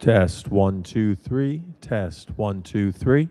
Test 1 2 3. Test 1 2 3.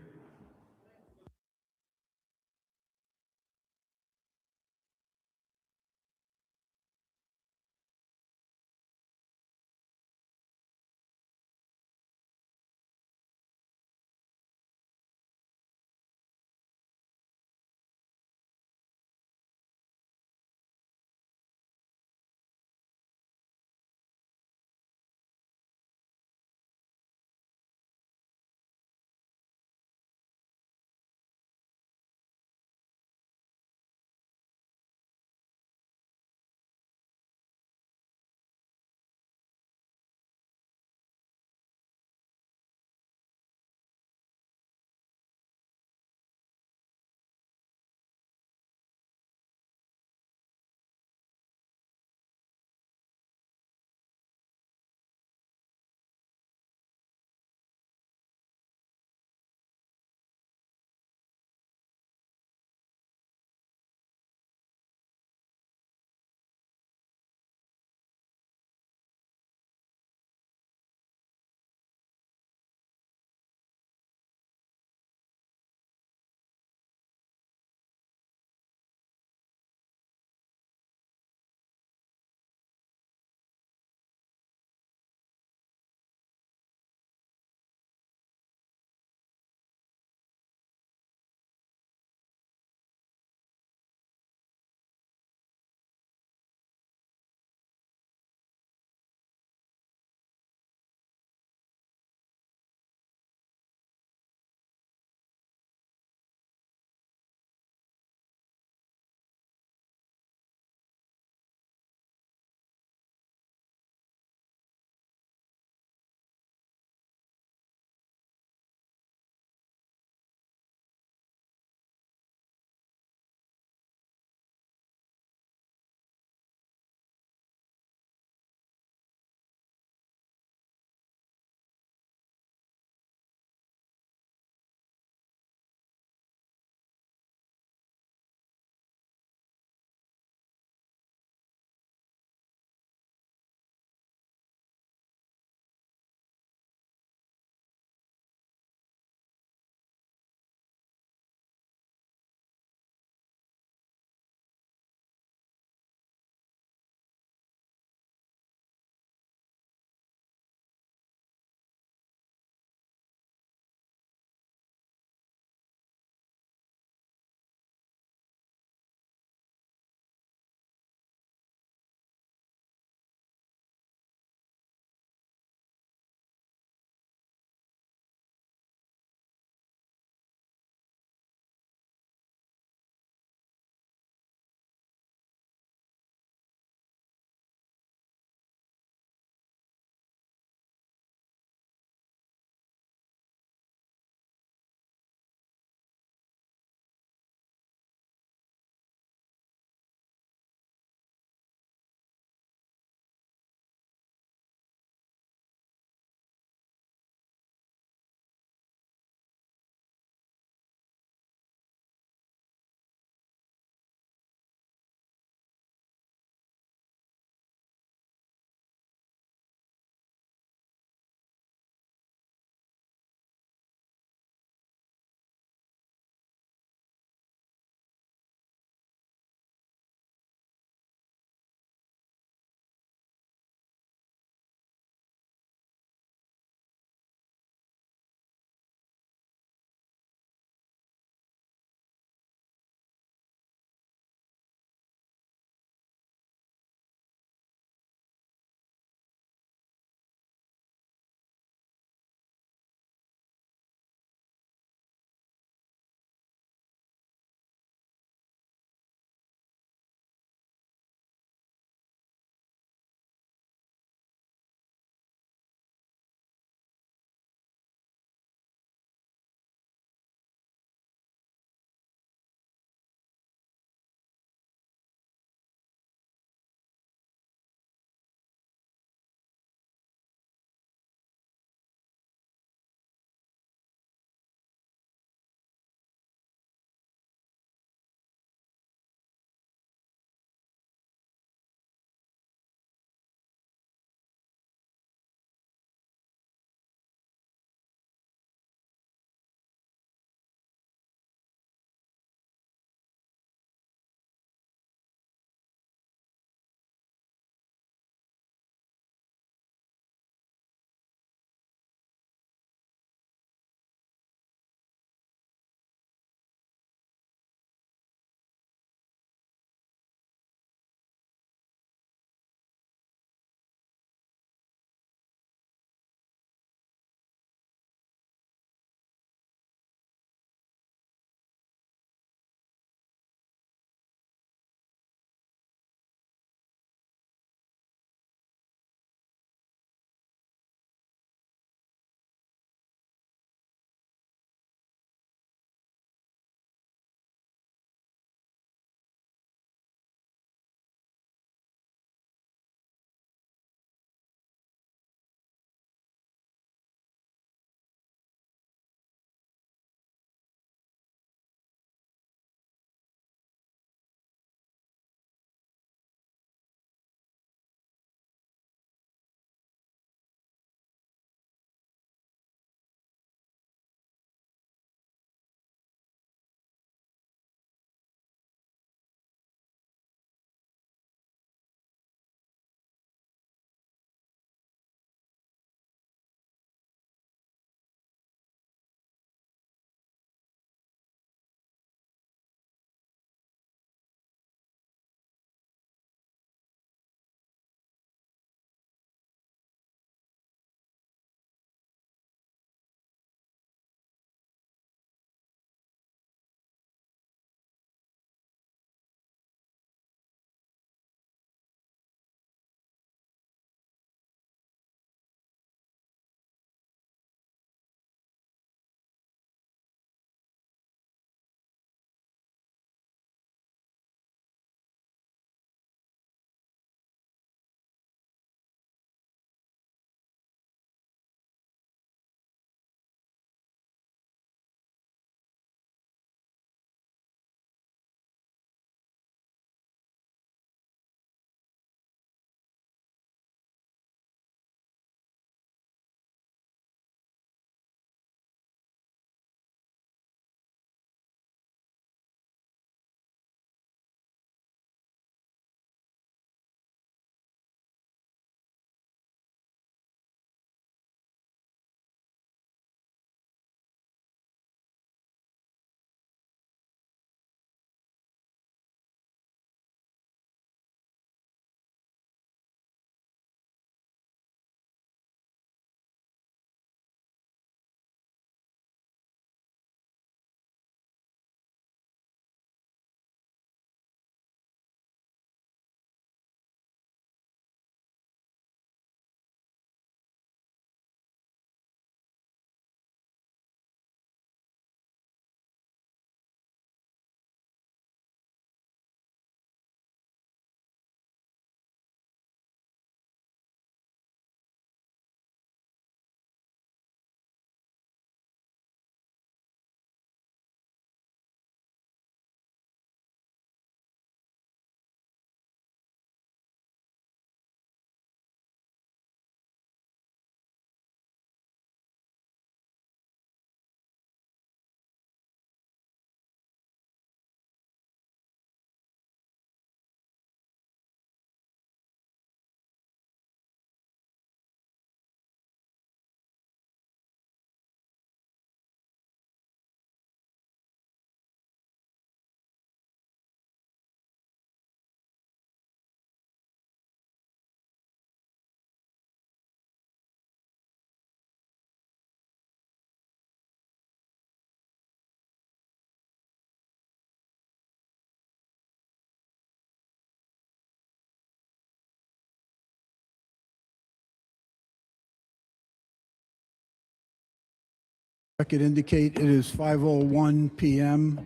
Record indicate it is 5:01 PM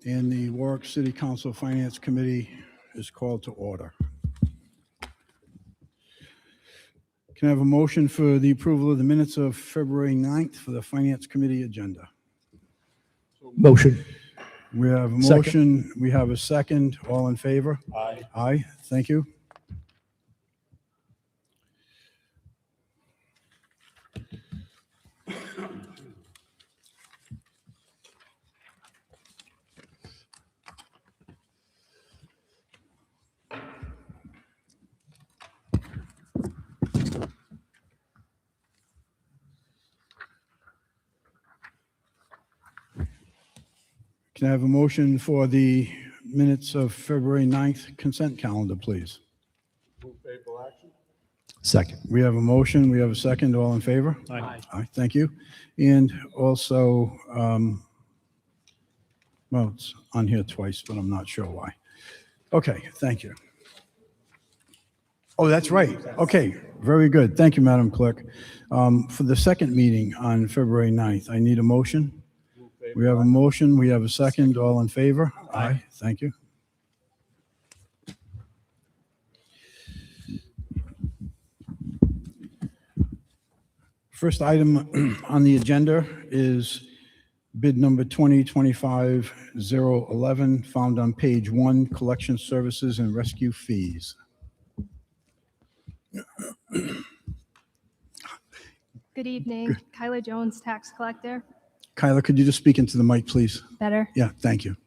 and the Warwick City Council Finance Committee is called to order. Can I have a motion for the approval of the minutes of February 9th for the Finance Committee agenda? Motion. We have a Second. motion, we have a second. All in favor? Aye. Aye, thank you. Can I have a motion for the minutes of February 9th consent calendar, please? Second. We have a motion, we have a second. All in favor? Aye. Aye, thank you. And also, well, it's on here twice, but I'm not sure why. Okay, thank you. Oh, that's right. Okay, very good. Thank you, Madam Clerk. For the second meeting on February 9th, I need a motion. We have a motion, we have a second. All in favor? Aye, thank you. First item on the agenda is bid number 2025-011, found on page 1, collection services and rescue fees. Good evening, Kyla Jones, tax collector. Kyla, could you just speak into the mic, please? Better. Yeah, thank you.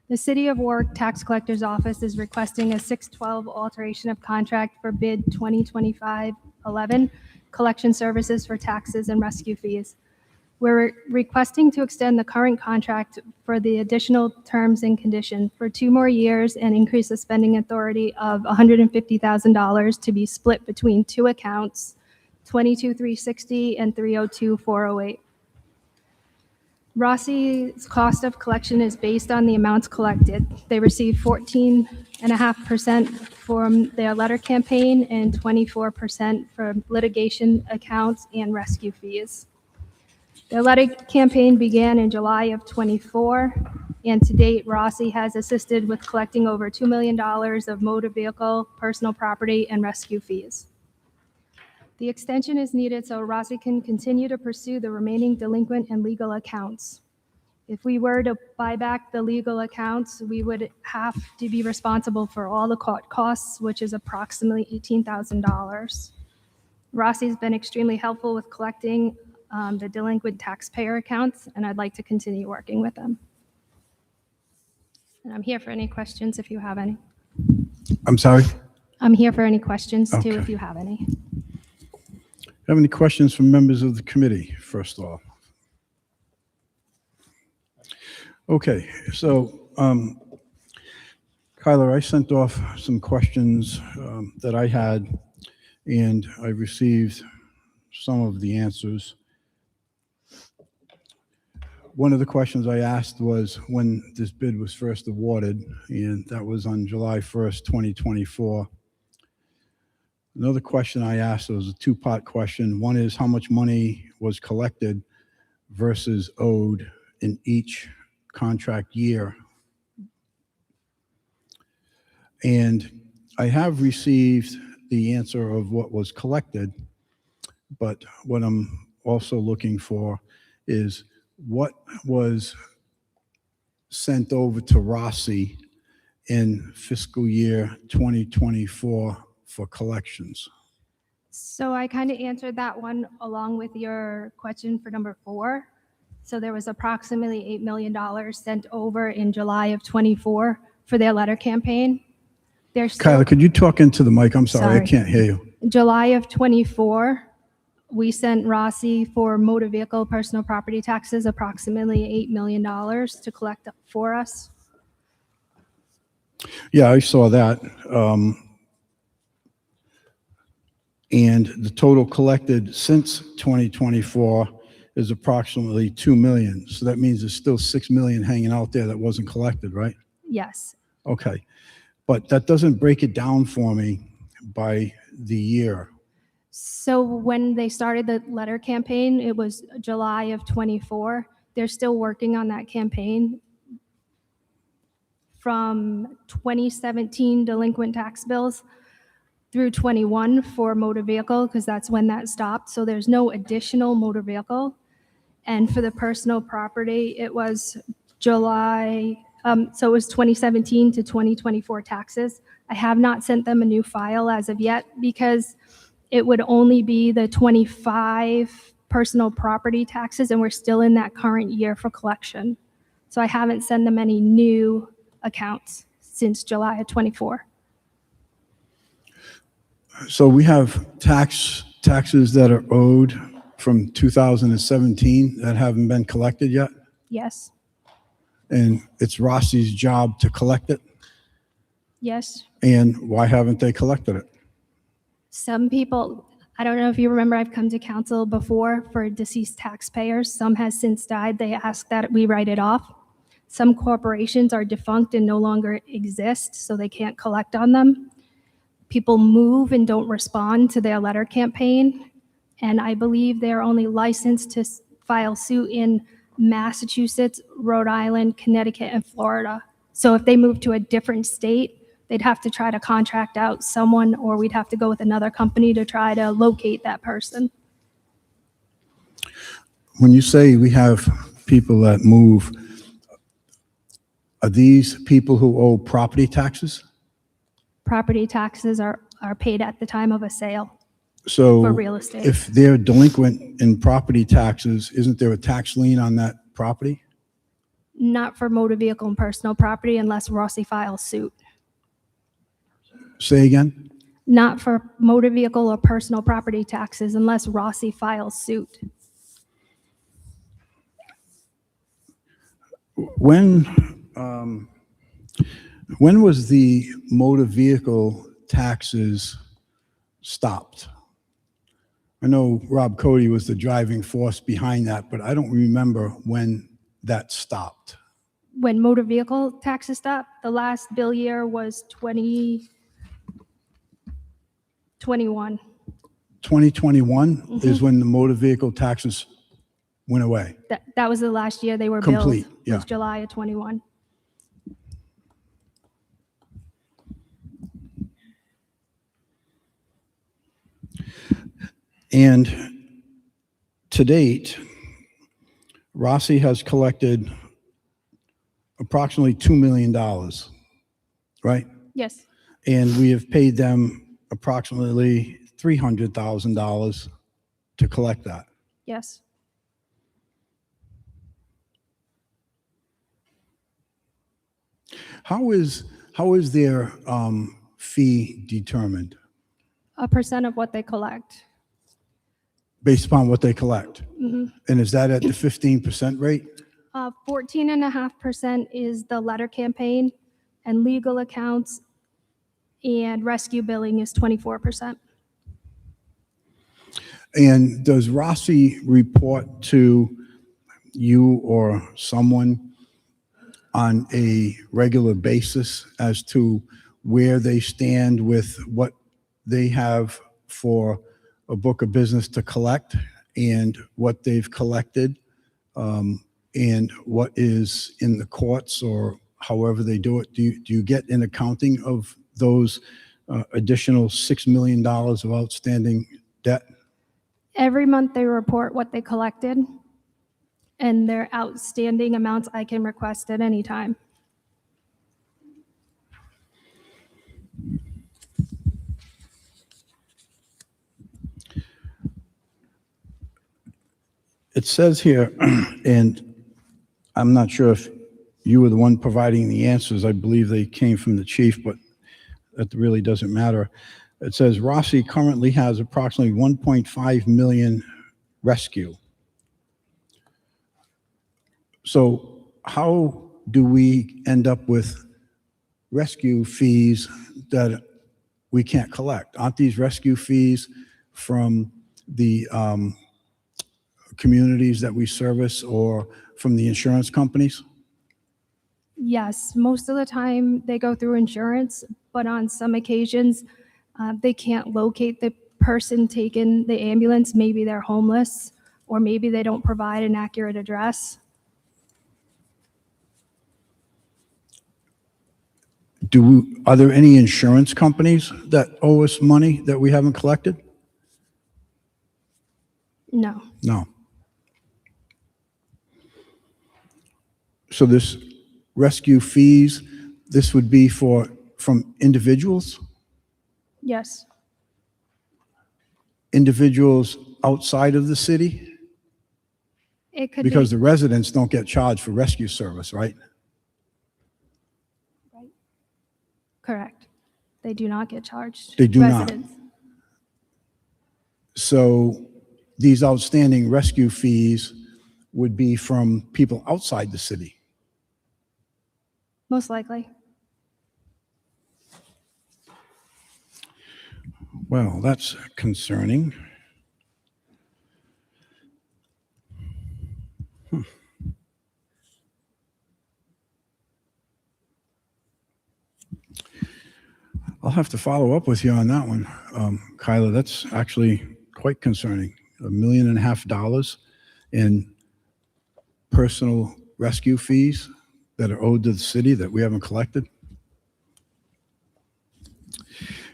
The City of Warwick Tax Collector's Office is requesting a 612 alteration of contract for bid 2025-11, collection services for taxes and rescue fees. We're requesting to extend the current contract for the additional terms and conditions for 2 more years and increase the spending authority of $150,000 to be split between 2 accounts, 22,360 and 302,408. Rossi's cost of collection is based on the amounts collected. They receive 14.5% from their letter campaign and 24% from litigation accounts and rescue fees. Their letter campaign began in July of '24, and to date, Rossi has assisted with collecting over $2 million of motor vehicle, personal property, and rescue fees. The extension is needed so Rossi can continue to pursue the remaining delinquent and legal accounts. If we were to buy back the legal accounts, we would have to be responsible for all the court costs, which is approximately $18,000. Rossi's been extremely helpful with collecting the delinquent taxpayer accounts, and I'd like to continue working with them. And I'm here for any questions if you have any. I'm sorry? I'm here for any questions too, if Okay. you have any. Have any questions from members of the committee, first off? Okay, so, Kyler, I sent off some questions that I had, and I received some of the answers. One of the questions I asked was when this bid was first awarded, and that was on July 1st, 2024. Another question I asked was a 2-part question. One is how much money was collected versus owed in each contract year. And I have received the answer of what was collected, but what I'm also looking for is what was sent over to Rossi in fiscal year 2024 for collections. So I kind of answered that one along with your question for number 4. So there was approximately $8 million sent over in July of '24 for their letter campaign. There's Kyla, could you talk into the mic? I'm sorry, I Sorry. can't hear you. July of '24, we sent Rossi for motor vehicle personal property taxes approximately $8 million to collect for us. Yeah, I saw that. And the total collected since 2024 is approximately 2 million. So that means there's still 6 million hanging out there that wasn't collected, right? Yes. Okay. But that doesn't break it down for me by the year. So when they started the letter campaign, it was July of '24. They're still working on that campaign. From 2017 delinquent tax bills through '21 for motor vehicle, because that's when that stopped. So there's no additional motor vehicle. And for the personal property, it was so it was 2017 to 2024 taxes. I have not sent them a new file as of yet because it would only be the 25 personal property taxes, and we're still in that current year for collection. So I haven't sent them any new accounts since July of '24. So we have taxes that are owed from 2017 that haven't been collected yet, Yes, and it's Rossi's job to collect it. yes. And why haven't they collected it? Some people, I don't know if you remember, I've come to council before for deceased taxpayers. Some has since died. They ask that we write it off. Some corporations are defunct and no longer exist, so they can't collect on them. People move and don't respond to their letter campaign. And I believe they're only licensed to file suit in Massachusetts, Rhode Island, Connecticut, and Florida. So if they move to a different state, they'd have to try to contract out someone, or we'd have to go with another company to try to locate that person. When you say we have people that move, are these people who owe property taxes? Property taxes are paid at the time of a sale. So For real estate. if they're delinquent in property taxes, isn't there a tax lien on that property? Not for motor vehicle and personal property unless Rossi files suit. Say again? Not for motor vehicle or personal property taxes unless Rossi files suit. When was the motor vehicle taxes stopped? I know Rob Cody was the driving force behind that, but I don't remember when that stopped. When motor vehicle taxes stop, the last bill year was 2021. 2021 is when the motor vehicle taxes went away. That was the last year they were Complete, billed. yeah. Was July of '21. And to date, Rossi has collected approximately $2 million, right? Yes, And we have paid them approximately $300,000 to collect that. yes. How is their fee determined? A percent of what they collect. Based upon what they collect? And is that at the 15% rate? 14.5% is the letter campaign, and legal accounts and rescue billing is 24%. And does Rossi report to you or someone on a regular basis as to where they stand with what they have for a book of business to collect and what they've collected, and what is in the courts or however they do it? Do you get an accounting of those additional $6 million of outstanding debt? Every month they report what they collected, and their outstanding amounts I can request at any time. It says here, and I'm not sure if you were the one providing the answers. I believe they came from the chief, but that really doesn't matter. It says Rossi currently has approximately 1.5 million rescue. So how do we end up with rescue fees that we can't collect? Aren't these rescue fees from the communities that we service or from the insurance companies? Yes, most of the time they go through insurance, but on some occasions they can't locate the person taking the ambulance, maybe they're homeless, or maybe they don't provide an accurate address. Are there any insurance companies that owe us money that we haven't collected? No. No. So this rescue fees, this would be from individuals? Yes. Individuals outside of the city? It could Because be. the residents don't get charged for rescue service, right? Correct. They do not get charged. They do not. Residents. So these outstanding rescue fees would be from people outside the city. Most likely. Well, that's concerning. I'll have to follow up with you on that one, Kyla. That's actually quite concerning. $1.5 million in personal rescue fees that are owed to the city that we haven't collected.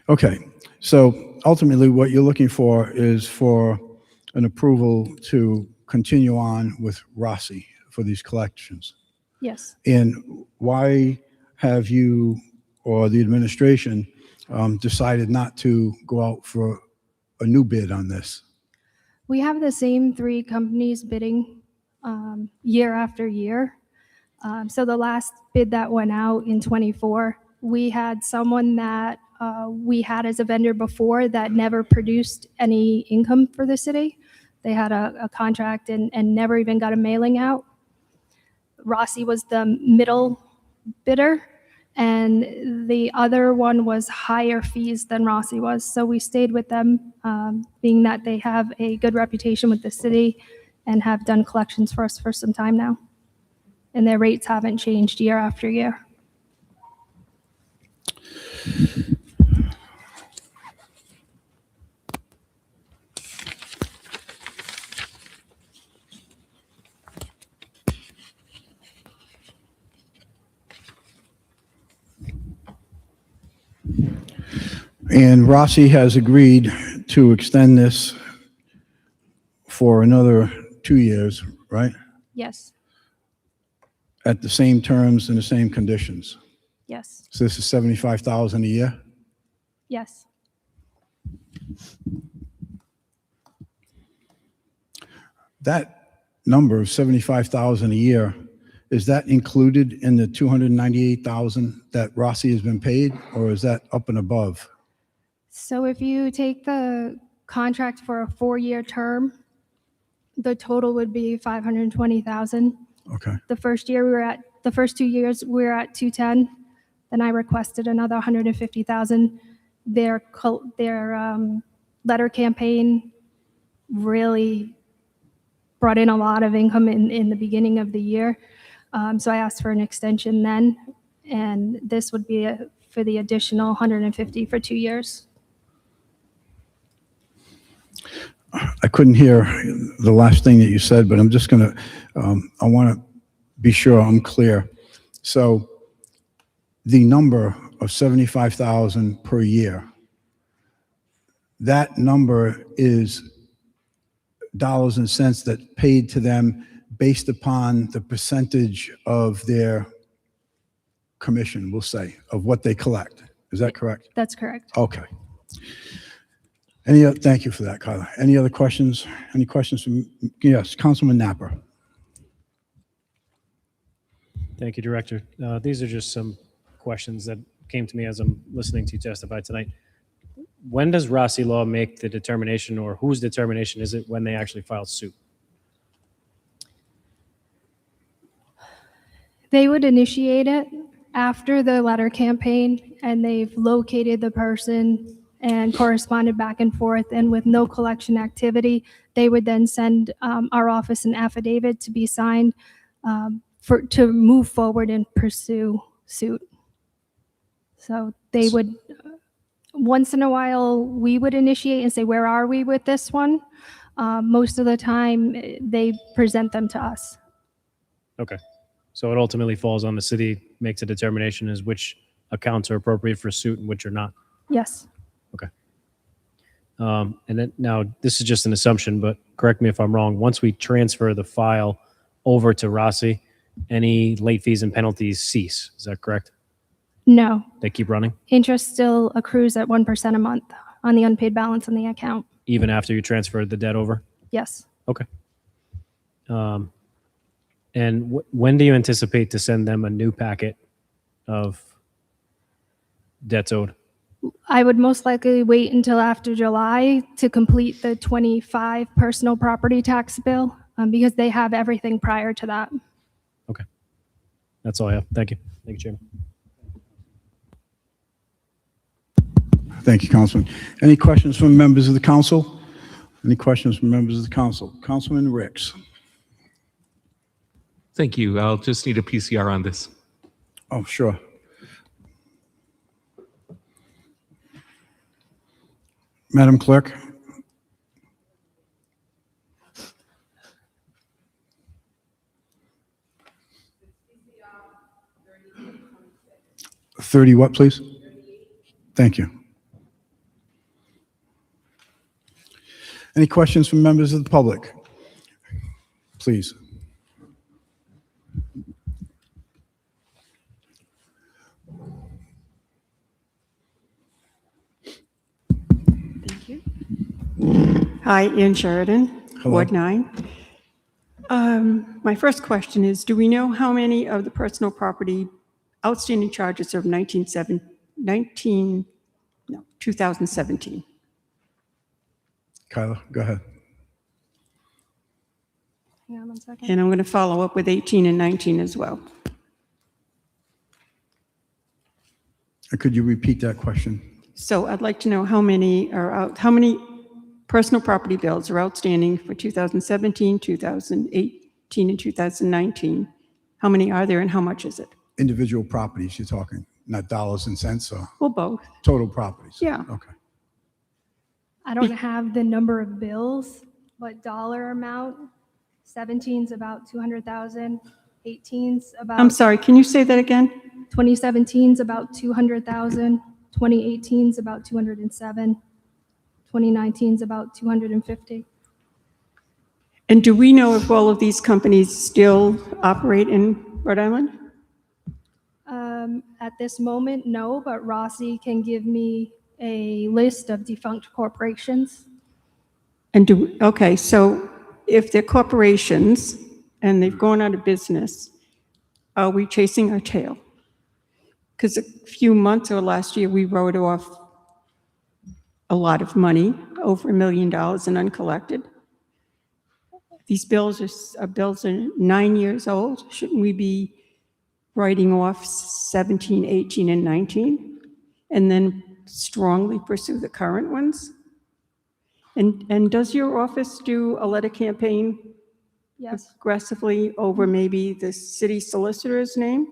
Okay, so ultimately what you're looking for is for an approval to continue on with Rossi for these collections. Yes. And why have you or the administration decided not to go out for a new bid on this? We have the same 3 companies bidding year after year. So the last bid that went out in '24, we had someone that we had as a vendor before that never produced any income for the city. They had a contract and never even got a mailing out. Rossi was the middle bidder, and the other one was higher fees than Rossi was. So we stayed with them, being that they have a good reputation with the city and have done collections for us for some time now. And their rates haven't changed year after year. And Rossi has agreed to extend this for another 2 years, right? Yes. At the same terms and the same conditions. Yes. So this is $75,000 a year? Yes. That number of $75,000 a year, is that included in the $298,000 that Rossi has been paid, or is that up and above? So if you take the contract for a 4-year term, the total would be $520,000. Okay. The first 2 years we were at 210. Then I requested another $150,000. Their letter campaign really brought in a lot of income in the beginning of the year. So I asked for an extension then, and this would be for the additional $150 for 2 years. I couldn't hear the last thing that you said, but I'm just going to, I want to be sure I'm clear. So the number of $75,000 per year, that number is dollars and cents that paid to them based upon the percentage of their commission, we'll say, of what they collect. Is that correct? That's correct. Okay. Thank you for that, Kyla. Any other questions? Any questions from, yes, Councilman Napper. Thank you, Director. These are just some questions that came to me as I'm listening to you testify tonight. When does Rossi Law make the determination, or whose determination is it when they actually file suit? They would initiate it after the letter campaign, and they've located the person and corresponded back and forth, and with no collection activity, they would then send our office an affidavit to be signed to move forward and pursue suit. So they would Once in a while, we would initiate and say, where are we with this one? Most of the time, they present them to us. Okay. So it ultimately falls on the city, makes a determination as which accounts are appropriate for suit and which are not. Yes. Okay. And then now this is just an assumption, but correct me if I'm wrong. Once we transfer the file over to Rossi, any late fees and penalties cease. Is that correct? No. They keep running Interest still accrues at 1% a month on the unpaid balance on the account. even after you transferred the debt over? Yes. Okay. And when do you anticipate to send them a new packet of debts owed? I would most likely wait until after July to complete the 25 personal property tax bill because they have everything prior to that. Okay. That's all I have. Thank you. Thank you, Chairman. Thank you, Councilman. Any questions from members of the council? Any questions from members of the council? Councilman Ricks. Thank you. I'll just need a PCR on this. Oh, sure. Madam Clerk? $30 what, please? Thank you. Any questions from members of the public? Please. Thank you. Hi, Ann Sheridan, Hello. Ward 9. My first question is, do we know how many of the personal property outstanding charges of 2017? Kyla, go ahead. Hang on one second. And I'm going to follow up with 18 and 19 as well. Could you repeat that question? So I'd like to know how many are out, how many personal property bills are outstanding for 2017, 2018, and 2019? How many are there and how much is it? Individual properties you're talking, not dollars and cents or Well, both. total properties? Yeah. Okay. I don't have the number of bills, but dollar amount, 17's about 200,000, 18's about. I'm sorry, can you say that again? 2017's about 200,000, 2018's about 207, 2019's about 250. And do we know if all of these companies still operate in Rhode Island? At this moment, no, but Rossi can give me a list of defunct corporations. And okay, so if they're corporations and they've gone out of business, are we chasing our tail? Because a few months or last year, we wrote off a lot of money, over $1 million in uncollected. These bills are 9 years old. Shouldn't we be writing off 17, 18, and 19, and then strongly pursue the current ones? And does your office do a letter campaign Yes, aggressively over maybe the city solicitor's name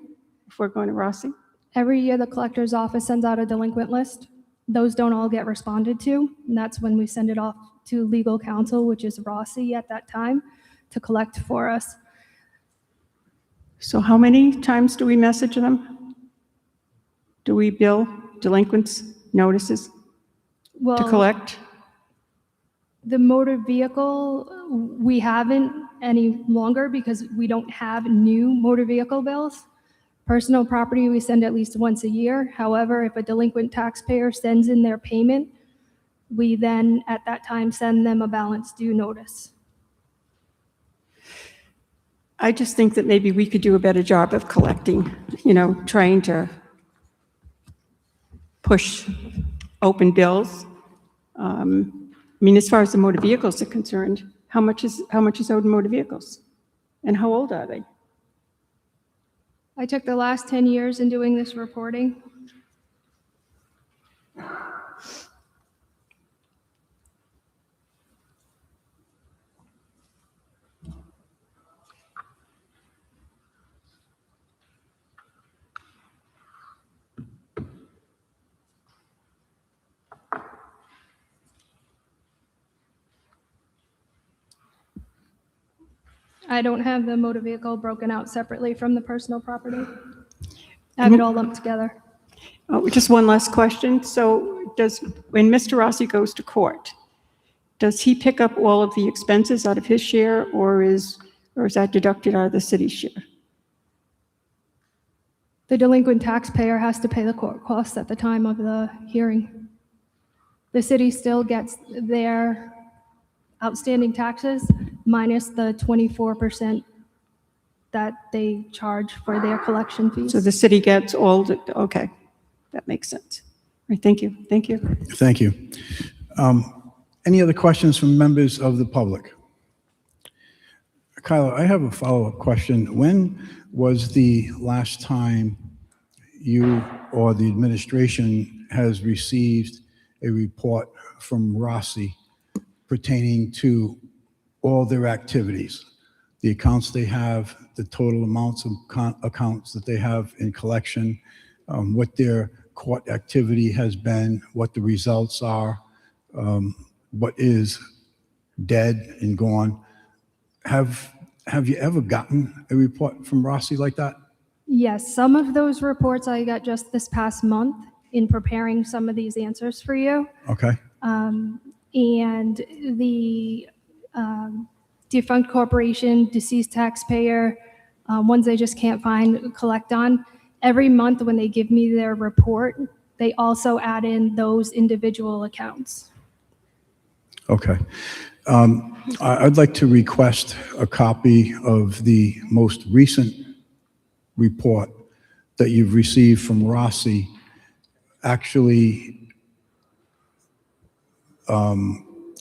if we're going to Rossi? every year the collector's office sends out a delinquent list. Those don't all get responded to, and that's when we send it off to legal counsel, which is Rossi at that time, to collect for us. So how many times do we message them? Do we bill delinquents notices to Well, collect? the motor vehicle, we haven't any longer because we don't have new motor vehicle bills. Personal property, we send at least once a year. However, if a delinquent taxpayer sends in their payment, we then at that time send them a balance due notice. I just think that maybe we could do a better job of collecting, trying to push open bills. As far as the motor vehicles are concerned, how much is owed in motor vehicles? And how old are they? I took the last 10 years in doing this reporting. I don't have the motor vehicle broken out separately from the personal property. I have it all lumped together. Oh, just one last question. So when Mr. Rossi goes to court, does he pick up all of the expenses out of his share, or is that deducted out of the city's share? The delinquent taxpayer has to pay the court costs at the time of the hearing. The city still gets their outstanding taxes minus the 24% that they charge for their collection fees. So the city gets all the, okay, that makes sense. All right, thank you, thank you. Thank you. Any other questions from members of the public? Kyla, I have a follow-up question. When was the last time you or the administration has received a report from Rossi pertaining to all their activities, the accounts they have, the total amounts of accounts that they have in collection, what their court activity has been, what the results are, what is dead and gone? Have you ever gotten a report from Rossi like that? Yes, some of those reports I got just this past month in preparing some of these answers for you. Okay. And the defunct corporation, deceased taxpayer, ones they just can't find, collect on. Every month when they give me their report, they also add in those individual accounts. Okay. I'd like to request a copy of the most recent report that you've received from Rossi, actually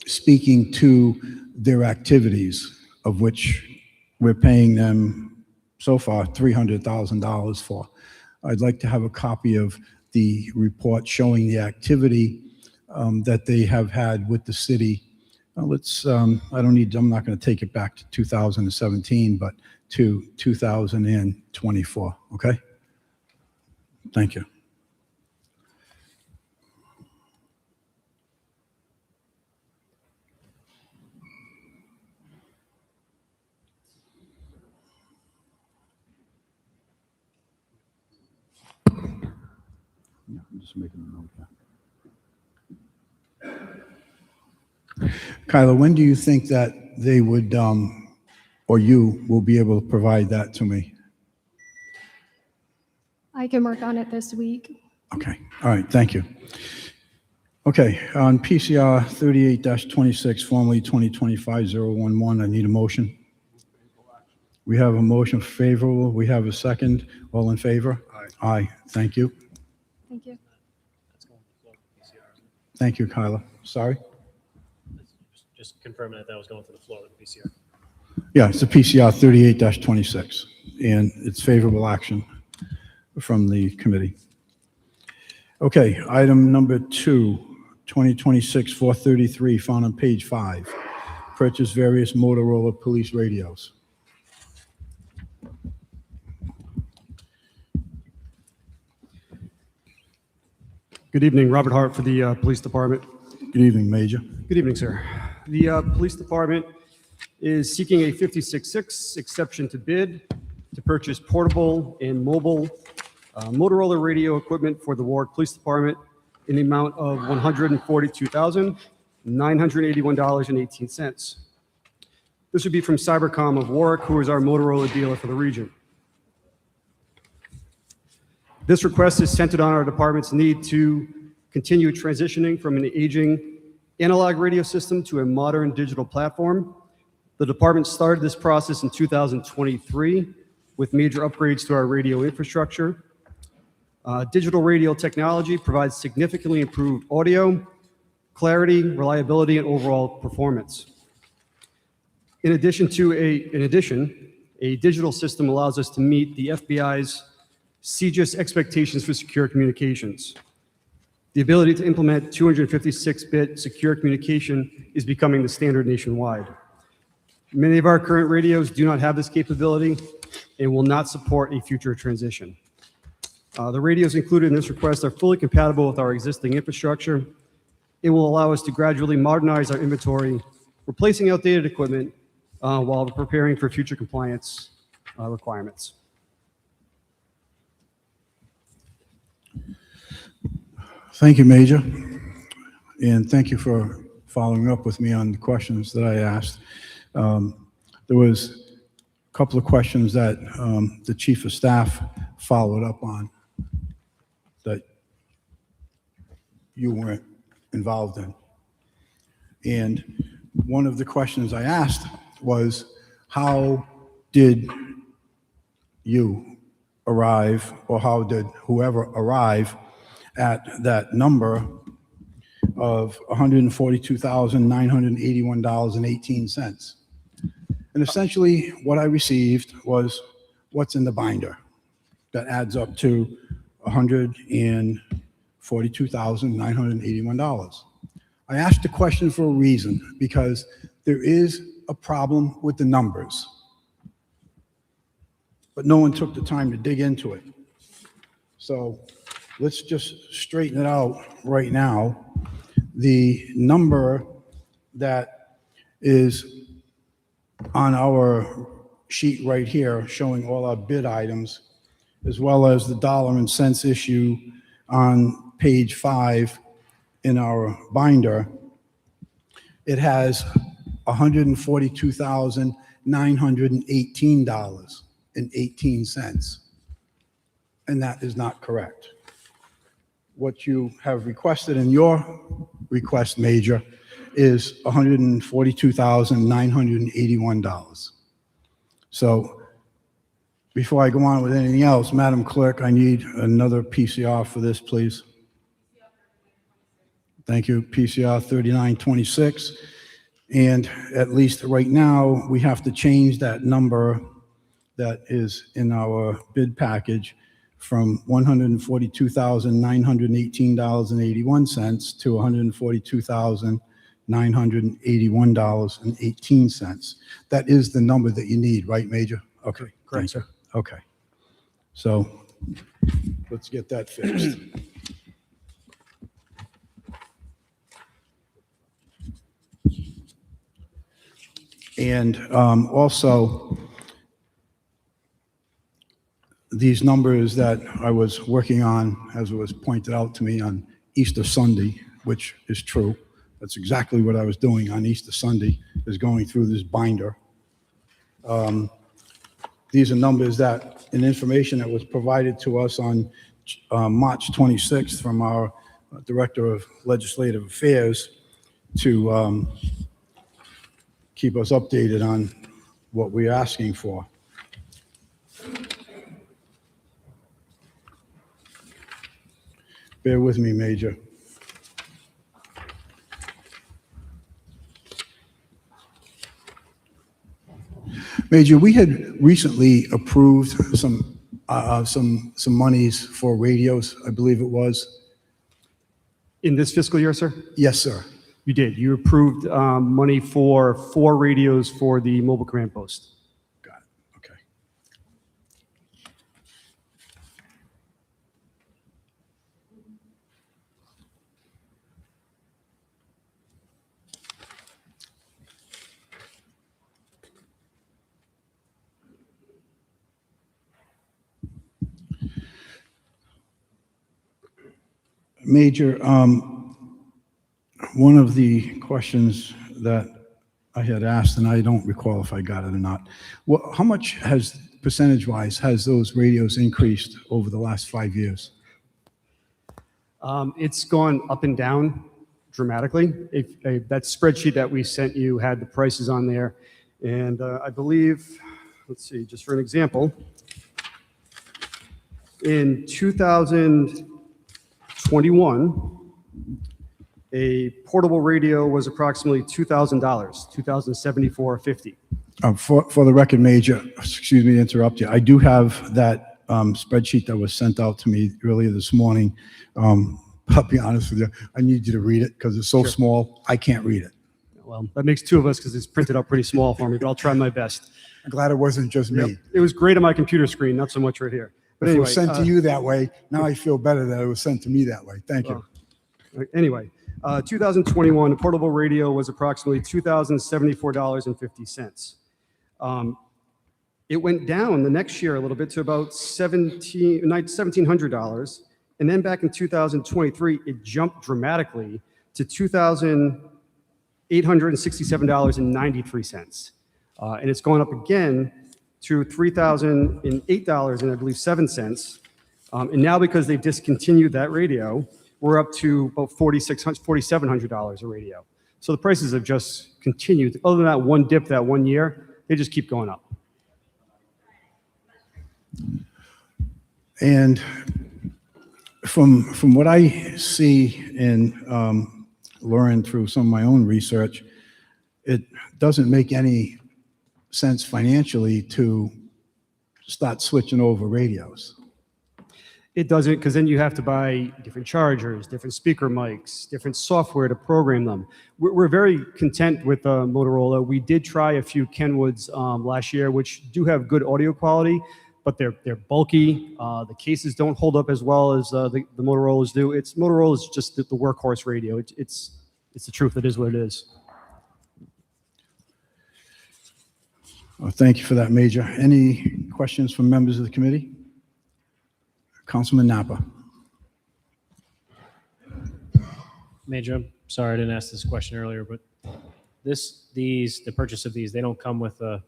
speaking to their activities, of which we're paying them so far $300,000 for. I'd like to have a copy of the report showing the activity that they have had with the city. I'm not going to take it back to 2017, but to 2024, okay? Thank you. Yeah, I'm just making a note here. Kyla, when do you think that they would, or you will be able to provide that to me? I can work on it this week. Okay, all right, thank you. Okay, on PCR 38-26, formerly 2025-011, I need a motion. We have a motion favorable. We have a second. All in favor? Aye. Aye, thank you. Thank you. Thank you, Kyla. Sorry? Just confirming that was going to the floor with the PCR. Yeah, it's a PCR 38-26, and it's favorable action from the committee. Okay, item number 2, 2026-433, found on page 5. Purchase various Motorola police radios. Good evening, Robert Hart for the Police Department. Good evening, Major. Good evening, sir. The Police Department is seeking a 56.6 exception to bid to purchase portable and mobile Motorola radio equipment for the Warwick Police Department in the amount of $142,981.18. This would be from Cybercom of Warwick, who is our Motorola dealer for the region. This request is centered on our department's need to continue transitioning from an aging analog radio system to a modern digital platform. The department started this process in 2023 with major upgrades to our radio infrastructure. Digital radio technology provides significantly improved audio, clarity, reliability, and overall performance. In addition, a digital system allows us to meet the FBI's CJIS expectations for secure communications. The ability to implement 256-bit secure communication is becoming the standard nationwide. Many of our current radios do not have this capability and will not support a future transition. The radios included in this request are fully compatible with our existing infrastructure. It will allow us to gradually modernize our inventory, replacing outdated equipment while preparing for future compliance requirements. Thank you, Major. And thank you for following up with me on the questions that I asked. There was a couple of questions that the Chief of Staff followed up on that you weren't involved in. And one of the questions I asked was, how did you arrive, or how did whoever arrive at that number of $142,981.18? And essentially what I received was what's in the binder that adds up to $142,981. I asked the question for a reason, because there is a problem with the numbers, but no one took the time to dig into it. So let's just straighten it out right now. The number that is on our sheet right here, showing all our bid items, as well as the dollar and cents issue on page 5 in our binder, it has $142,918.18. And that is not correct. What you have requested in your request, Major, is $142,981. So before I go on with anything else, Madam Clerk, I need another PCR for this, please. Thank you. PCR 3926. And at least right now, we have to change that number that is in our bid package from $142,918.81 to $142,981.18. That is the number that you need, right, Major? Okay. Correct, sir. Okay. So let's get that fixed. And also, these numbers that I was working on, as was pointed out to me on Easter Sunday, which is true. That's exactly what I was doing on Easter Sunday, is going through this binder. These are numbers that, and information that was provided to us on March 26th from our Director of Legislative Affairs to keep us updated on what we're asking for. Bear with me, Major. Major, we had recently approved some monies for radios, I believe it was. In this fiscal year, sir? Yes, sir. You did. You approved money for 4 radios for the mobile command post. Got it. Okay. Major, one of the questions that I had asked, and I don't recall if I got it or not, how much has, percentage-wise, has those radios increased over the last 5 years? It's gone up and down dramatically. That spreadsheet that we sent you had the prices on there. And I believe, let's see, just for an example, in 2021, a portable radio was approximately $2,000, $2,074.50. For the record, Major, excuse me to interrupt you, I do have that spreadsheet that was sent out to me earlier this morning. I'll be honest with you, I need you to read it because it's so small, I can't read it. Well, that makes 2 of us because it's printed up pretty small for me, but I'll try my best. I'm glad it wasn't just me. Yep. It was great on my computer screen, not so much right here. But If it anyway, was sent to you that way, now I feel better that it was sent to me that way. Thank you. Anyway, 2021, a portable radio was approximately $2,074.50. It went down the next year a little bit to about $1,700. And then back in 2023, it jumped dramatically to $2,867.93. And it's going up again to $3,008 and I believe 7 cents. And now because they've discontinued that radio, we're up to about $4,700 a radio. So the prices have just continued. Other than that one dip that 1 year, they just keep going up. And from what I see and learn through some of my own research, it doesn't make any sense financially to start switching over radios. It doesn't, because then you have to buy different chargers, different speaker mics, different software to program them. We're very content with Motorola. We did try a few Kenwoods last year, which do have good audio quality, but they're bulky. The cases don't hold up as well as the Motorola's do. Motorola's just the workhorse radio. It's the truth. It is what it is. Well, thank you for that, Major. Any questions from members of the committee? Councilman Napa. Major, I'm sorry I didn't ask this question earlier, but the purchase of these, they don't come with a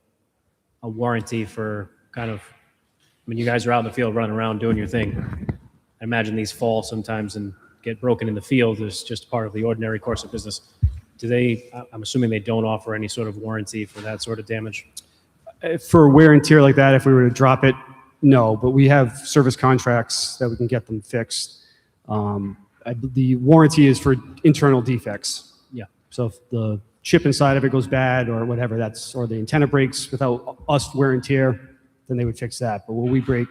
warranty for kind of, I mean, you guys are out in the field running around doing your thing. I imagine these fall sometimes and get broken in the field is just part of the ordinary course of business. I'm assuming they don't offer any sort of warranty for that sort of damage? For wear and tear like that, if we were to drop it, no, but we have service contracts that we can get them fixed. The warranty is for internal defects. Yeah. So if the chip inside of it goes bad or whatever, or the antenna breaks without us wear and tear, then they would fix that. But when we break,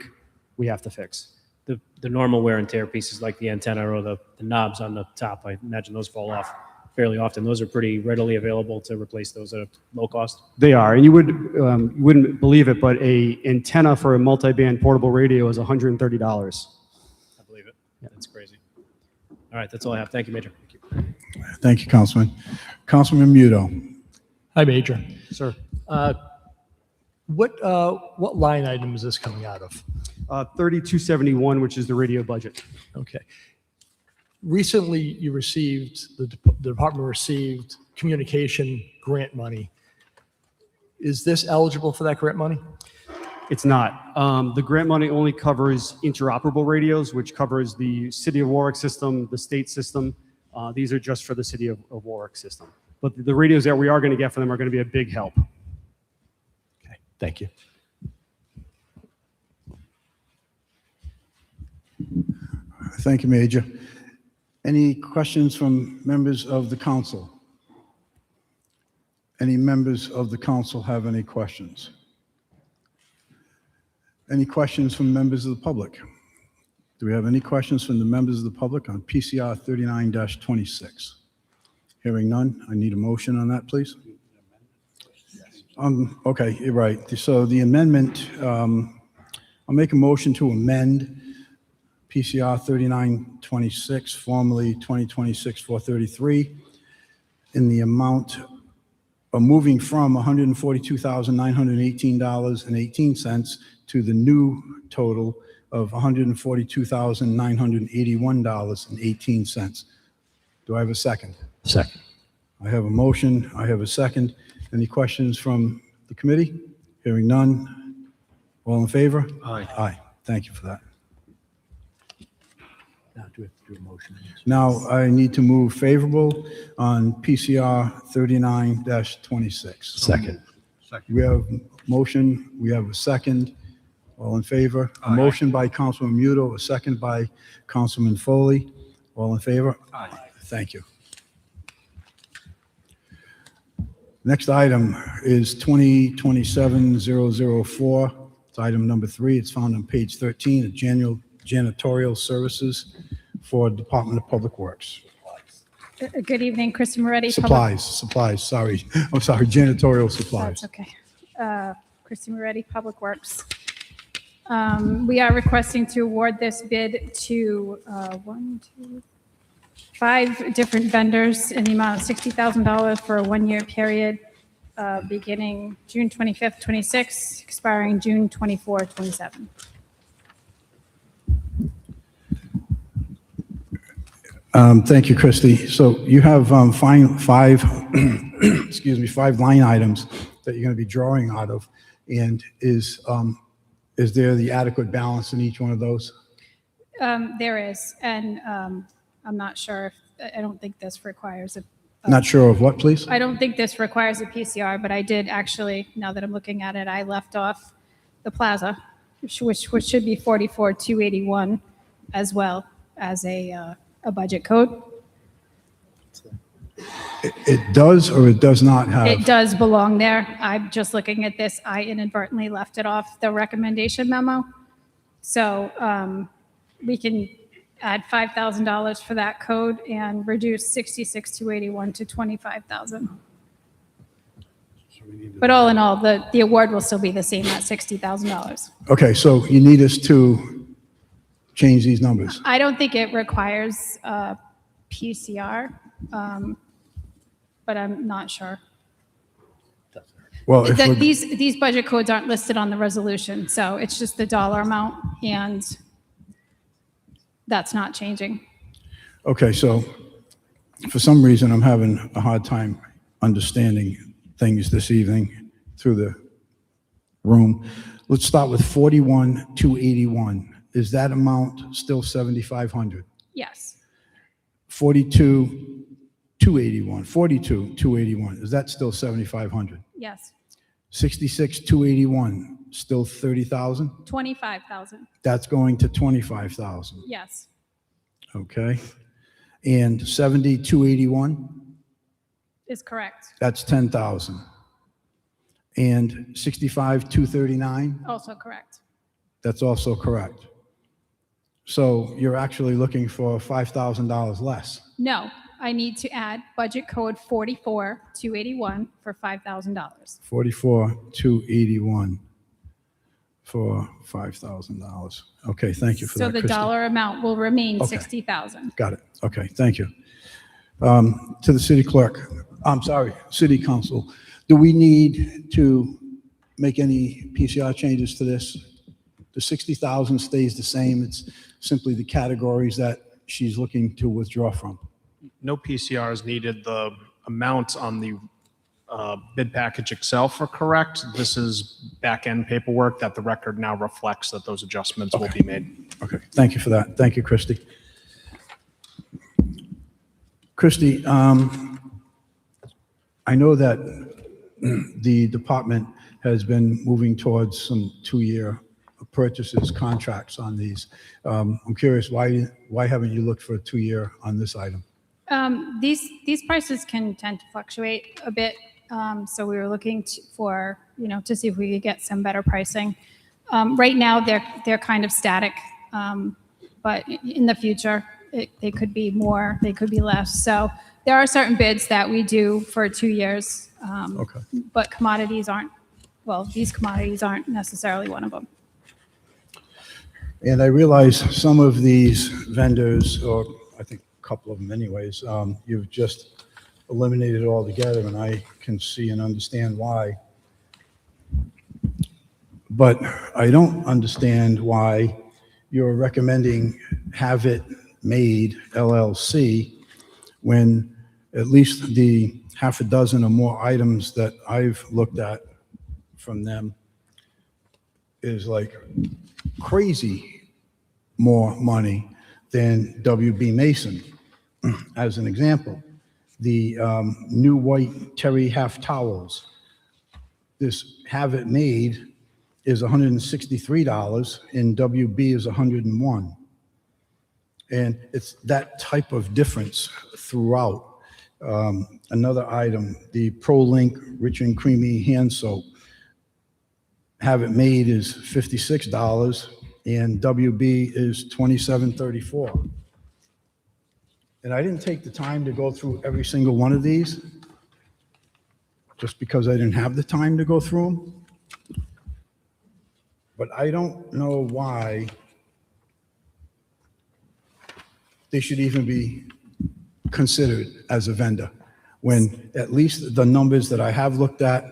we have to fix. The normal wear and tear pieces like the antenna or the knobs on the top, I imagine those fall off fairly often. Those are pretty readily available to replace those at a low cost. They are, and you wouldn't believe it, but a antenna for a multi-band portable radio is $130. I believe it. Yeah. That's crazy. All right, that's all I have. Thank you, Major. Thank you. Thank you, Councilman. Councilman Muto. Hi, Major. Sir. What line item is this coming out of? 3271, which is the radio budget. Okay. Recently, you received, the department received communication grant money. Is this eligible for that grant money? It's not. The grant money only covers interoperable radios, which covers the City of Warwick system, the state system. These are just for the City of Warwick system. But the radios that we are going to get for them are going to be a big help. Okay, thank you. Thank you, Major. Any questions from members of the council? Any members of the council have any questions? Any questions from members of the public? Do we have any questions from the members of the public on PCR 39-26? Hearing none, I need a motion on that, please. Okay, you're right. So the amendment, I'll make a motion to amend PCR 3926, formerly 2026-433, in the amount of moving from $142,918.18 to the new total of $142,981.18. Do I have a second? Second. I have a motion. I have a second. Any questions from the committee? Hearing none. All in favor? Aye. Aye. Thank you for that. Now, do we have to do a motion? Now, I need to move favorable on PCR 39-26. Second. We have motion, we have a second. All in favor? A motion by Councilman Muto, a second by Councilman Foley. All in favor? Aye. Thank you. Next item is 2027-004. It's item number 3. It's found on page 13 of Janitorial Services for Department of Public Works. Good evening, Kristen Moretti. Supplies, sorry. I'm sorry, janitorial supplies. That's okay. Kristen Moretti, Public Works. We are requesting to award this bid to 5 different vendors in the amount of $60,000 for a 1-year period. beginning June 25th, 26, expiring June 24, 27. Thank you, Christie. So you have five, excuse me, 5 line items that you're going to be drawing out of. And is there the adequate balance in each one of those? There is, and I'm not sure if, I don't think this requires a, Not sure of what, please? I don't think this requires a PCR, but I did actually, now that I'm looking at it, I left off the plaza, which should be 44,281 as well as a budget code. It does or it does not have? It does belong there. I'm just looking at this. I inadvertently left it off the recommendation memo. So we can add $5,000 for that code and reduce 66,281 to 25,000. But all in all, the award will still be the same at $60,000. Okay, so you need us to change these numbers? I don't think it requires PCR, but I'm not sure. Well, if we're- These budget codes aren't listed on the resolution, so it's just the dollar amount, and that's not changing. Okay, so for some reason, I'm having a hard time understanding things this evening through the room. Let's start with 41,281. Is that amount still 7,500? Yes, 42,281, is that still 7,500? yes, 66,281, still 30,000? 25,000, That's going to 25,000, yes, okay? And 70,281, is correct, that's 10,000. And 65,239, also correct. that's also correct. So you're actually looking for $5,000 less. No, I need to add budget code 44,281 for $5,000. 44,281 for $5,000. Okay, thank you for So that, the Christie. dollar amount will remain Okay. 60,000. Got it. Okay, thank you. To the city clerk, I'm sorry, city council, do we need to make any PCR changes to this? The 60,000 stays the same. It's simply the categories that she's looking to withdraw from. No PCR is needed. The amounts on the bid package itself are correct. This is back-end paperwork that the record now reflects that those adjustments will be made. Okay, thank you for that. Thank you, Christie. Christie, I know that the department has been moving towards some 2-year purchases, contracts on these. I'm curious, why haven't you looked for a 2-year on this item? These prices can tend to fluctuate a bit, so we were looking to see if we could get some better pricing. Right now, they're kind of static, but in the future, they could be more, they could be less. So there are certain bids that we do for 2 years, Okay. but commodities aren't, well, these commodities aren't necessarily one of them. And I realize some of these vendors, or I think a couple of them anyways, you've just eliminated altogether, and I can see and understand why. But I don't understand why you're recommending Have It Made LLC when at least the half a dozen or more items that I've looked at from them is like crazy more money than WB Mason. As an example, the new white terry half towels, this Have It Made is $163 and WB is $101. And it's that type of difference throughout. Another item, the ProLink Rich and Creamy Hand Soap, Have It Made is $56 and WB is $27.34. And I didn't take the time to go through every single one of these just because I didn't have the time to go through them. But I don't know why they should even be considered as a vendor when at least the numbers that I have looked at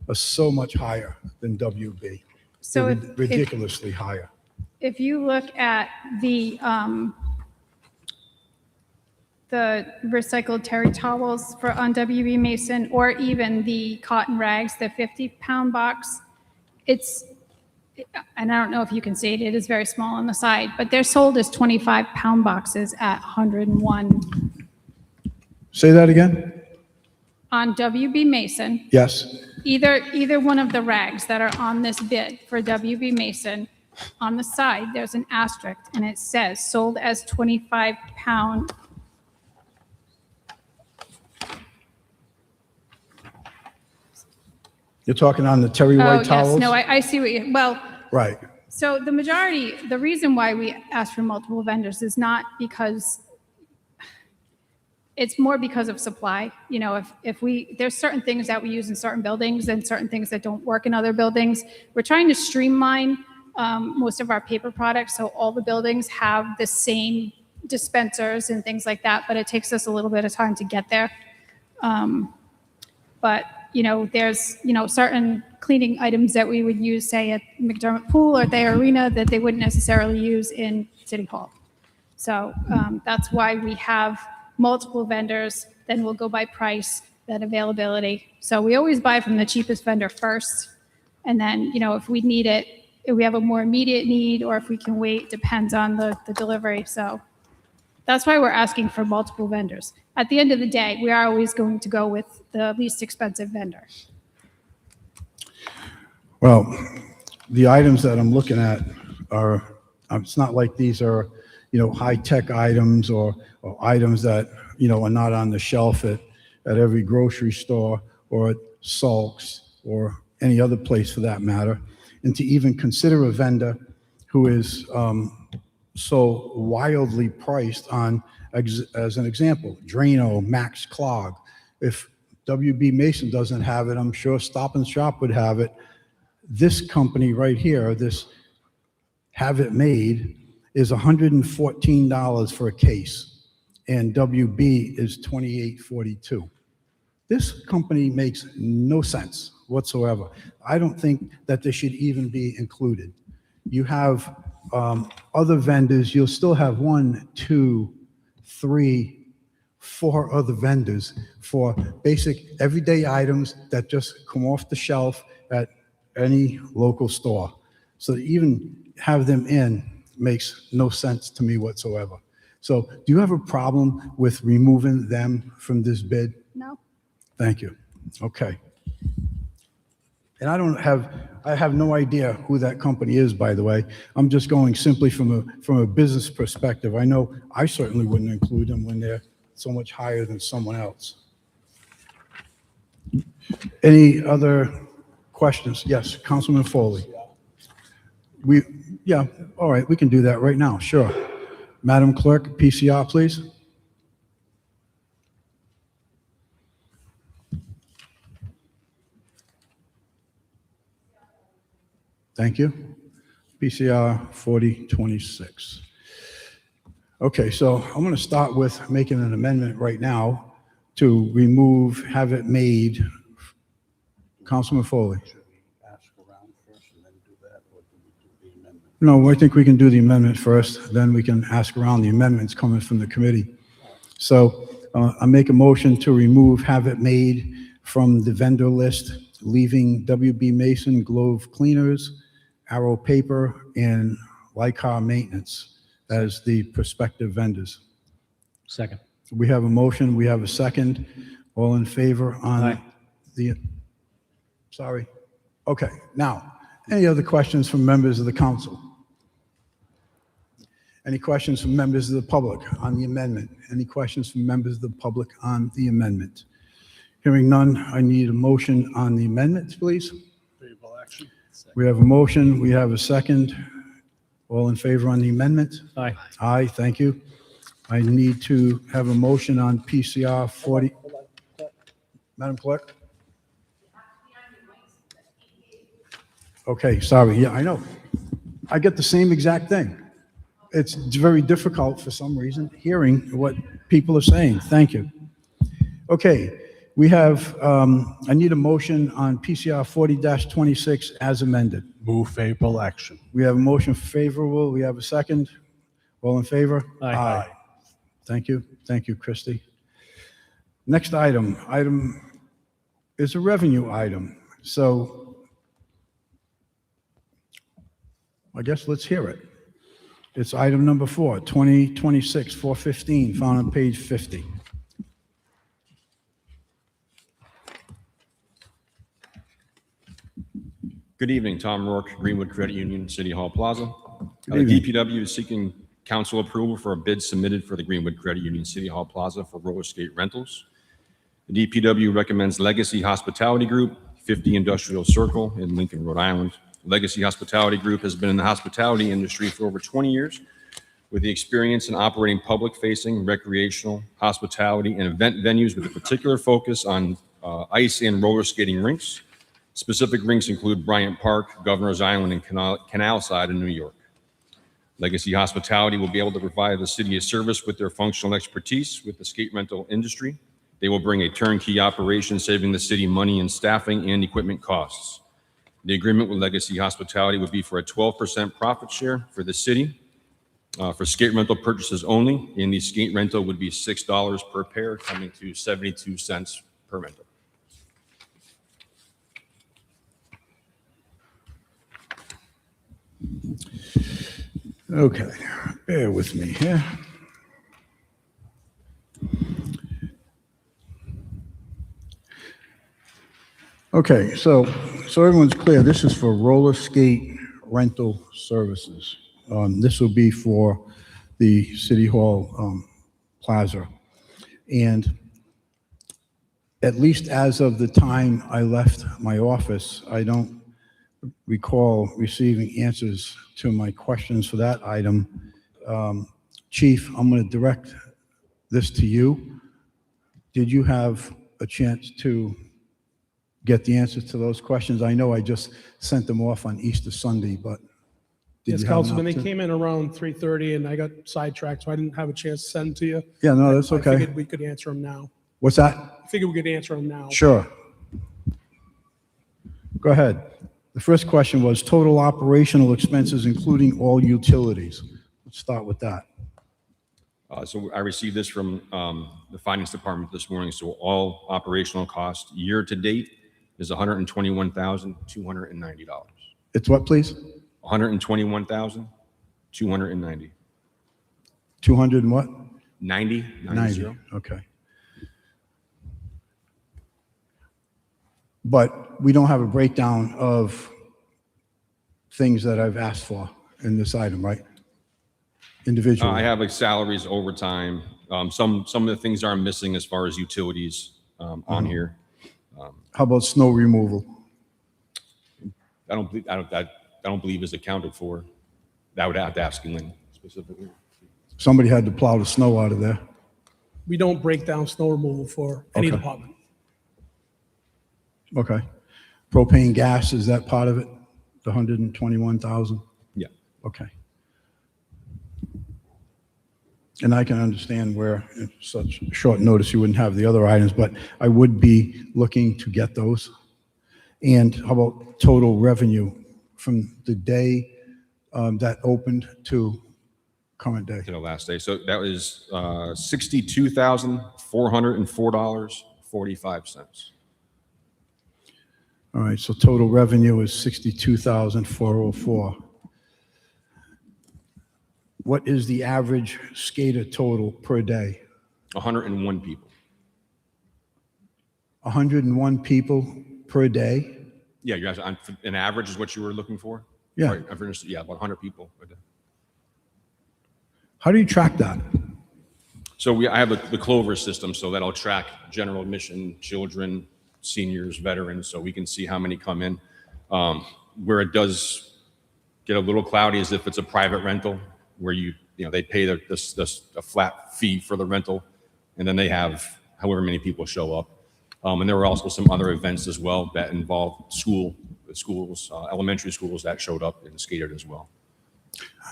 are so much higher than WB. So They're if- ridiculously higher. If you look at the recycled terry towels on WB Mason, or even the cotton rags, the 50-pound box, and I don't know if you can see it, it is very small on the side, but they're sold as 25-pound boxes at 101 Say that again? on WB Mason. Yes. Either one of the rags that are on this bid for WB Mason, on the side, there's an asterisk, and it says sold as 25-pound. You're talking on the terry Oh, white towels? yes, no, I see what you, well, Right. so the reason why we ask for multiple vendors is not because, it's more because of supply. You know, there's certain things that we use in certain buildings and certain things that don't work in other buildings. We're trying to streamline most of our paper products, so all the buildings have the same dispensers and things like that, but it takes us a little bit of time to get there. But, you know, there's, you know, certain cleaning items that we would use, say, at McDermott Pool or Thayer Arena, that they wouldn't necessarily use in City Hall. So that's why we have multiple vendors, then we'll go by price, then availability. So we always buy from the cheapest vendor first, and then, you know, if we need it, if we have a more immediate need, or if we can wait, depends on the delivery. So that's why we're asking for multiple vendors. At the end of the day, we are always going to go with the least expensive vendor. Well, the items that I'm looking at are, it's not like these are, you know, high-tech items or items that, you know, are not on the shelf at every grocery store or at Salk's or any other place for that matter. And to even consider a vendor who is so wildly priced on, as an example, Drano, Max Clog. If WB Mason doesn't have it, I'm sure Stop and Shop would have it. This company right here, this Have It Made, is $114 for a case, and WB is $28.42. This company makes no sense whatsoever. I don't think that this should even be included. You have other vendors, you'll still have 1, 2, 3, 4 other vendors for basic everyday items that just come off the shelf at any local store. So to even have them in makes no sense to me whatsoever. So do you have a problem with removing them from this bid? No? Thank you. Okay. And I have no idea who that company is, by the way. I'm just going simply from a business perspective. I know I certainly wouldn't include them when they're so much higher than someone else. Any other questions? Yes, Councilman Foley. Yeah, all right, we can do that right now, sure. Madam Clerk, PCR, please. Thank you. PCR 4026. Okay, so I'm going to start with making an amendment right now to remove Have It Made. Councilman Foley. No, I think we can do the amendment first, then we can ask around the amendments coming from the committee. So I make a motion to remove Have It Made from the vendor list, leaving WB Mason, Glove Cleaners, Arrow Paper, and Lycar Maintenance as the prospective vendors. Second. We have a motion, we have a second. All in favor on Aye. Sorry. Okay, now, any other questions from members of the council? Any questions from members of the public on the amendment? Any questions from members of the public on the amendment? Hearing none, I need a motion on the amendment, please. Favorable action. We have a motion, we have a second. All in favor on the amendment? Aye. Aye, thank you. I need to have a motion on PCR 40. Madam Clerk? Okay, sorry, yeah, I know. I get the same exact thing. It's very difficult for some reason hearing what people are saying. Thank you. Okay, We have, I need a motion on PCR 40-26 as amended. Move favorable action. We have a motion favorable. We have a second. All in favor? Aye. Thank you. Thank you, Christie. Next item is a revenue item. So I guess let's hear it. It's item number 4, 2026-415, found on page 50. Good evening, Tom Rourke, Greenwood Credit Union, City Hall Plaza. The evening. DPW is seeking council approval for a bid submitted for the Greenwood Credit Union, City Hall Plaza for roller skate rentals. The DPW recommends Legacy Hospitality Group, 50 Industrial Circle in Lincoln, Rhode Island. Legacy Hospitality Group has been in the hospitality industry for over 20 years with the experience in operating public-facing, recreational, hospitality, and event venues with a particular focus on ice and roller skating rinks. Specific rinks include Bryant Park, Governor's Island, and Canal Side in New York. Legacy Hospitality will be able to provide the city a service with their functional expertise with the skate rental industry. They will bring a turnkey operation, saving the city money in staffing and equipment costs. The agreement with Legacy Hospitality would be for a 12% profit share for the city for skate rental purchases only, and the skate rental would be $6 per pair, coming to 72 cents per rental. Okay, bear with me here. Okay, so everyone's clear. This is for roller skate rental services. This will be for the City Hall Plaza. And at least as of the time I left my office, I don't recall receiving answers to my questions for that item. Chief, I'm going to direct this to you. Did you have a chance to get the answers to those questions? I know I just sent them off on Easter Sunday, but did Yes, you have an Councilman, they opportunity? came in around 3:30 and I got sidetracked, so I didn't have a chance to send them to you. Yeah, no, that's I okay. figured we could answer them now. What's that? I figured we could answer them now. Sure. Go ahead. The first question was total operational expenses, including all utilities. Let's start with that. So I received this from the finance department this morning. So all operational costs year to date is $121,290. It's what, please? $121,290. 200 and what? 90. 90. Okay. But we don't have a breakdown of things that I've asked for in this item, right? Individually. I have like salaries, overtime. Some of the things are missing as far as utilities on here. How about snow removal? I don't believe is accounted for. That would have to ask Lynn specifically. Somebody had to plow the snow out of there. We don't break down snow removal for any Okay. department. Okay. Propane gas, is that part of it? The 121,000? Yeah. Okay. And I can understand where in such short notice you wouldn't have the other items, but I would be looking to get those. And how about total revenue from the day that opened to current day? To the last day. So that was $62,404.45. All right, so total revenue is 62,404. What is the average skater total per day? 101 people. 101 people per day? Yeah, you guys, an average is what you were looking for? Yeah. Right, I've understood. Yeah, about 100 people a day. How do you track that? So I have the Clover system, so that'll track general admission, children, seniors, veterans, so we can see how many come in. Where it does get a little cloudy is if it's a private rental, where they pay a flat fee for the rental, and then they have however many people show up. And there were also some other events as well that involved schools, elementary schools that showed up and skated as well.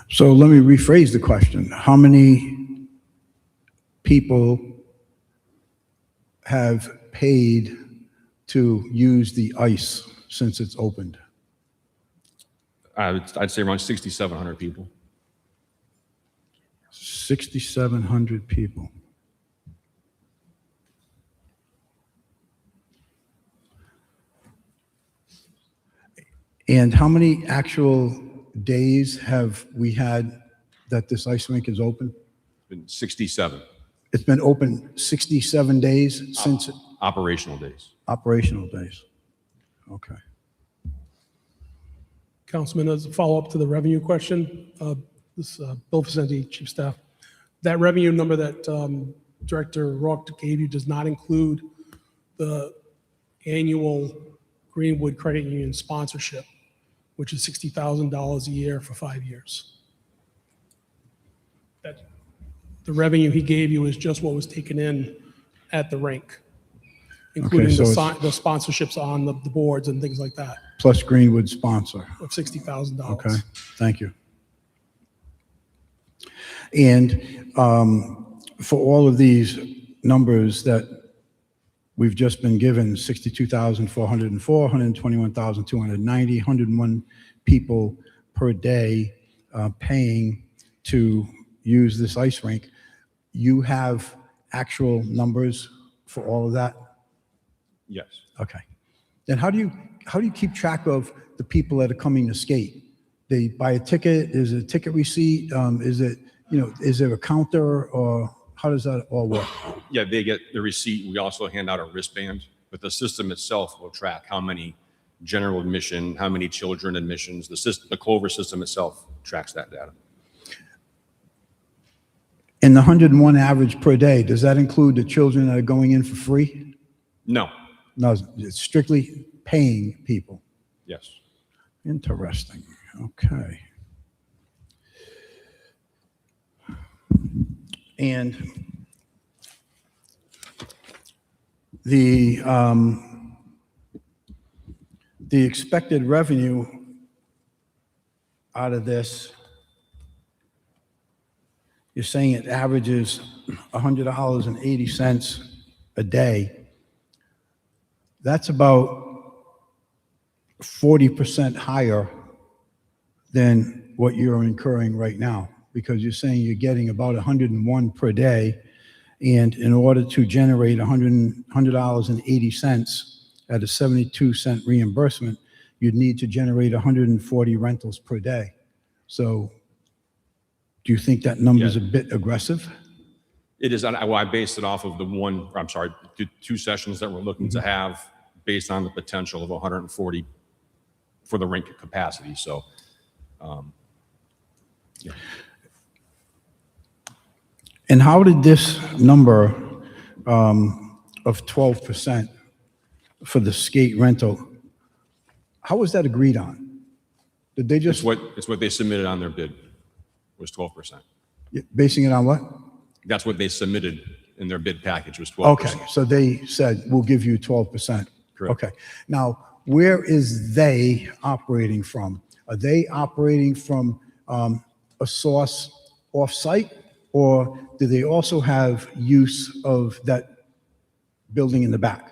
So let me rephrase the question. How many people have paid to use the ice since it's opened? I'd say around 6,700 people. 6,700 people. And how many actual days have we had that this ice rink is open? It's been 67 It's been open 67 days since operational days. operational days. Okay. Councilman, as a follow-up to the revenue question, Bill Vicente, Chief Staff, that revenue number that Director Rourke gave you does not include the annual Greenwood Credit Union sponsorship, which is $60,000 a year for 5 years. The revenue he gave you is just what was taken in at the rink, including so the it's- sponsorships on the boards and things like that, Plus Greenwood sponsor. of $60,000. Okay, thank you. And for all of these numbers that we've just been given, 62,404, 121,290, 101 people per day paying to use this ice rink, you have actual numbers for all of that? Yes. Okay. Then how do you keep track of the people that are coming to skate? They buy a ticket, is it a ticket receipt? Is it, is there a counter, or how does that all work? Yeah, they get the receipt. We also hand out a wristband, but the system itself will track how many general admission, how many children admissions. The Clover system itself tracks that data. And the 101 average per day, does that include the children that are going in for free? No. No, it's strictly paying people. Yes. Interesting. Okay. And the expected revenue out of this, you're saying it averages $100.80 a day. That's about 40% higher than what you're incurring right now, because you're saying you're getting about 101 per day, and in order to generate $100.80 at a 72-cent reimbursement, you'd need to generate 140 rentals per day. So do you think that number's a bit aggressive? It is. I based it off of the two sessions that we're looking to have based on the potential of 140 for the rink capacity. So, yeah. And how did this number of 12% for the skate rental, how was that agreed on? Did they just... It's what they submitted on their bid, was 12%. Basing it on what? That's what they submitted in their bid package, was 12%. Okay, so they said, we'll give you 12%. Correct. Okay. Now, where is they operating from? Are they operating from a source off-site, or do they also have use of that building in the back?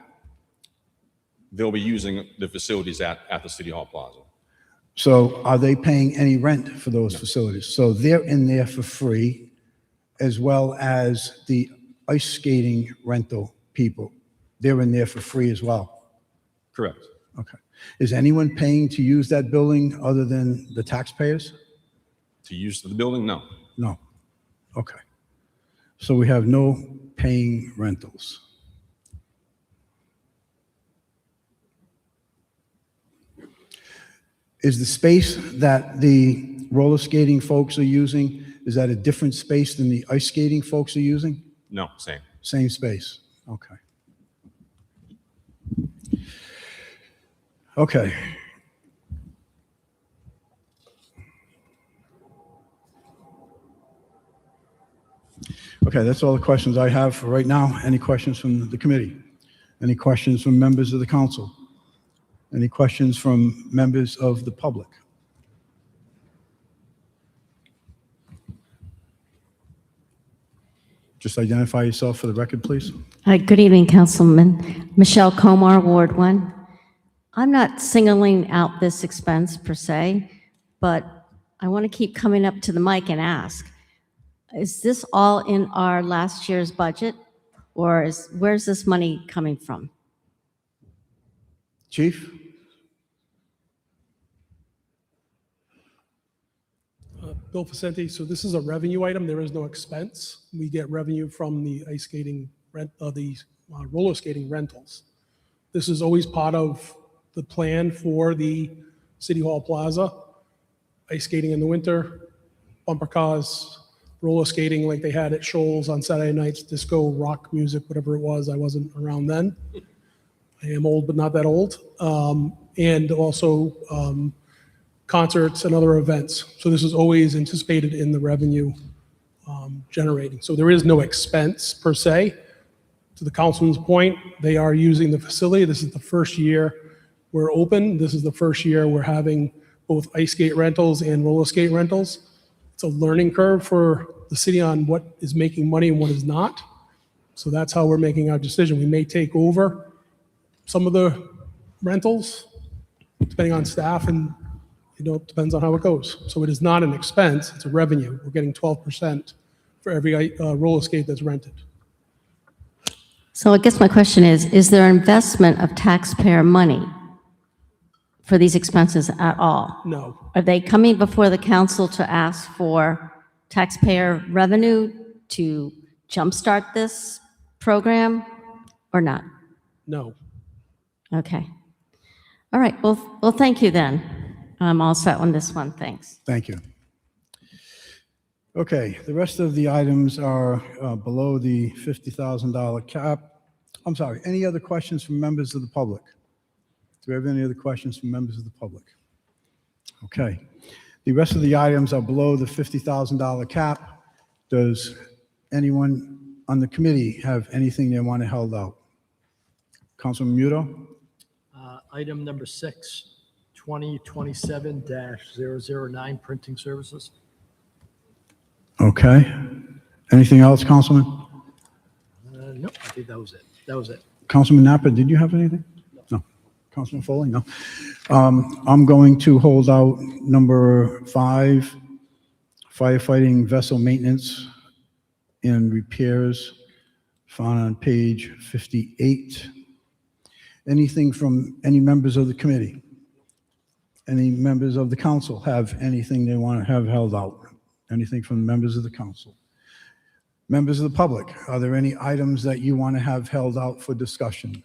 They'll be using the facilities at the City Hall Plaza. So are they paying any rent for those facilities? So they're in there for free, as well as the ice skating rental people. They're in there for free as well. Correct. Okay. Is anyone paying to use that building other than the taxpayers? To use the building? No. No. Okay. So we have no paying rentals. Is the space that the roller skating folks are using, is that a different space than the ice skating folks are using? No, same. Same space. Okay. Okay. Okay, that's all the questions I have for right now. Any questions from the committee? Any questions from members of the council? Any questions from members of the public? Just identify yourself for the record, please. Good evening, Councilman. Michelle Comar, Ward 1. I'm not singling out this expense per se, but I want to keep coming up to the mic and ask, is this all in our last year's budget, or where's this money coming from? Chief? Bill Facenti, so this is a revenue item. There is no expense. We get revenue from the ice skating roller skating rentals. This is always part of the plan for the City Hall Plaza. Ice skating in the winter, bumper cars, roller skating like they had at Shoals on Saturday nights, disco, rock music, whatever it was. I wasn't around then. I am old, but not that old. And also concerts and other events. So this is always anticipated in the revenue generating. So there is no expense per se. To the councilman's point, they are using the facility. This is the first year we're open. This is the first year we're having both ice skate rentals and roller skate rentals. It's a learning curve for the city on what is making money and what is not. So that's how we're making our decision. We may take over some of the rentals, depending on staff, and it depends on how it goes. So it is not an expense, it's a revenue. We're getting 12% for every roller skate that's rented. So I guess my question is there investment of taxpayer money for these expenses at all? No. Are they coming before the council to ask for taxpayer revenue to jumpstart this program or not? No. Okay. All right. Well, thank you then. I'm all set on this one. Thanks. Thank you. Okay, the rest of the items are below the $50,000 cap. I'm sorry, any other questions from members of the public? Do we have any other questions from members of the public? Okay. The rest of the items are below the $50,000 cap. Does anyone on the committee have anything they want to hold out? Councilman Muto? Item number 6, 2027-009, printing services. Okay. Anything else, Councilman? No, I think that was it. That was it. Councilman Napa, did you have anything? No. Councilman Foley? No. I'm going to hold out number 5, firefighting vessel maintenance and repairs, found on page 58. Anything from any members of the committee? Any members of the council have anything they want to have held out? Anything from members of the council? Members of the public, are there any items that you want to have held out for discussion?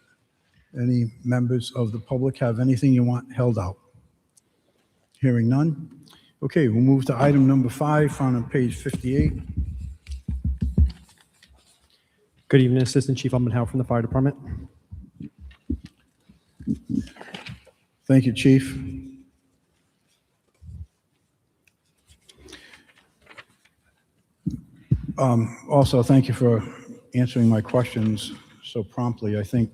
Any members of the public have anything you want held out? Hearing none. Okay, we'll move to item number 5, found on page 58. Good evening, Assistant Chief Umbenhow from the Fire Department. Thank you, Chief. Also, thank you for answering my questions so promptly. I think,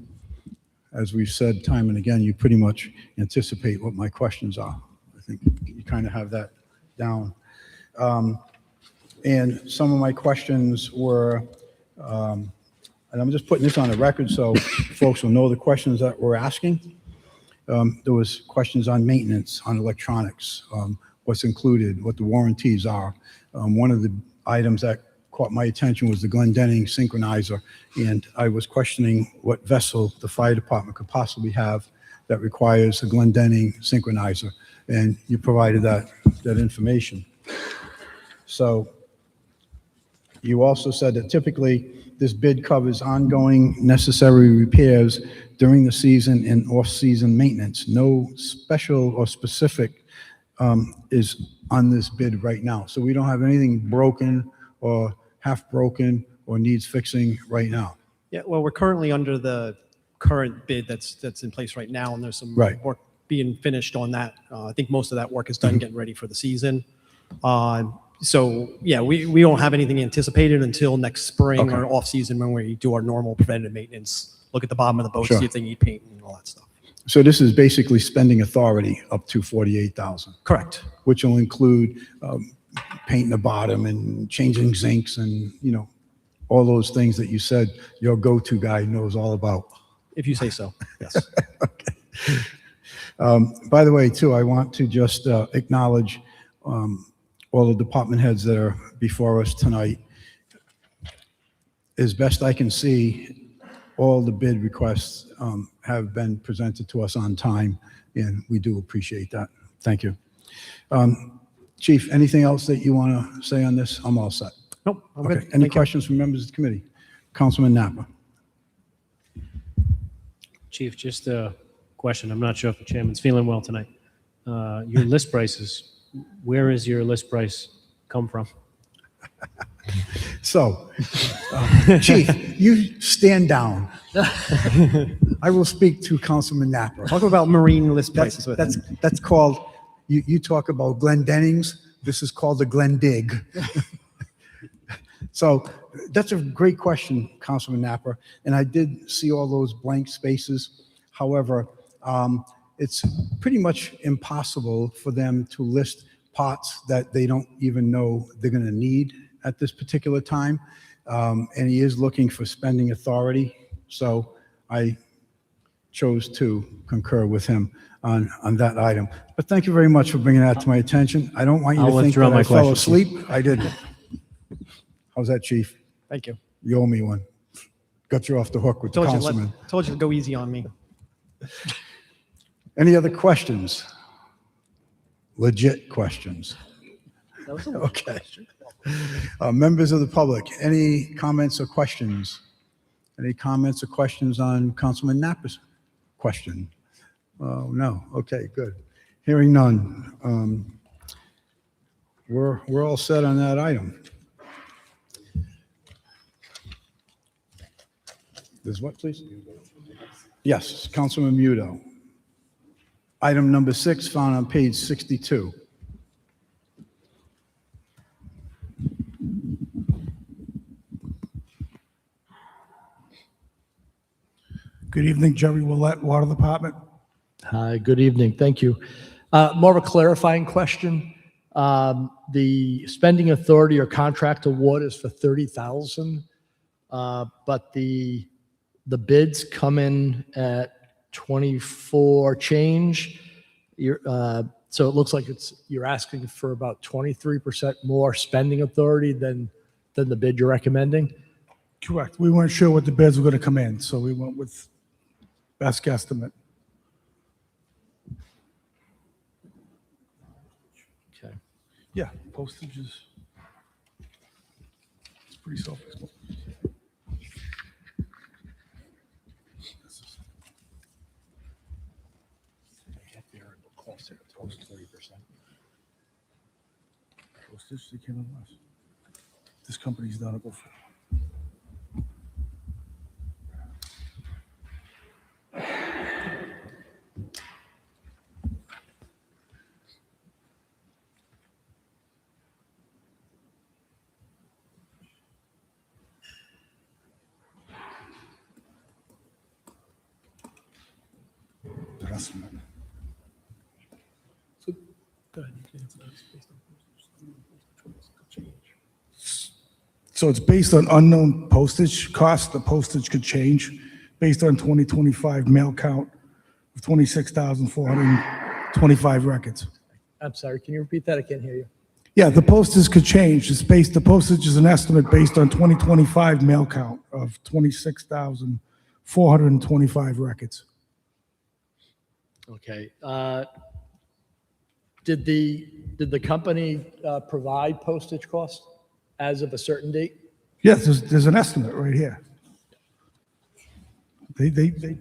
as we've said time and again, you pretty much anticipate what my questions are. I think you kind of have that down. And some of my questions were, and I'm just putting this on the record so folks will know the questions that we're asking. There was questions on maintenance, on electronics, what's included, what the warranties are. One of the items that caught my attention was the Glendenning synchronizer, and I was questioning what vessel the fire department could possibly have that requires a Glendenning synchronizer, and you provided that information. So you also said that typically this bid covers ongoing necessary repairs during the season and off-season maintenance. No special or specific is on this bid right now. So we don't have anything broken or half broken or needs fixing right now. Yeah, well, we're currently under the current bid that's in place right now, and there's some Right. work being finished on that. I think most of that work is done getting ready for the season. So yeah, we don't have anything anticipated until next spring Okay. or off season when we do our normal preventative maintenance, look at the bottom of the boat, Sure. see if they need paint and all that stuff. So this is basically spending authority up to $48,000, Correct. which will include painting the bottom and changing zincs and, all those things that you said your go-to guy knows all about. If you say so, yes. By the way, too, I want to just acknowledge all the department heads that are before us tonight. As best I can see, all the bid requests have been presented to us on time, and we do appreciate that. Thank you. Chief, anything else that you want to say on this? I'm all set. Nope, I'm Okay. good. Any Thank you. questions from members of the committee? Councilman Napa. Chief, just a question. I'm not sure if the chairman's feeling well tonight. Your list prices, where is your list price come from? So, Chief, you stand down. I will speak to Councilman Napa. Talk about marine list prices with him. That's called, you talk about Glen Dennings, this is called the Glen Dig. So that's a great question, Councilman Napa, and I did see all those blank spaces. However, it's pretty much impossible for them to list pots that they don't even know they're going to need at this particular time. And he is looking for spending authority, so I chose to concur with him on that item. But thank you very much for bringing that to my attention. I don't want you I'll to think withdraw that my I fell question, asleep. I didn't. How's that, Chief? Thank you. You owe me one. Got you off the hook with the councilman. Told you to go easy on me. Any other questions? Legit questions. That was a Okay. Members of the public, any comments or questions? Any comments or questions on Councilman Napa's question? No. Okay, good. Hearing none. We're all set on that item. There's what, please? Yes, Councilman Muto. Item number 6 found on page 62. Good evening, Jerry Willett, Water Department. Hi, good evening. Thank you. More of a clarifying question. The spending authority or contract award is for 30,000, but the bids come in at 24 change. So it looks like you're asking for about 23% more spending authority than the bid you're recommending. Correct. We weren't sure what the bids were going to come in, so we went with best guesstimate. Okay. Yeah, postage is, it's pretty self-explanatory. Postage, they came in less. This company's done it before. Estimate. So, go ahead, you can answer that. It's based on postage. So it's based on unknown postage costs. The postage could change based on 2025 mail count of 26,425 records. I'm sorry, can you repeat that? I can't hear you. Yeah, the postage could change. The postage is an estimate based on 2025 mail count of 26,425 records. Okay. Did the company provide postage costs as of a certain date? Yes, there's an estimate right here. They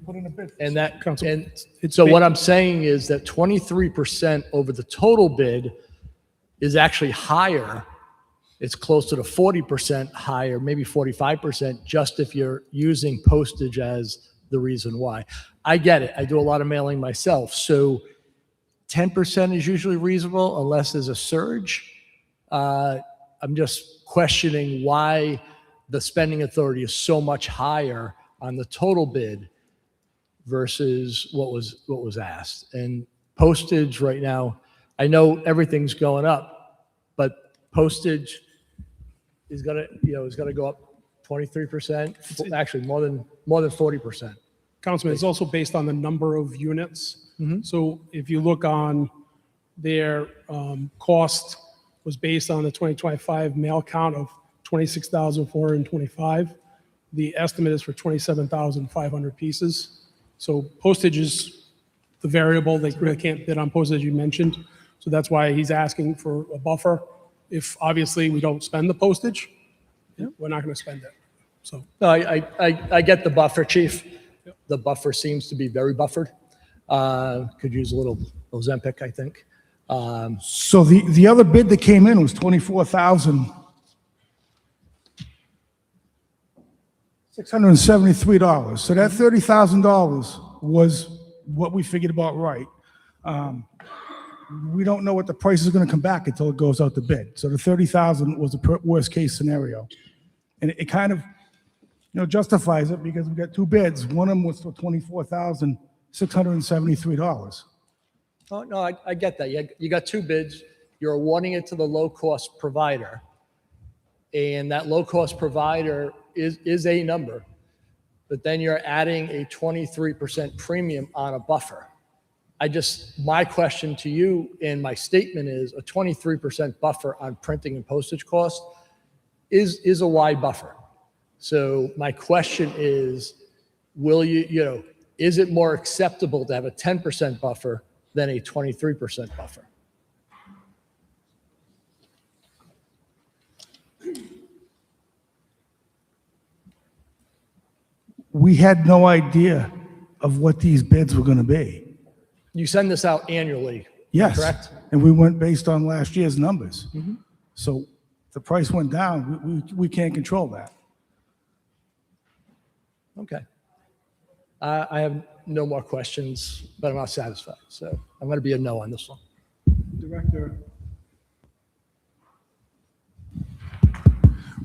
put in a bid. And so what I'm saying is that 23% over the total bid is actually higher. It's closer to 40% higher, maybe 45%, just if you're using postage as the reason why. I get it. I do a lot of mailing myself. So 10% is usually reasonable unless there's a surge. I'm just questioning why the spending authority is so much higher on the total bid versus what was asked. And postage right now, I know everything's going up, but postage is gonna go up 23%, actually more than 40%. Councilman, it's also based on the number of units. So if you look on their cost was based on the 2025 mail count of 26,425. The estimate is for 27,500 pieces. So postage is the variable. They really can't bid on postage, you mentioned. So that's why he's asking for a buffer. If obviously we don't spend the postage, we're not going to spend it. So No, I get the buffer, Chief. The buffer seems to be very buffered. Could use a little Ozempic, I think. So the other bid that came in was $24,673. So that $30,000 was what we figured about right. We don't know what the price is going to come back until it goes out to bid. So the $30,000 was the worst case scenario. And it kind of, justifies it because we got two bids. One of them was for $24,673. Oh, no, I get that. You got two bids. You're awarding it to the low-cost provider. And that low-cost provider is a number. But then you're adding a 23% premium on a buffer. My question to you and my statement is a 23% buffer on printing and postage cost is a wide buffer. So my question is, is it more acceptable to have a 10% buffer than a 23% buffer? We had no idea of what these bids were going to be. You send this out annually, Yes. correct? And we went based on last year's numbers. So the price went down. We can't control that. Okay. I have no more questions, but I'm not satisfied. So I'm going to be a no on this one. Director,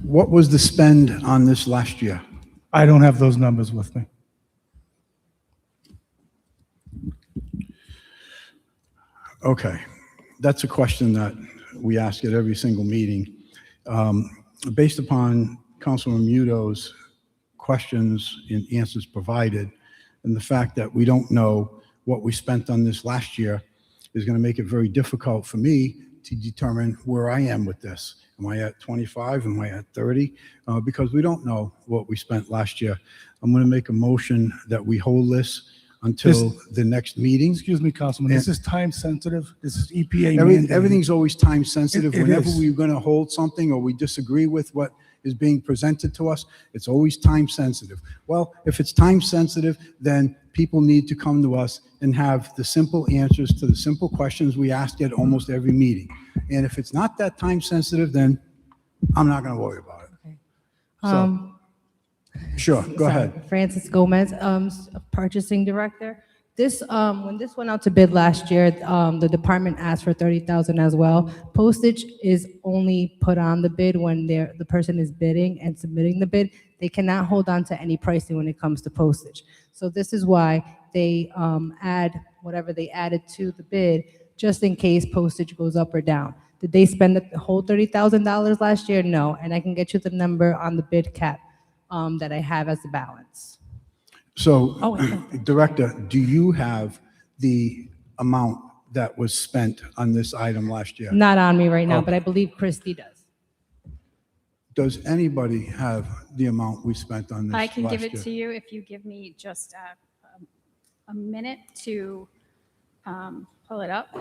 what was the spend on this last year? I don't have those numbers with me. Okay, that's a question that we ask at every single meeting. Based upon Councilman Muto's questions and answers provided, and the fact that we don't know what we spent on this last year is going to make it very difficult for me to determine where I am with this. Am I at 25? Am I at 30? Because we don't know what we spent last year. I'm going to make a motion that we hold this until the next meeting. Excuse me, Councilman, this is time sensitive. This is EPA mandated. Everything's always time sensitive. It Whenever is. we're going to hold something or we disagree with what is being presented to us, it's always time sensitive. Well, if it's time sensitive, then people need to come to us and have the simple answers to the simple questions we ask at almost every meeting. And if it's not that time sensitive, then I'm not going to worry about it. So, sure, go ahead. Francis Gomez, Purchasing Director. This, when this went out to bid last year, the department asked for 30,000 as well. Postage is only put on the bid when the person is bidding and submitting the bid. They cannot hold on to any pricing when it comes to postage. So this is why they add whatever they added to the bid, just in case postage goes up or down. Did they spend the whole $30,000 last year? No, and I can get you the number on the bid cap that I have as the balance. So, Director, do you have the amount that was spent on this item last year? Not on me right now, Okay. but I believe Christie does. Does anybody have the amount we spent on this I can give last it year? to you if you give me just a minute to pull it up.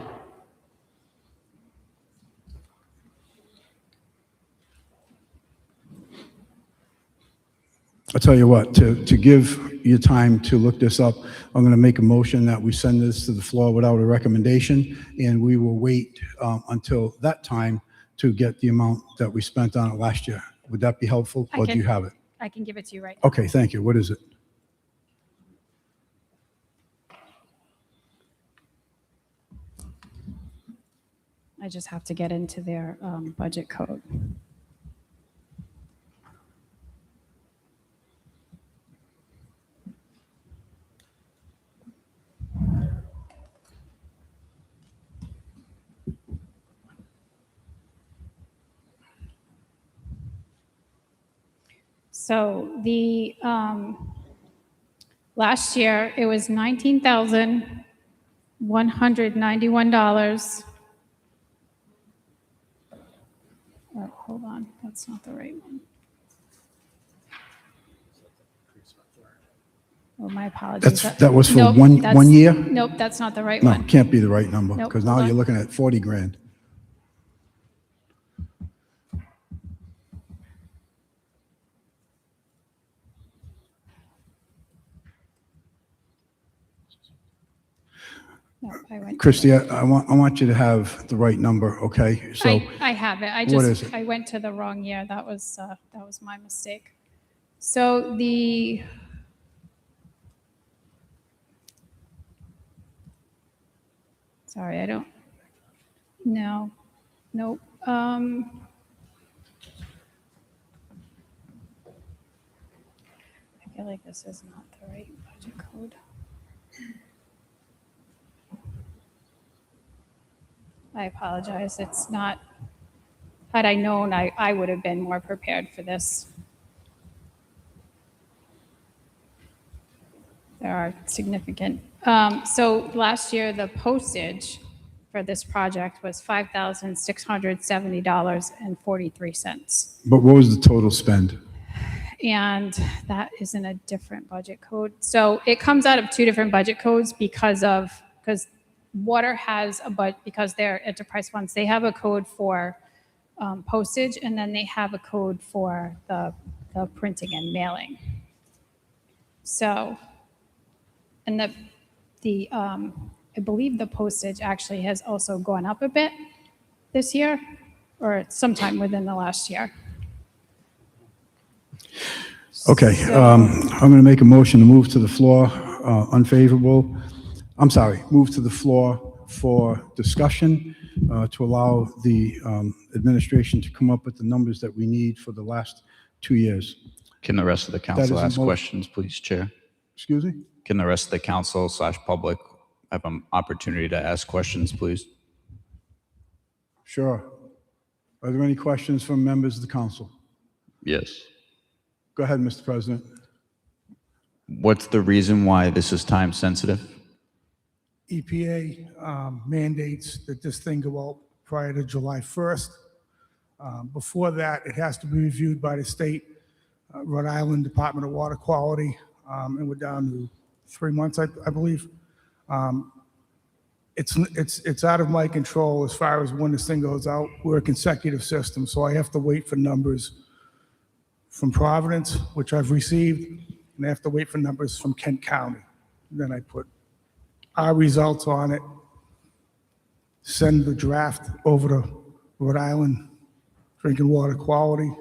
I'll tell you what, to give you time to look this up, I'm going to make a motion that we send this to the floor without a recommendation, and we will wait until that time to get the amount that we spent on it last year. Would that be helpful, or do you have it? I can give it to you right now. Okay, thank you. What is it? I just have to get into their budget code. So the, last year, it was $19,191. Oh, hold on, that's not the right one. Oh, my apologies. That was for Nope, one that's- year? Nope, that's not the right No, one. it can't be the right number, Nope, because hold now on. you're looking at 40 grand. No, I went. Christie, I want you to have the right number, okay? So I have it. what is it? I went to the wrong year. That was my mistake. So the, sorry, I don't, no, nope. I feel like this is not the right budget code. I apologize. It's not, had I known, I would have been more prepared for this. There are significant, so last year, the postage for this project was $5,670.43. But what was the total spend? And that is in a different budget code. So it comes out of two different budget codes because water has because they're enterprise funds, they have a code for postage, and then they have a code for the printing and mailing. So, and I believe the postage actually has also gone up a bit this year, or sometime within the last year. Okay, I'm going to make a motion to move to the floor, unfavorable. I'm sorry, move to the floor for discussion to allow the administration to come up with the numbers that we need for the last 2 years. Can the rest of the That council is a ask mo- questions, please, Chair? Excuse me? Can the rest of the council / public have an opportunity to ask questions, please? Sure. Are there any questions from members of the council? Yes. Go ahead, Mr. President. What's the reason why this is time sensitive? EPA mandates that this thing go out prior to July 1st. Before that, it has to be reviewed by the state, Rhode Island Department of Water Quality, and we're down to 3 months, I believe. It's out of my control as far as when this thing goes out. We're a consecutive system, so I have to wait for numbers from Providence, which I've received, and I have to wait for numbers from Kent County. Then I put our results on it, send the draft over to Rhode Island Drinking Water Quality.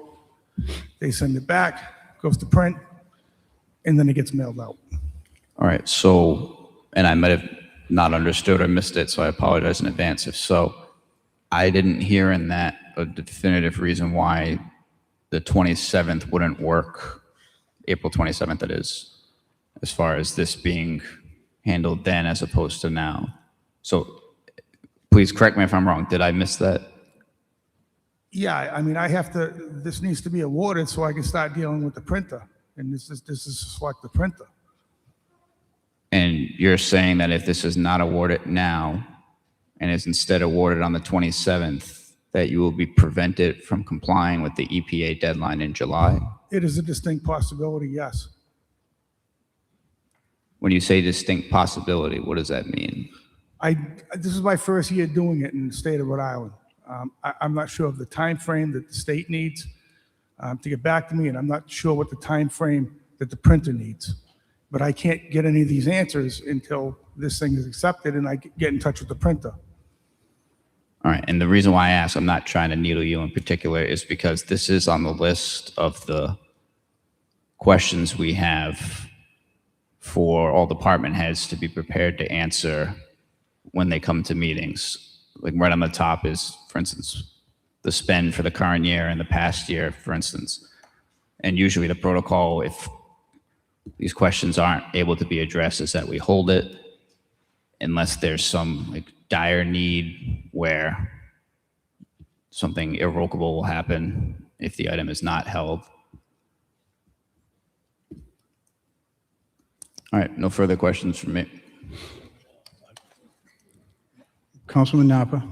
They send it back, goes to print, and then it gets mailed out. All right, so, and I might have not understood or missed it, so I apologize in advance if so. I didn't hear in that a definitive reason why the 27th wouldn't work, April 27th that is, as far as this being handled then as opposed to now. So please correct me if I'm wrong. Did I miss that? Yeah, I mean, this needs to be awarded so I can start dealing with the printer. And this is to select the printer. And you're saying that if this is not awarded now and is instead awarded on the 27th, that you will be prevented from complying with the EPA deadline in July? It is a distinct possibility, yes. When you say distinct possibility, what does that mean? This is my first year doing it in the state of Rhode Island. I'm not sure of the time frame that the state needs to get back to me, and I'm not sure what the time frame that the printer needs. But I can't get any of these answers until this thing is accepted and I get in touch with the printer. All right, and the reason why I ask, I'm not trying to needle you in particular, is because this is on the list of the questions we have for all department heads to be prepared to answer when they come to meetings. Like right on the top is, for instance, the spend for the current year and the past year, for instance. And usually the protocol, if these questions aren't able to be addressed, is that we hold it unless there's some like dire need where something irrevocable will happen if the item is not held. All right, no further questions from me. Councilman Napa?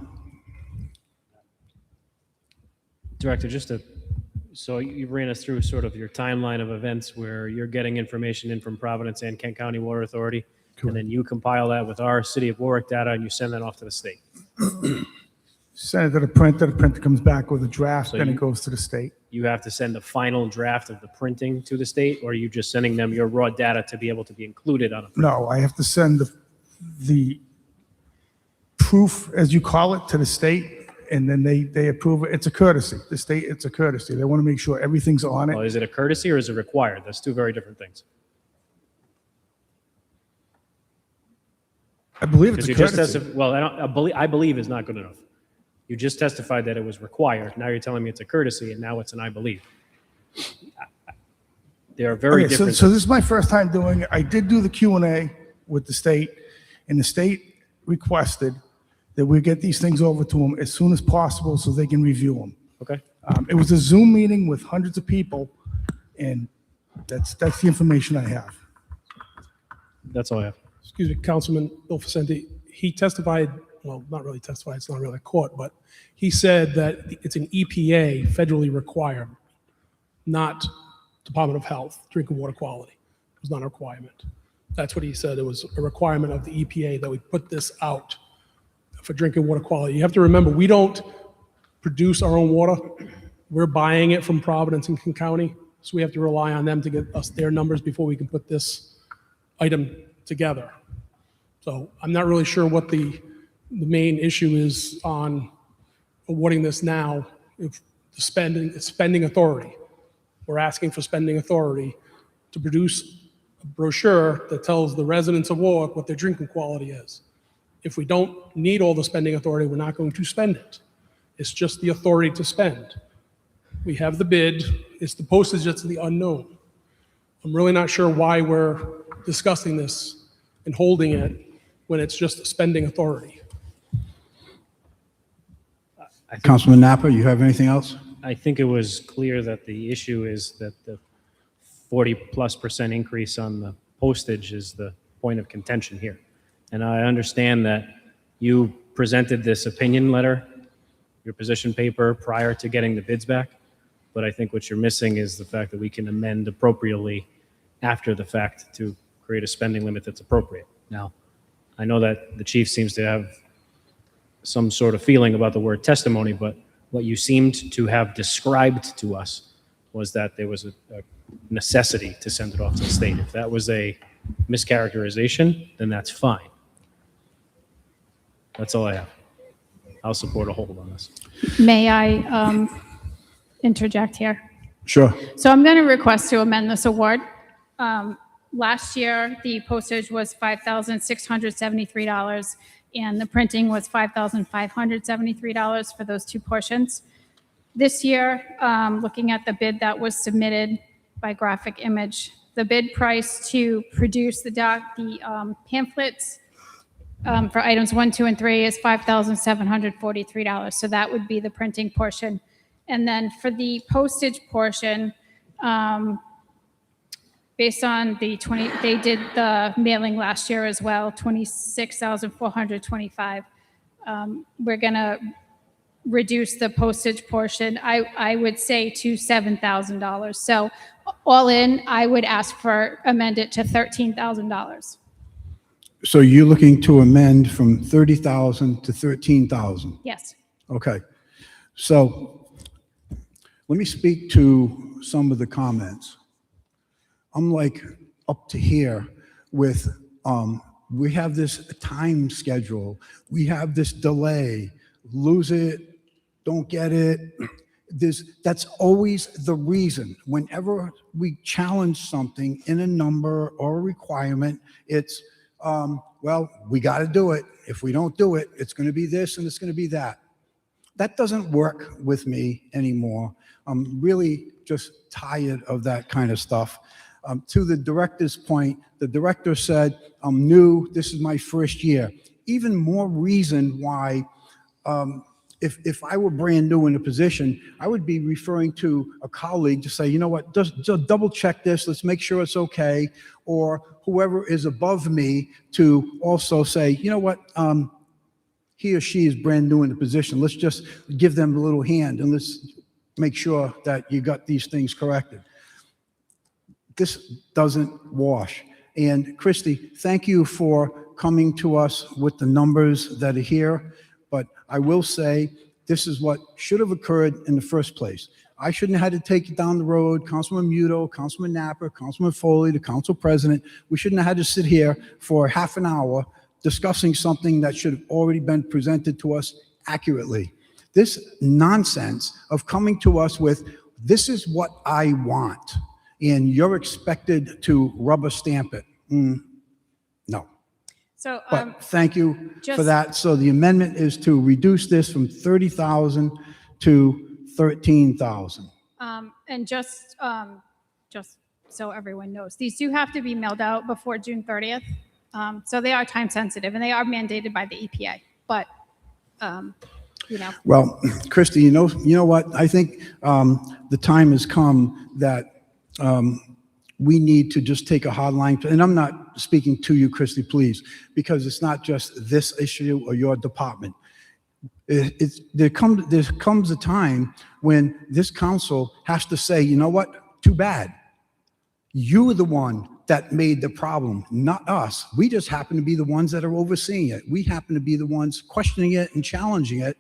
Director, so you ran us through sort of your timeline of events where you're getting information in from Providence and Kent County Water Authority, and then you compile that with our City of Warwick data, and you send that off to the state. Send it to the printer comes back with a draft, So then you- it goes to the state. You have to send the final draft of the printing to the state, or are you just sending them your raw data to be able to be included on a? No, I have to send the proof, as you call it, to the state, and then they approve it. It's a courtesy. The state, it's a courtesy. They want to make sure everything's on Well, it. is it a courtesy or is it required? That's two very different things. I believe it's Because a you just courtesy. testified, well, I believe is not good enough. You just testified that it was required. Now you're telling me it's a courtesy, and now it's an I believe. They are very Okay, different. so this is my first time doing it. I did do the Q&A with the state, and the state requested that we get these things over to them as soon as possible so they can review them. Okay. It was a Zoom meeting with hundreds of people, and that's the information I have. That's all I have. Excuse me, Councilman Bill Facenti, he testified, well, not really testified, it's not really a court, but he said that it's an EPA federally required, not Department of Health, drinking water quality. It was not a requirement. That's what he said. It was a requirement of the EPA that we put this out for drinking water quality. You have to remember, we don't produce our own water. We're buying it from Providence and Kent County, so we have to rely on them to get us their numbers before we can put this item together. So I'm not really sure what the main issue is on awarding this now. If the spending authority, we're asking for spending authority to produce a brochure that tells the residents of Warwick what their drinking quality is. If we don't need all the spending authority, we're not going to spend it. It's just the authority to spend. We have the bid, it's the postage that's the unknown. I'm really not sure why we're discussing this and holding it when it's just a spending authority. Councilman Napa, you have anything else? I think it was clear that the issue is that the 40+% increase on the postage is the point of contention here. And I understand that you presented this opinion letter, your position paper, prior to getting the bids back. But I think what you're missing is the fact that we can amend appropriately after the fact to create a spending limit that's appropriate. Now, I know that the chief seems to have some sort of feeling about the word testimony, but what you seemed to have described to us was that there was a necessity to send it off to the state. If that was a mischaracterization, then that's fine. That's all I have. I'll support a hold on this. May I interject here? Sure. So I'm going to request to amend this award. Last year, the postage was $5,673, and the printing was $5,573 for those two portions. This year, looking at the bid that was submitted by Graphic Image, the bid price to produce the pamphlets for items 1, 2, and 3 is $5,743. So that would be the printing portion. And then for the postage portion, based on they did the mailing last year as well, $26,425. We're going to reduce the postage portion, I would say, to $7,000. So all in, I would ask for amend it to $13,000. So you're looking to amend from 30,000 to 13,000? Yes. Okay. So let me speak to some of the comments. I'm like up to here with, we have this time schedule. We have this delay, lose it, don't get it. That's always the reason. Whenever we challenge something in a number or a requirement, it's, well, we got to do it. If we don't do it, it's going to be this and it's going to be that. That doesn't work with me anymore. I'm really just tired of that kind of stuff. To the director's point, the director said, I'm new, this is my first year. Even more reason why, if I were brand new in a position, I would be referring to a colleague to say, you know what, just double check this, let's make sure it's okay, or whoever is above me to also say, you know what, he or she is brand new in the position. Let's just give them a little hand and let's make sure that you got these things corrected. This doesn't wash. And Christy, thank you for coming to us with the numbers that are here. But I will say, this is what should have occurred in the first place. I shouldn't have had to take it down the road. Councilman Muto, Councilman Napper, Councilman Foley, the council president. We shouldn't have had to sit here for half an hour discussing something that should have already been presented to us accurately. This nonsense of coming to us with, this is what I want, and you're expected to rubber stamp it. No. So, But thank you for just- that. So the amendment is to reduce this from 30,000 to 13,000. And just so everyone knows, these do have to be mailed out before June 30th. So they are time sensitive and they are mandated by the EPA, but, you know. Well, Christy, you know what? I think the time has come that we need to just take a hard line. And I'm not speaking to you, Christy, please, because it's not just this issue or your department. There comes a time when this council has to say, you know what? Too bad. You were the one that made the problem, not us. We just happen to be the ones that are overseeing it. We happen to be the ones questioning it and challenging it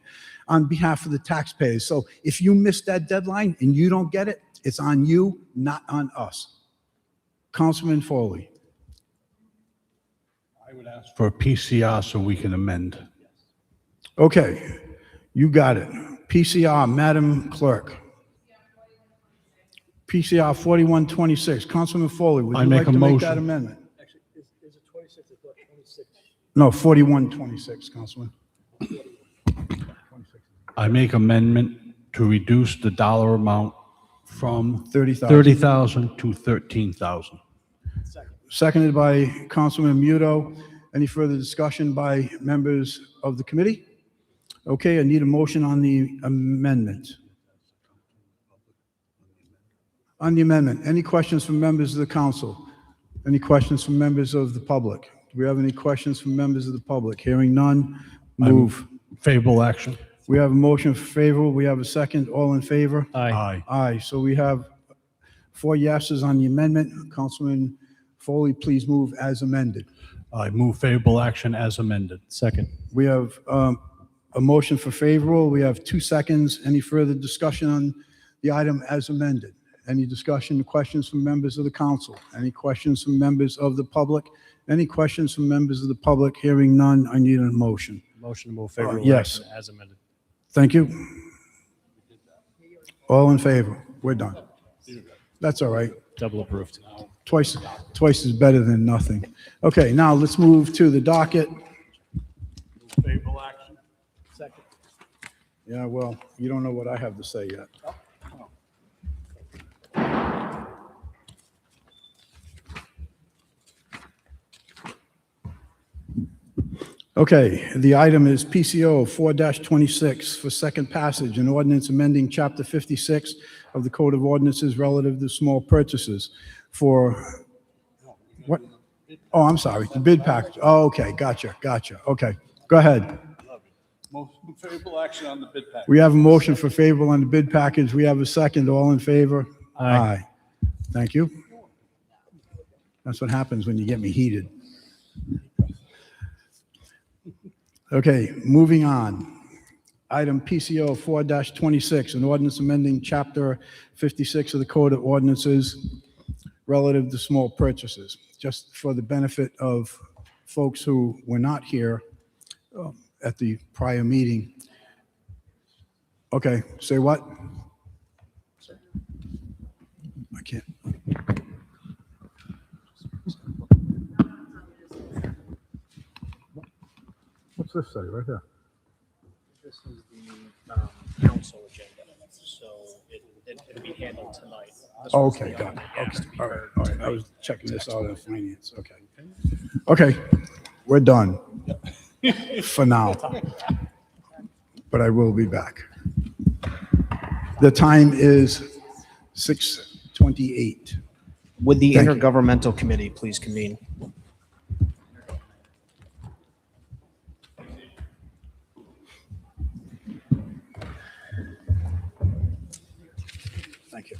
on behalf of the taxpayers. So if you miss that deadline and you don't get it, it's on you, not on us. Councilman Foley. I would ask for a PCR so we can amend. Okay, you got it. PCR, Madam Clerk. PCR 4126. Councilman Foley, would I you make like a to make motion. that amendment? Actually, is it 26 or 26? No, 4126, Councilman. I make amendment to reduce the dollar amount from 30,000. 30,000 to 13,000. Seconded by Councilman Muto. Any further discussion by members of the committee? Okay, I need a motion on the amendment. On the amendment, any questions from members of the council? Any questions from members of the public? Do we have any questions from members of the public? Hearing none, move. Favorable action. We have a motion for favorable. We have a second. All in favor? Aye. Aye. So we have 4 yeses on the amendment. Councilman Foley, please move as amended. I move favorable action as amended. Second. We have a motion for favorable. We have 2 seconds. Any further discussion on the item as amended? Any discussion, questions from members of the council? Any questions from members of the public? Any questions from members of the public? Hearing none, I need a motion. Motion to move favorable yes. action as amended. Thank you. All in favor? We're done. That's all right. Double approved. Twice is better than nothing. Okay, now let's move to the docket. Favorable action. Second. Yeah, well, you don't know what I have to say yet. Okay, the item is PCO 4-26 for second passage, an ordinance amending Chapter 56 of the Code of Ordinances relative to small purchases for, what? Oh, I'm sorry, the bid package. Oh, okay, gotcha. Okay, go ahead. Motion favorable action on the bid package. We have a motion for favorable on the bid package. We have a second. All in favor? Aye. Thank you. That's what happens when you get me heated. Okay, moving on. Item PCO 4-26, an ordinance amending Chapter 56 of the Code of Ordinances relative to small purchases. Just for the benefit of folks who were not here at the prior meeting. Okay, say what? I can't. What's this say right here? This is the council agenda, so it'll be handled tonight. This one's Okay, the got it. item that has to be All right. heard I was checking this out in finance. Okay, we're done for now, but I will be back. The time is 6:28. Would the Thank you. intergovernmental committee please convene? Thank you.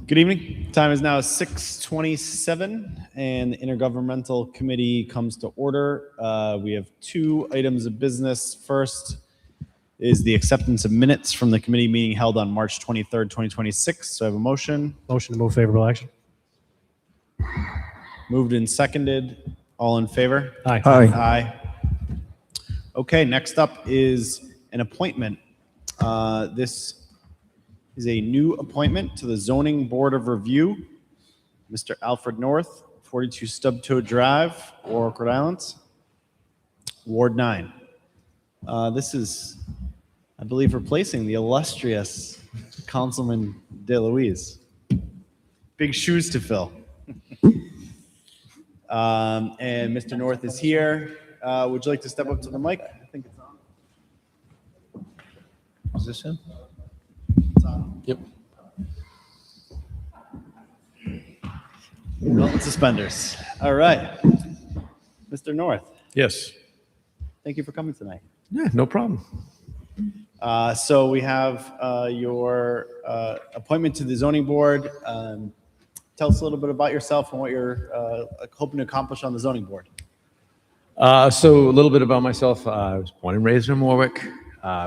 Good evening. Time is now 6:27 and the Intergovernmental Committee comes to order. We have two items of business. First is the acceptance of minutes from the committee meeting held on March 23rd, 2026. So I have a motion. Motion to move favorable action. Moved and seconded. All in favor? Aye. Aye. Aye. Okay, next up is an appointment. This is a new appointment to the Zoning Board of Review. Mr. Alfred North, 42 Stubtoe Drive, Warwick, Rhode Island, Ward 9. This is, I believe, replacing the illustrious Councilman DeLuise. Big shoes to fill. And Mr. North is here. Would you like to step up to the mic? I think it's on. Is this him? Yep. Belt and suspenders. All right. Mr. North, Yes. thank you for coming tonight. Yeah, no problem. So we have your appointment to the zoning board. Tell us a little bit about yourself and what you're hoping to accomplish on the zoning board. So a little bit about myself. I was born and raised in Warwick,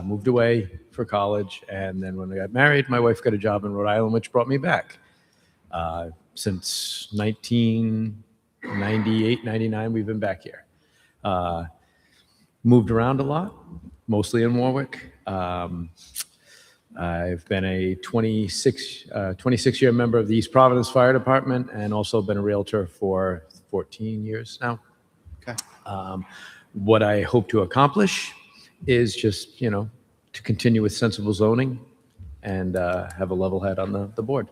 moved away for college, and then when I got married, my wife got a job in Rhode Island, which brought me back. Since 1998, 99, we've been back here. Moved around a lot, mostly in Warwick. I've been a 26-year member of the East Providence Fire Department and also been a realtor for 14 years now. Okay. What I hope to accomplish is just, to continue with sensible zoning and have a level head on the board.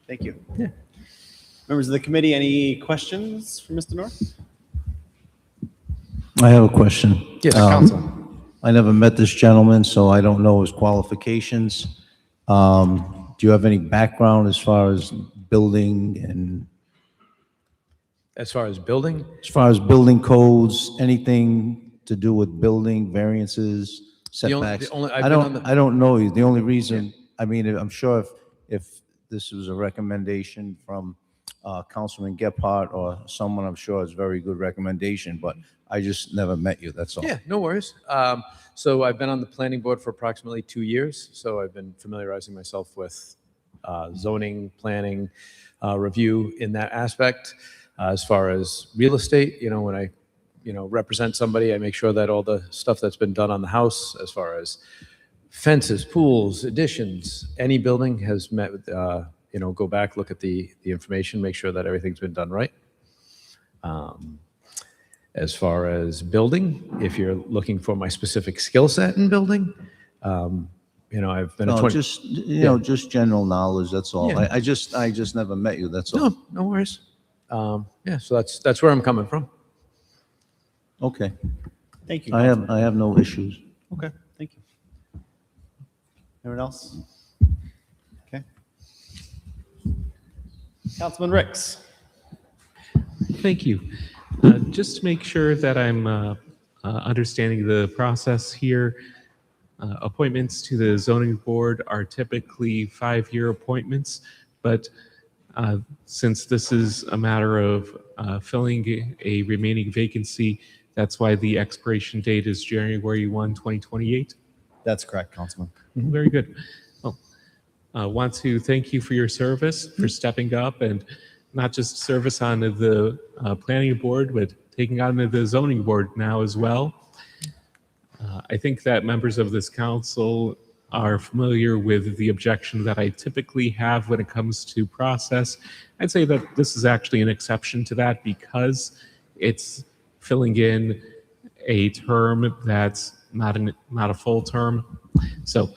Thank you. Yeah. Members of the committee, any questions for Mr. North? I have a question. Yes, Council. I never met this gentleman, so I don't know his qualifications. Do you have any background as far as building and As far as building, building codes, anything to do with building variances, The only- setbacks? the only- I've I been on don't, the- I don't know you. The only reason, I mean, I'm sure if this was a recommendation from Councilman Gephardt or someone, I'm sure it's a very good recommendation, but I just never met you, that's all. yeah, no worries. So I've been on the planning board for approximately 2 years, so I've been familiarizing myself with zoning, planning, review in that aspect. As far as real estate, when I, represent somebody, I make sure that all the stuff that's been done on the house, as far as fences, pools, additions, any building has met with, go back, look at the information, make sure that everything's been done right. As far as building, if you're looking for my specific skill set in building, I've been a No, 20 just, Yeah. just general knowledge, that's all. Yeah. I just never met you, that's all. No worries. So that's where I'm coming from. Okay. Thank you. I have no issues. Okay, thank you. Anyone else? Okay. Councilman Ricks. Thank you. Just to make sure that I'm understanding the process here, appointments to the zoning board are typically 5-year appointments, but since this is a matter of filling a remaining vacancy, that's why the expiration date is January 1, 2028? That's correct, Councilman. Very good. Well, Want to thank you for your service, for stepping up, and not just service on the planning board, but taking on the zoning board now as well. I think that members of this council are familiar with the objection that I typically have when it comes to process. I'd say that this is actually an exception to that because it's filling in a term that's not a full term. So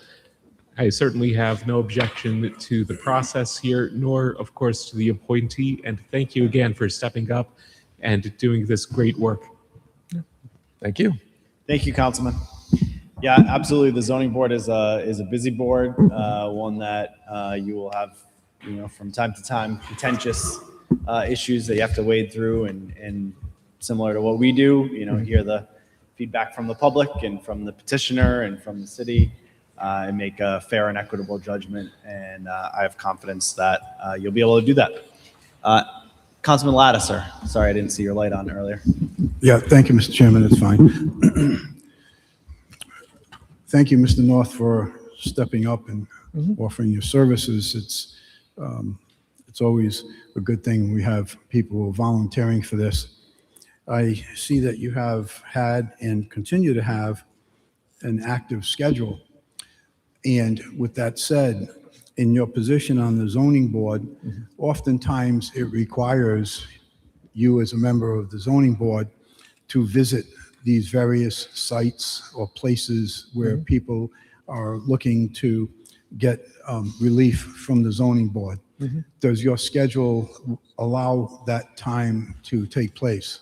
I certainly have no objection to the process here, nor, of course, to the appointee. And thank you again for stepping up and doing this great work. Thank you. Thank you, Councilman. Yeah, absolutely. The zoning board is a busy board, one that you will have, from time to time, contentious issues that you have to wade through, and similar to what we do, hear the feedback from the public and from the petitioner and from the city, and make a fair and equitable judgment. And I have confidence that you'll be able to do that. Councilman Lattiser, sorry I didn't see your light on earlier. Yeah, thank you, Mr. Chairman. It's fine. Thank you, Mr. North, for stepping up and offering your services. It's always a good thing we have people volunteering for this. I see that you have had and continue to have an active schedule. And with that said, in your position on the zoning board, oftentimes it requires you as a member of the zoning board to visit these various sites or places where people are looking to get relief from the zoning board. Does your schedule allow that time to take place?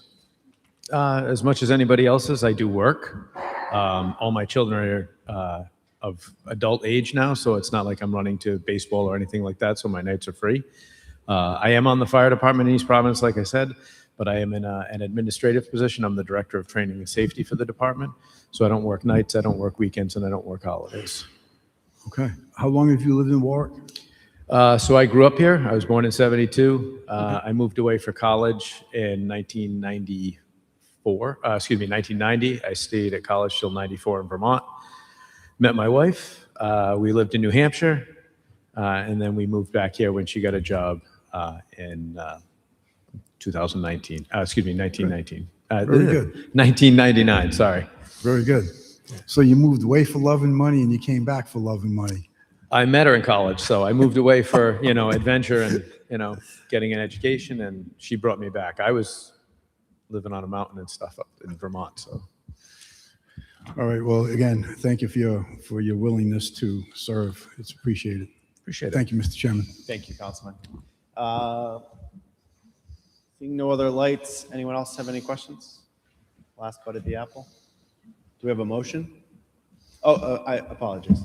As much as anybody else's, I do work. All my children are of adult age now, so it's not like I'm running to baseball or anything like that, so my nights are free. I am on the fire department in East Providence, like I said, but I am in an administrative position. I'm the director of training and safety for the department, so I don't work nights, I don't work weekends, and I don't work holidays. Okay. How long have you lived in Warwick? So I grew up here. I was born in 72. I moved away for college in 1990. I stayed at college till 94 in Vermont. Met my wife. We lived in New Hampshire, and then we moved back here when she got a job in 1919. Very good. 1999, sorry. Very good. So you moved away for love and money, and you came back for love and money. I met her in college, so I moved away for, adventure and, getting an education, and she brought me back. I was living on a mountain and stuff up in Vermont, so. All right. Well, again, thank you for your willingness to serve. It's appreciated. Appreciate it. Thank you, Mr. Chairman. Thank you, Councilman. Seeing no other lights, anyone else have any questions? Last bite at the apple. Do we have a motion? I apologize.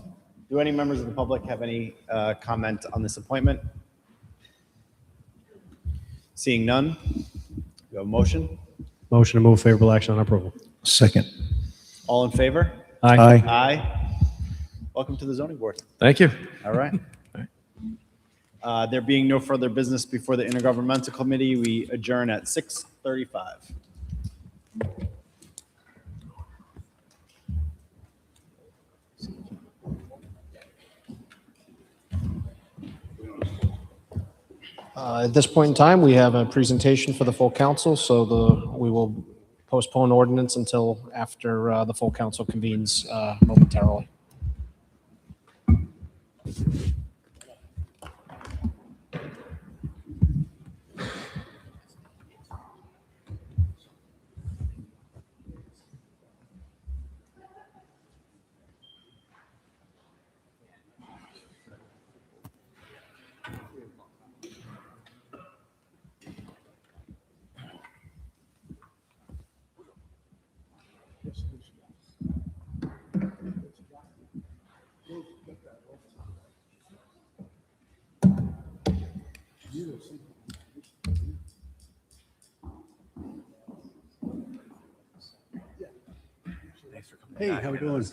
Do any members of the public have any comment on this appointment? Seeing none, do you have a motion? Motion to move favorable action on approval. Second. All in favor? Aye. Aye. Welcome to the zoning board. Thank you. All right. There being no further business before the intergovernmental committee, we adjourn at 6:35. At this point in time, we have a presentation for the full council, so we will postpone ordinance until after the full council convenes momentarily. Hey, how we doing?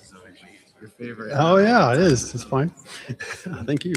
Your favorite. Oh, yeah, it is. It's fine. Thank you.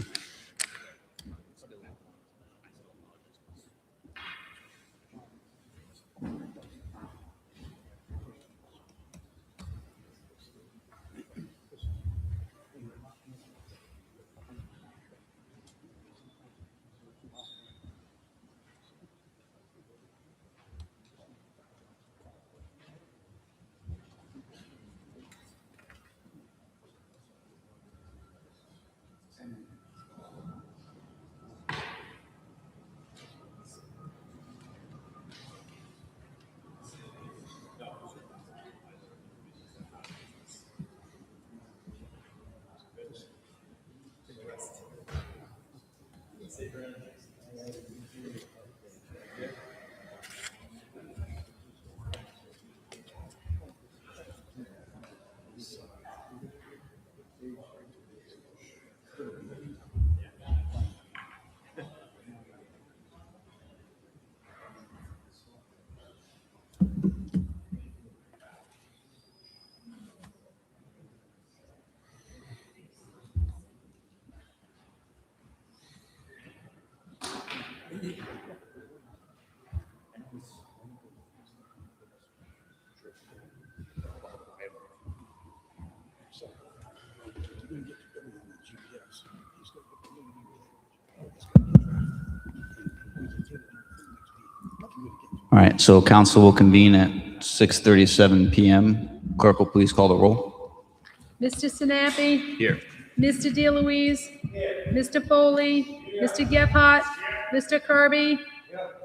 All right, so council will convene at 6:37 PM. Clerk will please call the roll. Mr. Sinapi? Here. Mr. DeLuise? Mr. Foley? Mr. Gephardt? Mr. Kirby?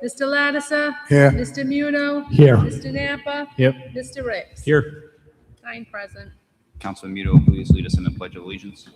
Mr. Lattiser? Here. Mr. Muno? Here. Mr. Napa? Yep. Mr. Ricks? Here. 9 present. Councilman Muto, please lead us in the Pledge of Allegiance.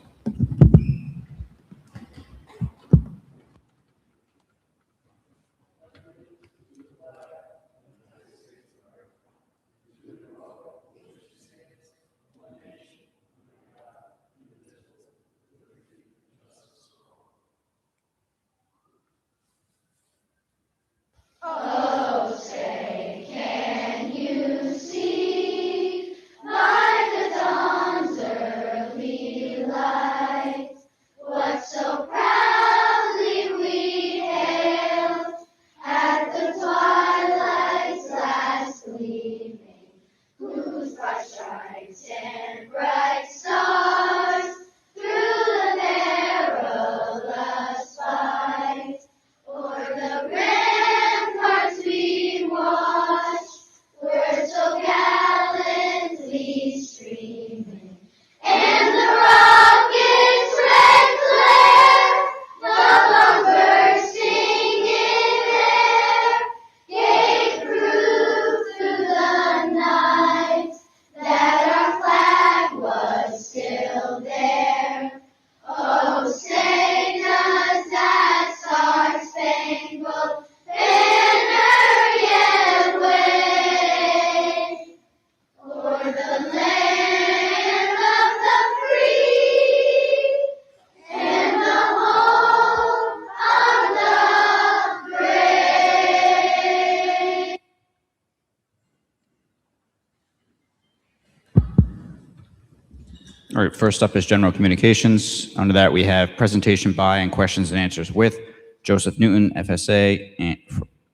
All right, first up is general communications. Under that, we have presentation by and questions and answers with Joseph Newton, FSA,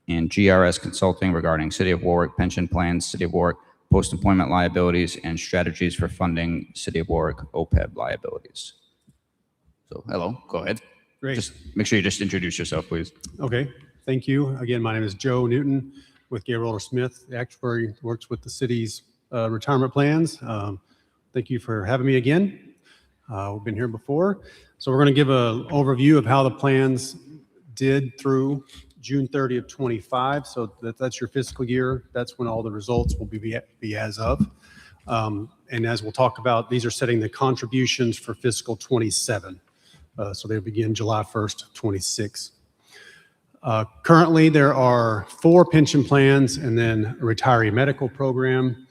and GRS Consulting regarding City of Warwick pension plans, City of Warwick post-employment liabilities, and strategies for funding City of Warwick OPEB liabilities. So, hello, go ahead. Great. Just make sure you just introduce yourself, please. Okay, thank you. Again, my name is Joe Newton with Gabriel Smith. The actuary works with the city's retirement plans. Thank you for having me again. We've been here before. So we're going to give an overview of how the plans did through June 30 of 25. So that's your fiscal year. That's when all the results will be as of. And as we'll talk about, these are setting the contributions for fiscal 27. So they'll begin July 1st of 26. Currently, there are 4 pension plans and then a retiree medical program.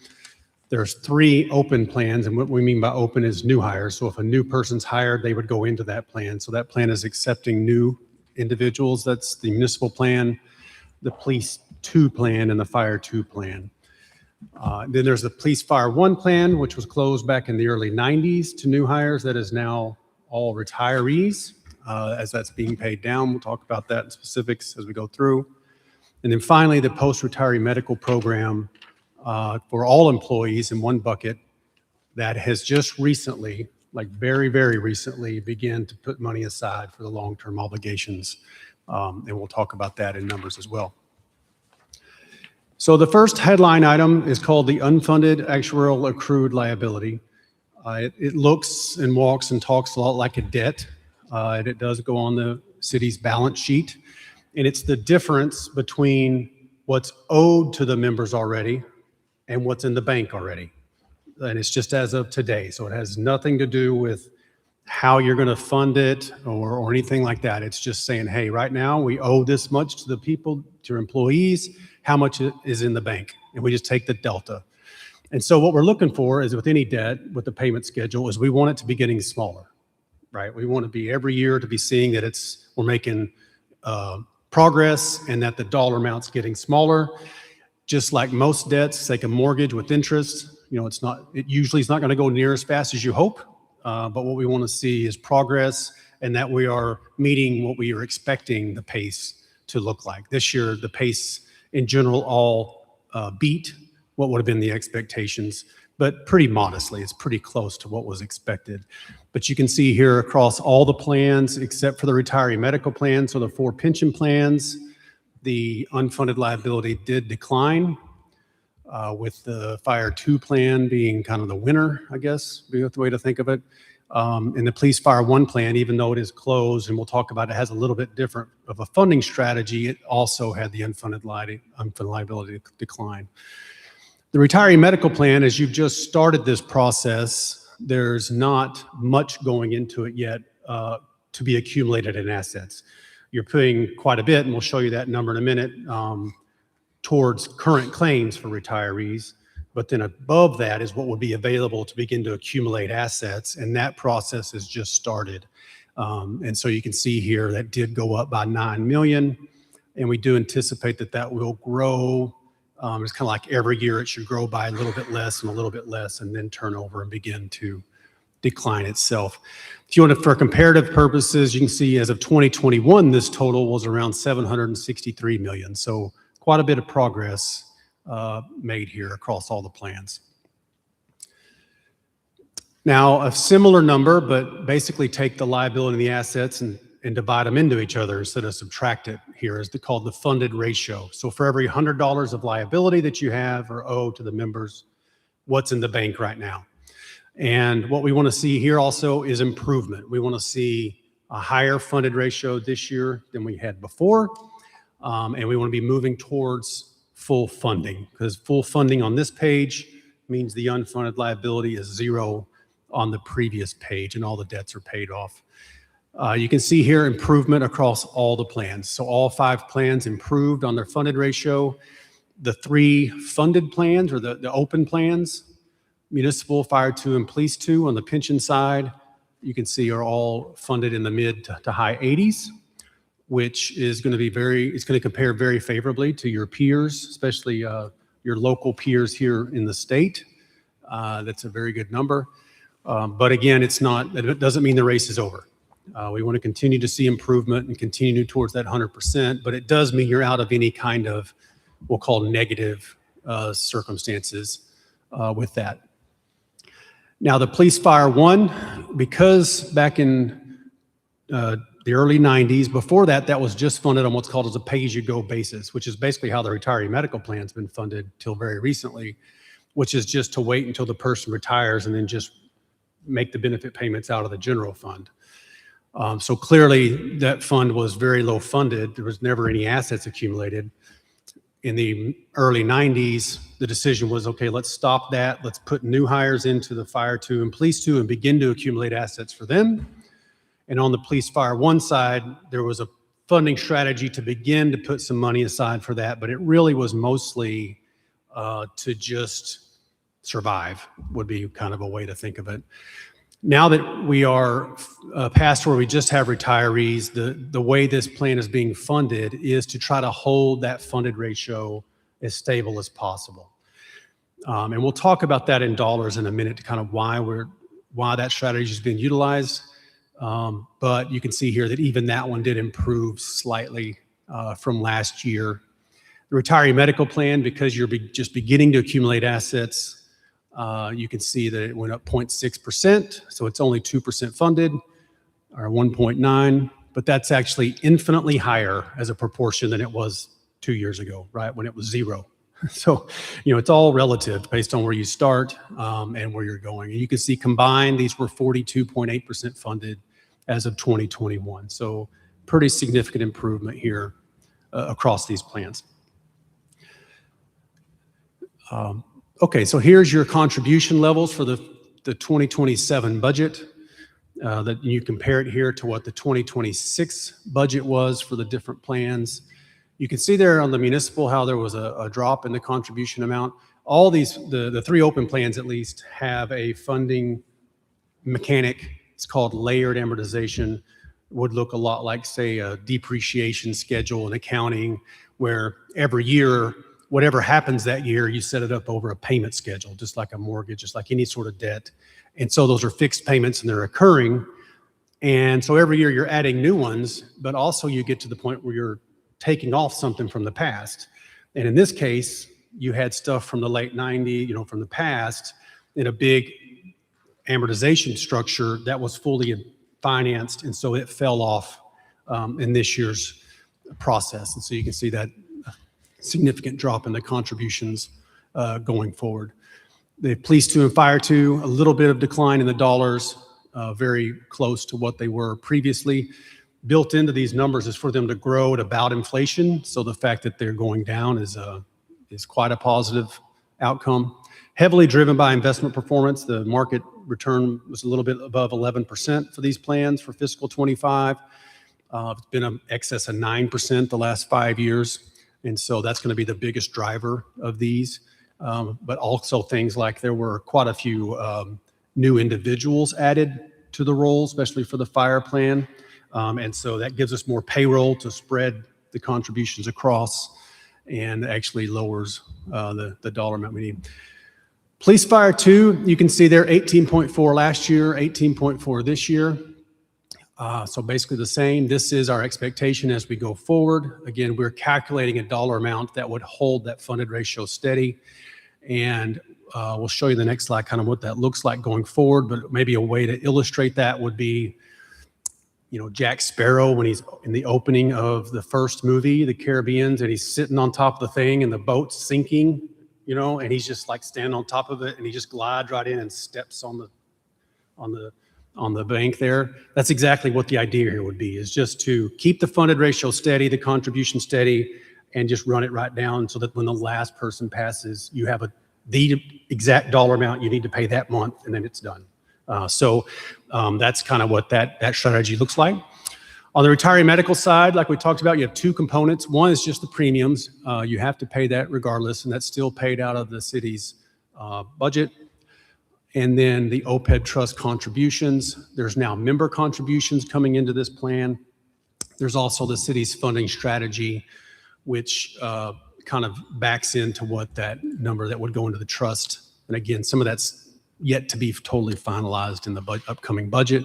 There's 3 open plans, and what we mean by open is new hires. So if a new person's hired, they would go into that plan. So that plan is accepting new individuals. That's the municipal plan, the police 2 plan, and the fire 2 plan. Then there's the police fire 1 plan, which was closed back in the early 90s to new hires. That is now all retirees, as that's being paid down. We'll talk about that in specifics as we go through. And then finally, the post-retiree medical program for all employees in one bucket that has just recently, like very, very recently, began to put money aside for the long-term obligations. And we'll talk about that in numbers as well. So the first headline item is called the unfunded actuarial accrued liability. It looks and walks and talks a lot like a debt. And it does go on the city's balance sheet. And it's the difference between what's owed to the members already and what's in the bank already. And it's just as of today. So it has nothing to do with how you're going to fund it or anything like that. It's just saying, hey, right now we owe this much to the people, to your employees, how much is in the bank? And we just take the delta. And so what we're looking for is with any debt, with the payment schedule, is we want it to be getting smaller, right? We want to be every year to be seeing that we're making progress and that the dollar amount's getting smaller. Just like most debts, like a mortgage with interest, it usually is not going to go near as fast as you hope. But what we want to see is progress and that we are meeting what we are expecting the pace to look like. This year, the pace in general all beat what would have been the expectations, but pretty modestly. It's pretty close to what was expected. But you can see here across all the plans, except for the retiree medical plan, so the 4 pension plans, the unfunded liability did decline, with the Fire 2 plan being kind of the winner, I guess, be the way to think of it. And the Police Fire 1 plan, even though it is closed, and we'll talk about it, has a little bit different of a funding strategy, it also had the unfunded liability decline. The retiree medical plan, as you've just started this process, there's not much going into it yet to be accumulated in assets. You're putting quite a bit, and we'll show you that number in a minute, towards current claims for retirees. But then above that is what would be available to begin to accumulate assets, and that process has just started. And so you can see here that did go up by 9 million, and we do anticipate that that will grow. It's kind of like every year it should grow by a little bit less and a little bit less, and then turn over and begin to decline itself. If you want to, for comparative purposes, you can see as of 2021, this total was around 763 million. So quite a bit of progress made here across all the plans. Now, a similar number, but basically take the liability and the assets and divide them into each other instead of subtract it here, is called the funded ratio. So for every $100 of liability that you have or owe to the members, what's in the bank right now? And what we want to see here also is improvement. We want to see a higher funded ratio this year than we had before. And we want to be moving towards full funding, because full funding on this page means the unfunded liability is 0 on the previous page and all the debts are paid off. You can see here improvement across all the plans. So all 5 plans improved on their funded ratio. The 3 funded plans, or the open plans, Municipal, Fire 2, and Police 2 on the pension side, you can see are all funded in the mid to high 80s, which is going to be it's going to compare very favorably to your peers, especially your local peers here in the state. That's a very good number. But again, it doesn't mean the race is over. We want to continue to see improvement and continue towards that 100%, but it does mean you're out of any kind of, we'll call negative circumstances with that. Now, the Police Fire 1, because back in the early 90s, before that, that was just funded on what's called as a pay-as-you-go basis, which is basically how the retiree medical plan's been funded till very recently, which is just to wait until the person retires and then just make the benefit payments out of the general fund. So clearly that fund was very low funded. There was never any assets accumulated. In the early 90s, the decision was, okay, let's stop that. Let's put new hires into the Fire 2 and Police 2 and begin to accumulate assets for them. And on the Police Fire 1 side, there was a funding strategy to begin to put some money aside for that, but it really was mostly to just survive, would be kind of a way to think of it. Now that we are past where we just have retirees, the way this plan is being funded is to try to hold that funded ratio as stable as possible. And we'll talk about that in dollars in a minute, to kind of why that strategy is being utilized. But you can see here that even that one did improve slightly from last year. The retiree medical plan, because you're just beginning to accumulate assets, you can see that it went up 0.6%, so it's only 2% funded, or 1.9, but that's actually infinitely higher as a proportion than it was 2 years ago, right, when it was 0. So, it's all relative based on where you start and where you're going. And you can see combined, these were 42.8% funded as of 2021. So pretty significant improvement here across these plans. Okay, so here's your contribution levels for the 2027 budget. That you compare it here to what the 2026 budget was for the different plans. You can see there on the municipal how there was a drop in the contribution amount. All these, the 3 open plans at least, have a funding mechanic. It's called layered amortization. Would look a lot like, say, a depreciation schedule in accounting, where every year, whatever happens that year, you set it up over a payment schedule, just like a mortgage, just like any sort of debt. And so those are fixed payments and they're occurring. And so every year you're adding new ones, but also you get to the point where you're taking off something from the past. And in this case, you had stuff from the late 90s, from the past in a big amortization structure that was fully financed. And so it fell off in this year's process. And so you can see that significant drop in the contributions going forward. The police 2 and fire 2, a little bit of decline in the dollars, very close to what they were previously. Built into these numbers is for them to grow at about inflation. So the fact that they're going down is quite a positive outcome. Heavily driven by investment performance. The market return was a little bit above 11% for these plans for fiscal 25. It's been an excess of 9% the last 5 years. And so that's going to be the biggest driver of these. But also things like there were quite a few new individuals added to the roll, especially for the fire plan. And so that gives us more payroll to spread the contributions across and actually lowers the dollar amount we need. Police fire 2, you can see there 18.4 last year, 18.4 this year. So basically the same. This is our expectation as we go forward. Again, we're calculating a dollar amount that would hold that funded ratio steady. And we'll show you the next slide kind of what that looks like going forward. But maybe a way to illustrate that would be, Jack Sparrow when he's in the opening of the first movie, The Caribbeans, and he's sitting on top of the thing and the boat's sinking, and he's just like standing on top of it and he just glides right in and steps on the bank there. That's exactly what the idea here would be, is just to keep the funded ratio steady, the contribution steady, and just run it right down so that when the last person passes, you have the exact dollar amount you need to pay that month, and then it's done. So that's kind of what that strategy looks like. On the retiree medical side, like we talked about, you have 2 components. One is just the premiums. You have to pay that regardless, and that's still paid out of the city's budget. And then the OPEB trust contributions. There's now member contributions coming into this plan. There's also the city's funding strategy, which kind of backs into what that number that would go into the trust. And again, some of that's yet to be totally finalized in the upcoming budget.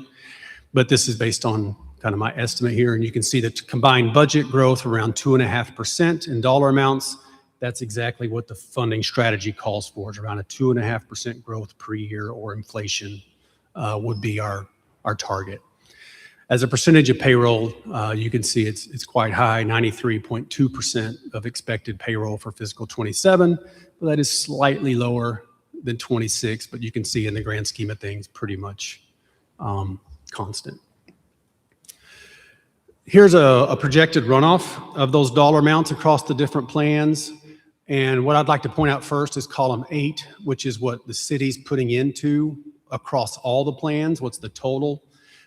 But this is based on kind of my estimate here. And you can see that combined budget growth around 2.5% in dollar amounts. That's exactly what the funding strategy calls for, is around a 2.5% growth per year, or inflation would be our target. As a percentage of payroll, you can see it's quite high, 93.2% of expected payroll for fiscal 27. But that is slightly lower than 26, but you can see in the grand scheme of things, pretty much constant. Here's a projected runoff of those dollar amounts across the different plans. And what I'd like to point out first is column 8, which is what the city's putting into across all the plans, what's the total.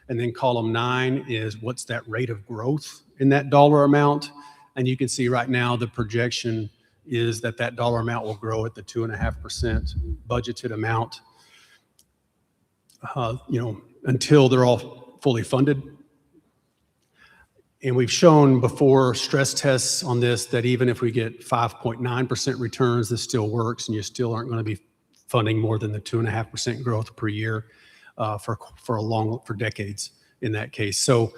And then column 9 is what's that rate of growth in that dollar amount. And you can see right now the projection is that dollar amount will grow at the 2.5% budgeted amount, until they're all fully funded. And we've shown before stress tests on this that even if we get 5.9% returns, this still works, and you still aren't going to be funding more than the 2.5% growth per year for decades in that case. So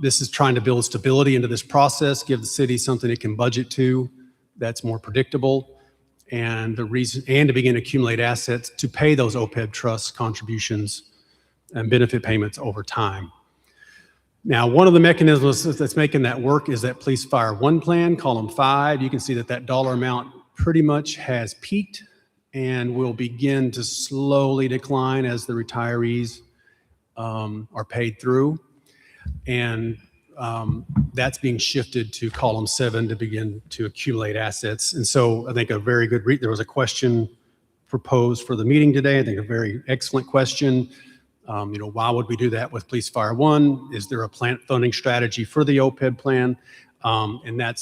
this is trying to build stability into this process, give the city something it can budget to that's more predictable, and to begin to accumulate assets to pay those OPEB trust contributions and benefit payments over time. Now, one of the mechanisms that's making that work is that Police Fire 1 plan, column 5. You can see that dollar amount pretty much has peaked and will begin to slowly decline as the retirees are paid through. And that's being shifted to column 7 to begin to accumulate assets. And so I think a very good there was a question proposed for the meeting today. I think a very excellent question. Why would we do that with Police Fire 1? Is there a plant funding strategy for the OPEB plan? And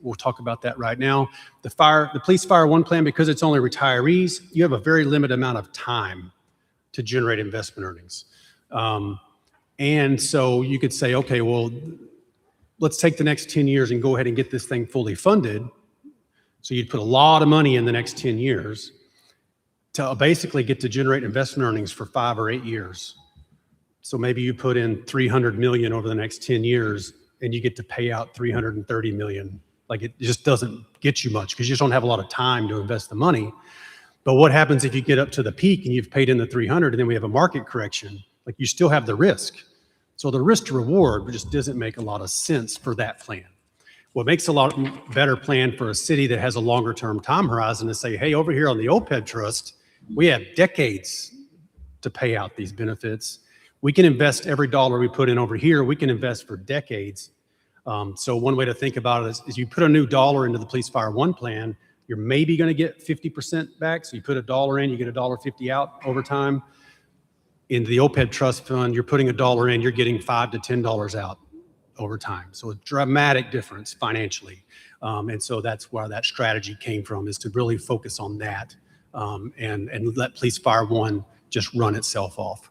we'll talk about that right now. The Police Fire 1 plan, because it's only retirees, you have a very limited amount of time to generate investment earnings. And so you could say, okay, well, let's take the next 10 years and go ahead and get this thing fully funded. So you'd put a lot of money in the next 10 years to basically get to generate investment earnings for 5 or 8 years. So maybe you put in $300 million over the next 10 years, and you get to pay out 330 million. Like it just doesn't get you much because you just don't have a lot of time to invest the money. But what happens if you get up to the peak and you've paid in the 300 and then we have a market correction? Like you still have the risk. So the risk to reward just doesn't make a lot of sense for that plan. What makes a lot better plan for a city that has a longer term time horizon is say, hey, over here on the OPEB trust, we have decades to pay out these benefits. We can invest every dollar we put in over here. We can invest for decades. So one way to think about it is you put a new dollar into the Police Fire One plan, you're maybe going to get 50% back. So you put $1 in, you get $1.50 out over time. In the OPEB trust fund, you're putting $1 in, you're getting $5 to $10 out over time. So a dramatic difference financially. And so that's where that strategy came from, is to really focus on that and let Police Fire One just run itself off.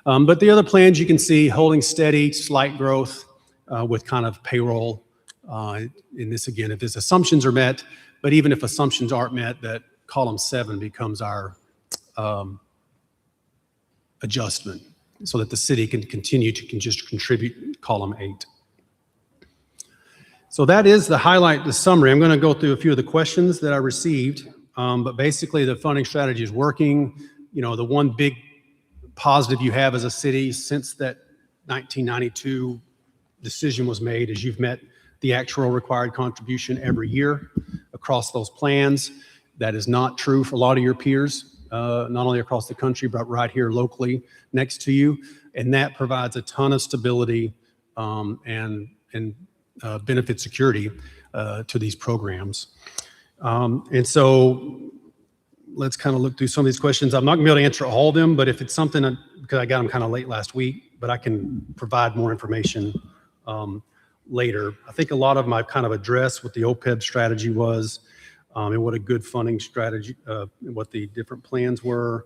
But the other plans you can see holding steady, slight growth with kind of payroll. In this, again, if his assumptions are met, but even if assumptions aren't met, that column 7 becomes our adjustment so that the city can continue to just contribute column 8. So that is the highlight, the summary. I'm going to go through a few of the questions that I received, but basically the funding strategy is working. You know, the one big positive you have as a city since that 1992 decision was made is you've met the actual required contribution every year across those plans. That is not true for a lot of your peers, not only across the country, but right here locally next to you. And that provides a ton of stability and benefit security to these programs. And so let's kind of look through some of these questions. I'm not gonna be able to answer all of them, but if it's something, because I got them kind of late last week, but I can provide more information later. I think a lot of them I've kind of addressed what the OPEB strategy was and what a good funding strategy, what the different plans were.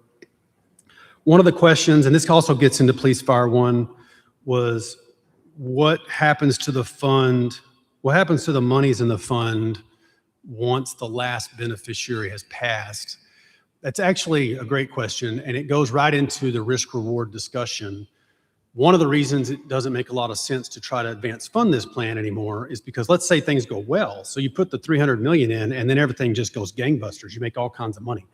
One of the questions, and this also gets into Police Fire One, was what happens to the fund, what happens to the monies in the fund once the last beneficiary has passed? That's actually a great question, and it goes right into the risk-reward discussion. One of the reasons it doesn't make a lot of sense to try to advance fund this plan anymore is because let's say things go well. So you put the 300 million in and then everything just goes gangbusters. You make all kinds of money.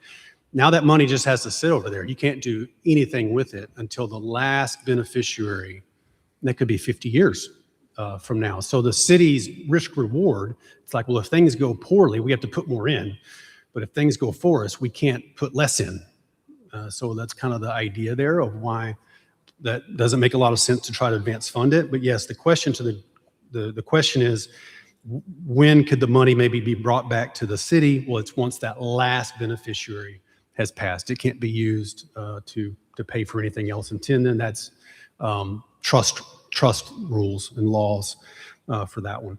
Now that money just has to sit over there. You can't do anything with it until the last beneficiary. That could be 50 years from now. So the city's risk reward, it's like, well, if things go poorly, we have to put more in. But if things go for us, we can't put less in. So that's kind of the idea there of why that doesn't make a lot of sense to try to advance fund it. But yes, the question to the question is, when could the money maybe be brought back to the city? Well, it's once that last beneficiary has passed. It can't be used to pay for anything else intended. That's trust rules and laws for that one.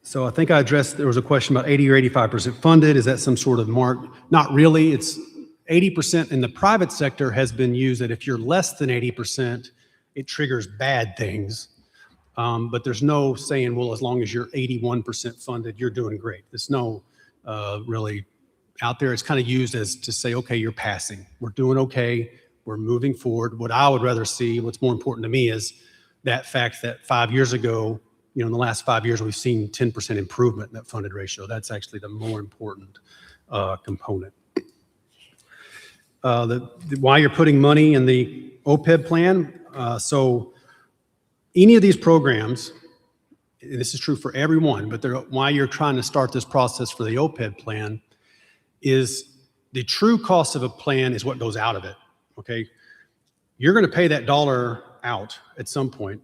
So I think I addressed, there was a question about 80 or 85% funded. Is that some sort of mark? Not really. It's 80% in the private sector has been used that if you're less than 80%, it triggers bad things. But there's no saying, well, as long as you're 81% funded, you're doing great. There's no really out there. It's kind of used as to say, okay, you're passing. We're doing okay. We're moving forward. What I would rather see, what's more important to me is that fact that 5 years ago, you know, in the last 5 years, we've seen 10% improvement in that funded ratio. That's actually the more important component. Why you're putting money in the OPEB plan. So any of these programs, and this is true for everyone, but why you're trying to start this process for the OPEB plan is the true cost of a plan is what goes out of it, okay? You're gonna pay that dollar out at some point.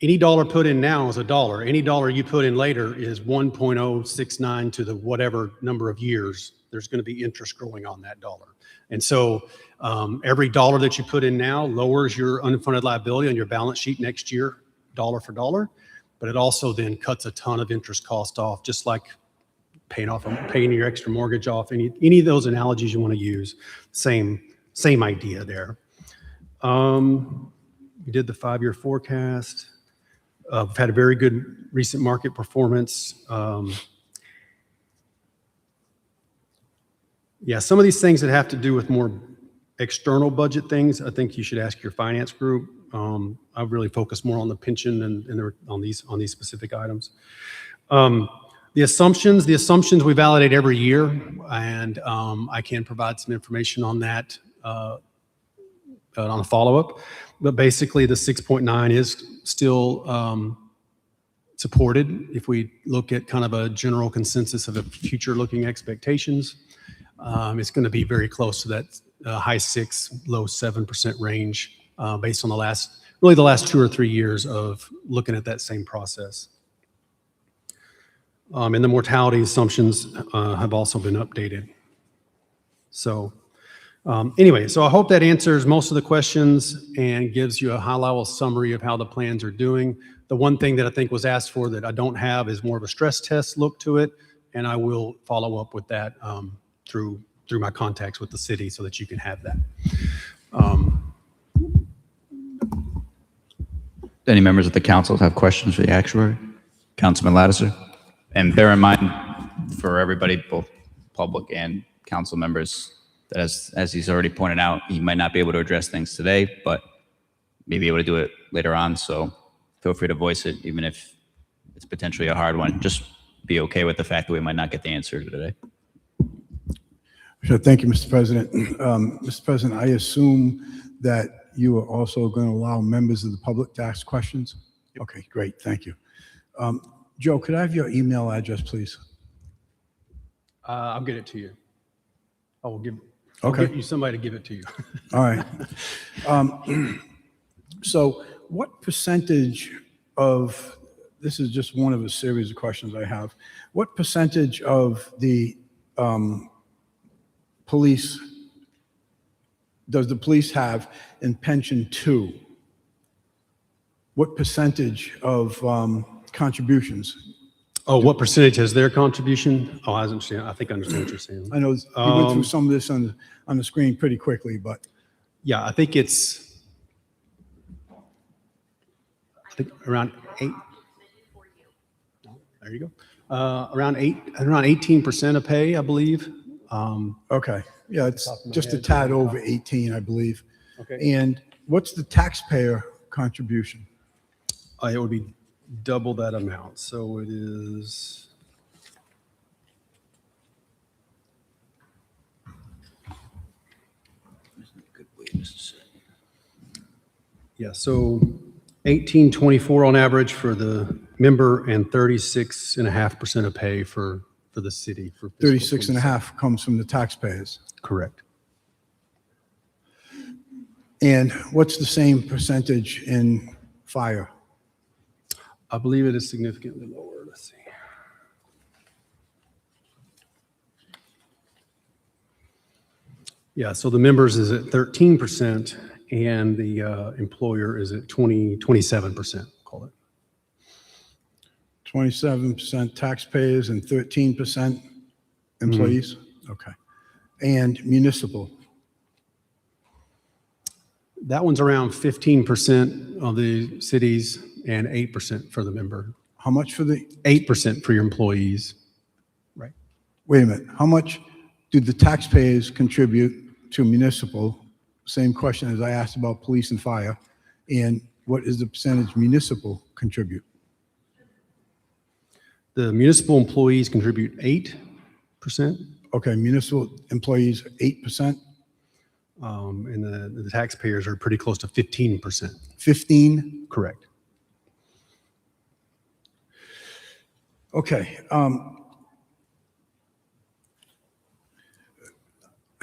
Any dollar put in now is a dollar. Any dollar you put in later is 1.069 to the whatever number of years. There's going to be interest growing on that dollar. And so every dollar that you put in now lowers your unfunded liability on your balance sheet next year, dollar for dollar. But it also then cuts a ton of interest cost off, just like paying your extra mortgage off. Any of those analogies you want to use, same idea there. We did the 5-year forecast. We've had a very good recent market performance. Yeah, some of these things that have to do with more external budget things, I think you should ask your finance group. I really focus more on the pension and on these specific items. The assumptions we validate every year, and I can provide some information on that on a follow-up. But basically, the 6.9 is still supported if we look at kind of a general consensus of the future-looking expectations. It's going to be very close to that high 6, low 7% range based on the last 2 or 3 years of looking at that same process. And the mortality assumptions have also been updated. So anyway, so I hope that answers most of the questions and gives you a high-level summary of how the plans are doing. The one thing that I think was asked for that I don't have is more of a stress test look to it, and I will follow up with that through my contacts with the city so that you can have that. Any members of the council have questions for the actuary? Councilman Lattiser? And bear in mind, for everybody, both public and council members, that as he's already pointed out, he might not be able to address things today, but may be able to do it later on. So feel free to voice it, even if it's potentially a hard one. Just be okay with the fact that we might not get the answer today. Sure. Thank you, Mr. President. Mr. President, I assume that you are also going to allow members of the public to ask questions? Okay, great. Thank you. Joe, could I have your email address, please? I'll get it to you. I'll get you somebody to give it to you. All right. So what percentage of, this is just one of a series of questions I have, what percentage of the police does the police have in pension 2? What percentage of contributions? Oh, what percentage has their contribution? Oh, I understand. I think I understand what you're saying. I know we went through some of this on the screen pretty quickly, but. Yeah, I think it's around 8. There you go. Around 18% of pay, I believe. Okay. Yeah, it's just a tad over 18, I believe. Okay. And what's the taxpayer contribution? It would be double that amount. So it is. Yeah, so 1824 on average for the member and 36.5% of pay for the city. For 36.5 comes from the taxpayers. Correct. And what's the same percentage in fire? I believe it is significantly lower. Let's see. Yeah, so the members is at 13% and the employer is at 27%, call it. 27% taxpayers and 13% employees? Okay. And municipal? That one's around 15% of the cities and 8% for the member. How much for the? 8% for your employees. Right. Wait a minute. How much do the taxpayers contribute to municipal? Same question as I asked about police and fire. And what is the percentage municipal contribute? The municipal employees contribute 8%. Okay, municipal employees 8%. And the taxpayers are pretty close to 15%. 15? Correct. Okay.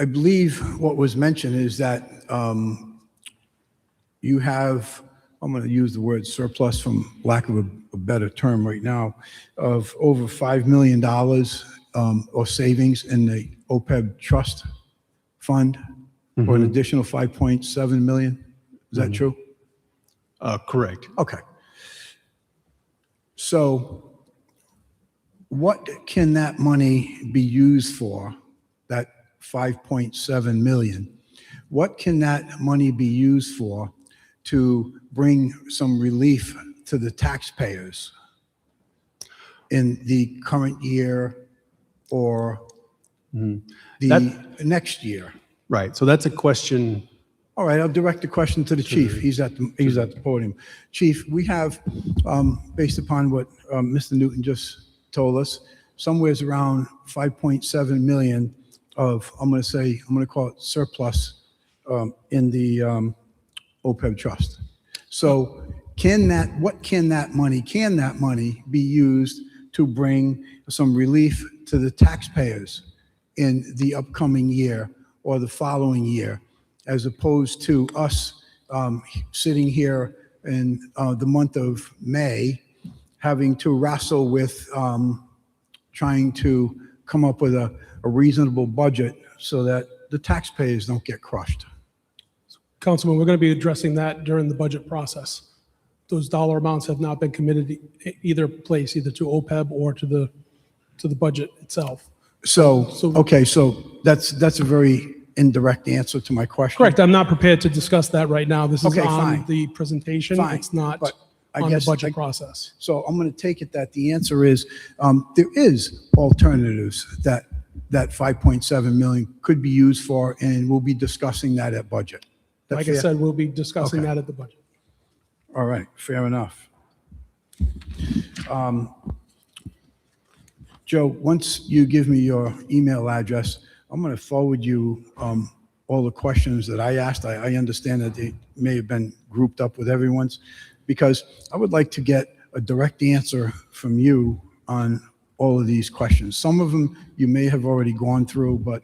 I believe what was mentioned is that you have, I'm going to use the word surplus from lack of a better term right now, of over $5 million or savings in the OPEB trust fund, or an additional 5.7 million. Is that true? Correct. Okay. So what can that money be used for, that 5.7 million? What can that money be used for to bring some relief to the taxpayers in the current year or the next year? Right, so that's a question. All right, I'll direct the question to the chief. He's at the podium. Chief, we have, based upon what Mr. Newton just told us, somewhere's around 5.7 million of, I'm going to call it surplus in the OPEB trust. So can that money be used to bring some relief to the taxpayers in the upcoming year or the following year, as opposed to us sitting here in the month of May, having to wrestle with trying to come up with a reasonable budget so that the taxpayers don't get crushed? Councilman, we're going to be addressing that during the budget process. Those dollar amounts have not been committed either place, either to OPEB or to the budget itself. So that's a very indirect answer to my question. Correct. I'm not prepared to discuss that right now. This is Okay, on fine. the presentation. Fine, It's not but I on guess the budget process. So I'm going to take it that the answer is there is alternatives that 5.7 million could be used for, and we'll be discussing that at budget. That Like I fair? said, we'll be discussing Okay. that at the budget. All right, fair enough. Joe, once you give me your email address, I'm going to forward you all the questions that I asked. I understand that they may have been grouped up with everyone's, because I would like to get a direct answer from you on all of these questions. Some of them you may have already gone through, but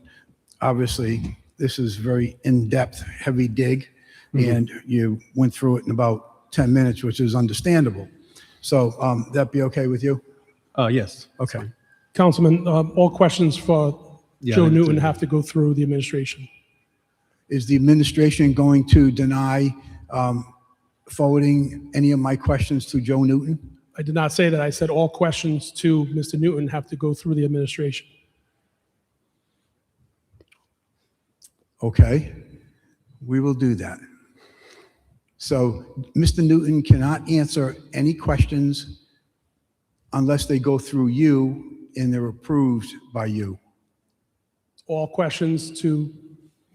obviously this is very in-depth, heavy dig, and you went through it in about 10 minutes, which is understandable. So that be okay with you? Yes. Okay. Councilman, all questions for Yeah, Joe I did Newton too. have to go through the administration. Is the administration going to deny forwarding any of my questions to Joe Newton? I did not say that. I said all questions to Mr. Newton have to go through the administration. Okay, we will do that. So Mr. Newton cannot answer any questions unless they go through you and they're approved by you. All questions to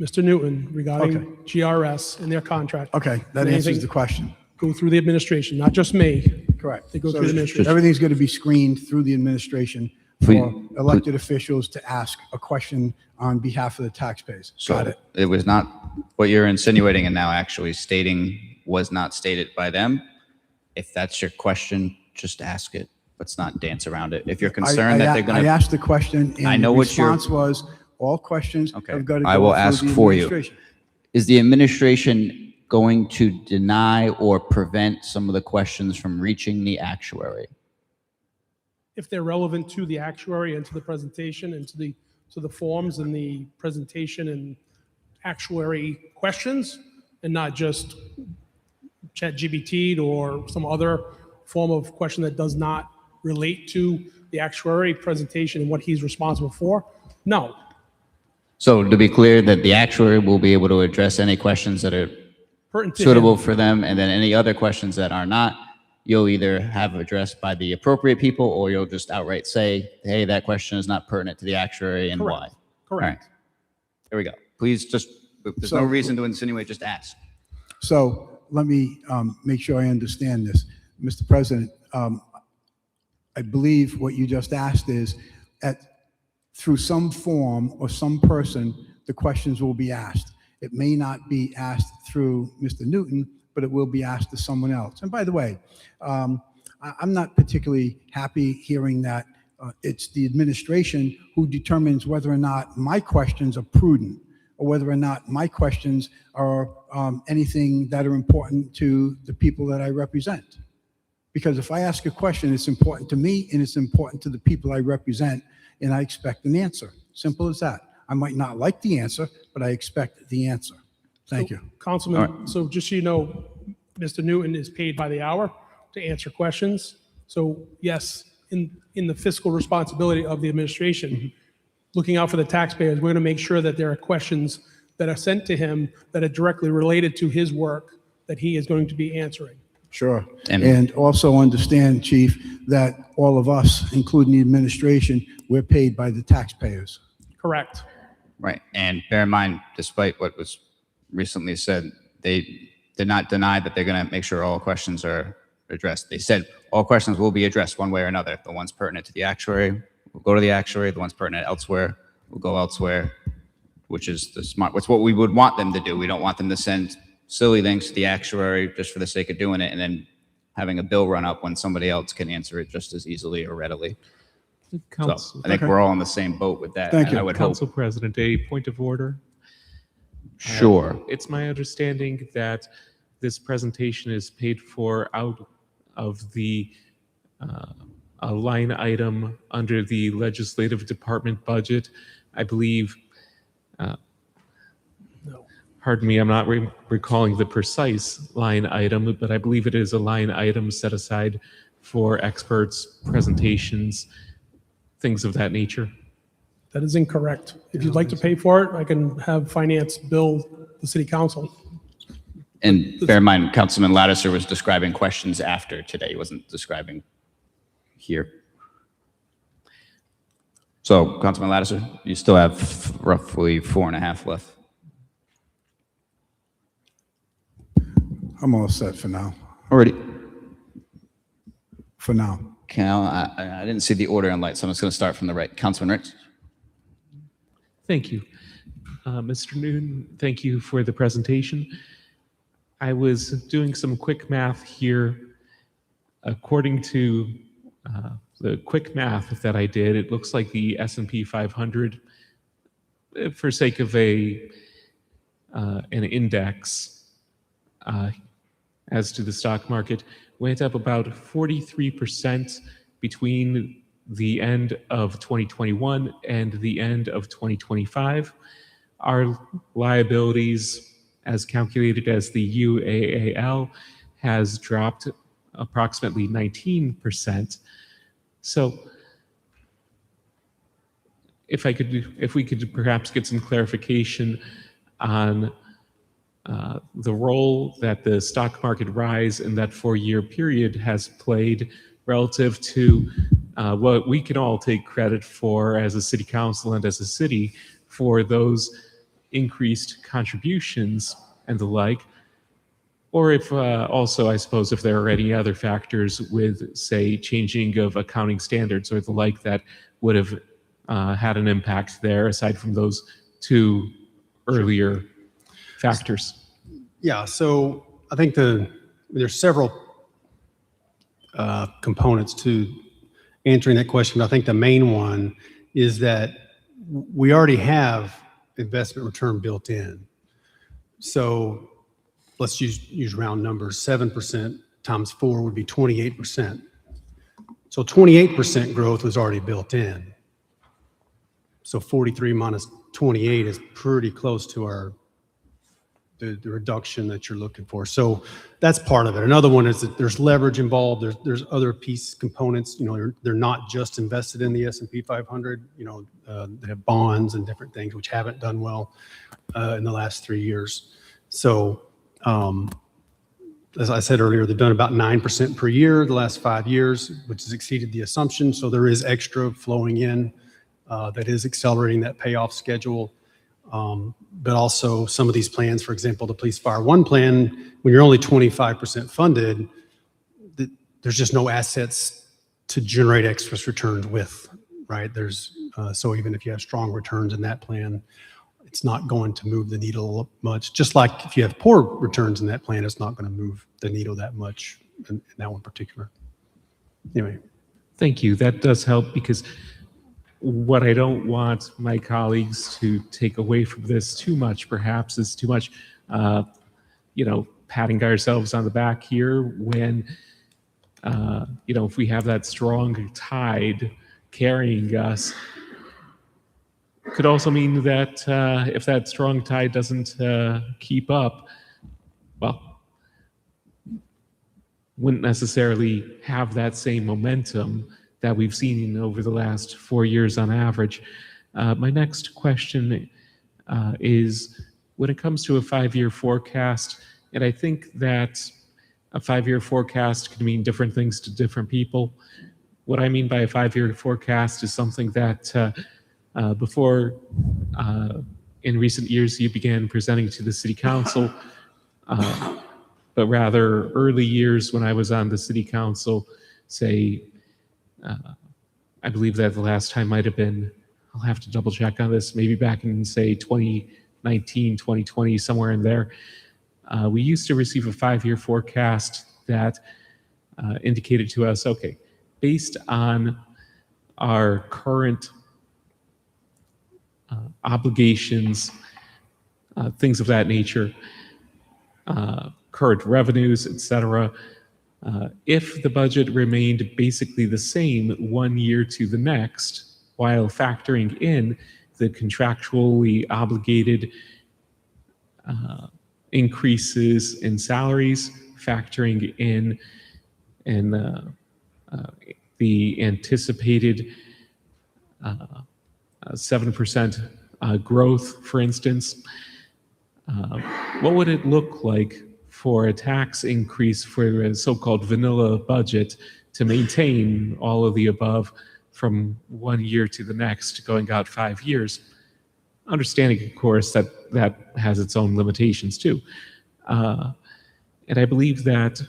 Mr. Newton regarding Okay. GRS and their contract. Okay, that Anything answers the question. Go through the administration, not just me. Correct. They go So through the administration. everything's going to be screened through the administration for elected officials to ask a question on behalf of the taxpayers. Got So it. it was not, what you're insinuating and now actually stating was not stated by them. If that's your question, just ask it. Let's not dance around it. If you're concerned that they're going I to, asked the question, and I know the what your- response was, all questions have got to go I will through ask the for you. administration. Is the administration going to deny or prevent some of the questions from reaching the actuary? If they're relevant to the actuary and to the presentation and to the forms and the presentation and actuary questions, and not just ChatGPT or some other form of question that does not relate to the actuary presentation and what he's responsible for, no. So to be clear, that the actuary will be able to address any questions that are Pertinent to suitable him. for them, and then any other questions that are not, you'll either have addressed by the appropriate people, or you'll just outright say, hey, that question is not pertinent to the actuary and why. Correct. All right. There we go. Please just, there's no So- reason to insinuate, just ask. So let me make sure I understand this. Mr. President, I believe what you just asked is through some form or some person, the questions will be asked. It may not be asked through Mr. Newton, but it will be asked to someone else. And by the way, I'm not particularly happy hearing that it's the administration who determines whether or not my questions are prudent, or whether or not my questions are anything that are important to the people that I represent. Because if I ask a question, it's important to me and it's important to the people I represent, and I expect an answer. Simple as that. I might not like the answer, but I expect the answer. Thank you. Councilman, so just so you know, Mr. Newton is paid by the hour to answer questions. So yes, in the fiscal responsibility of the administration, looking out for the taxpayers, we're going to make sure that there are questions that are sent to him that are directly related to his work that he is going to be answering. Sure. And also understand, Chief, that all of us, including the administration, we're paid by the taxpayers. Correct. Right. And bear in mind, despite what was recently said, they did not deny that they're going to make sure all questions are addressed. They said all questions will be addressed one way or another. The ones pertinent to the actuary will go to the actuary. The ones pertinent elsewhere will go elsewhere, which is what's what we would want them to do. We don't want them to send silly things to the actuary just for the sake of doing it and then having a bill run up when somebody else can answer it just as easily or readily. Council, So I think we're all in the same boat with that. Thank you. I would Council hope. President, a point of order. Sure. It's my understanding that this presentation is paid for out of the a line item under the legislative department budget. I believe, pardon me, I'm not recalling the precise line item, but I believe it is a line item set aside for experts, presentations, things of that nature. That is incorrect. If you'd like to pay for it, I can have finance bill the city council. And bear in mind, Councilman Lattiser was describing questions after today. He wasn't describing here. So, Councilman Lattiser, you still have roughly 4.5 left. I'm all set for now. Already. For now. Cal, I didn't see the order on light, so I'm just going to start from the right. Councilman Ritz. Thank you. Mr. Newton, thank you for the presentation. I was doing some quick math here. According to the quick math that I did, it looks like the S&P 500, for sake of an index as to the stock market, went up about 43% between the end of 2021 and the end of 2025. Our liabilities, as calculated as the UAAL, has dropped approximately 19%. So if we could perhaps get some clarification on the role that the stock market rise in that 4-year period has played relative to what we can all take credit for as a city council and as a city for those increased contributions and the like, or if also, I suppose, if there are any other factors with, say, changing of accounting standards or the like that would have had an impact there aside from those two earlier factors. Yeah, so I think there's several components to answering that question. I think the main one is that we already have investment return built in. So let's use round numbers. 7% times 4 would be 28%. So 28% growth was already built in. So 43 minus 28 is pretty close to the reduction that you're looking for. So that's part of it. Another one is that there's leverage involved. There's other piece components. You know, they're not just invested in the S&P 500. You know, they have bonds and different things which haven't done well in the last 3 years. So as I said earlier, they've done about 9% per year the last 5 years, which has exceeded the assumption. So there is extra flowing in that is accelerating that payoff schedule. But also some of these plans, for example, the Police Fire One plan, when you're only 25% funded, there's just no assets to generate extra returns with, right? So even if you have strong returns in that plan, it's not going to move the needle much. Just like if you have poor returns in that plan, it's not going to move the needle that much in that one particular. Anyway. Thank you. That does help, because what I don't want my colleagues to take away from this too much, perhaps, is too much, patting ourselves on the back here when, if we have that strong tide carrying us. Could also mean that if that strong tide doesn't keep up, well, wouldn't necessarily have that same momentum that we've seen over the last 4 years on average. My next question is, when it comes to a 5-year forecast, and I think that a 5-year forecast can mean different things to different people. What I mean by a 5-year forecast is something that Before, in recent years, you began presenting to the city council, but rather early years when I was on the city council, say, I believe that the last time might have been, I'll have to double check on this, maybe back in, say, 2019, 2020, somewhere in there. We used to receive a 5-year forecast that indicated to us, okay, based on our current obligations, things of that nature, current revenues, etc. If the budget remained basically the same 1 year to the next, while factoring in the contractually obligated increases in salaries, factoring in the anticipated 7% growth, for instance, what would it look like for a tax increase for a so-called vanilla budget to maintain all of the above from 1 year to the next, going out 5 years? Understanding, of course, that that has its own limitations too. And I believe that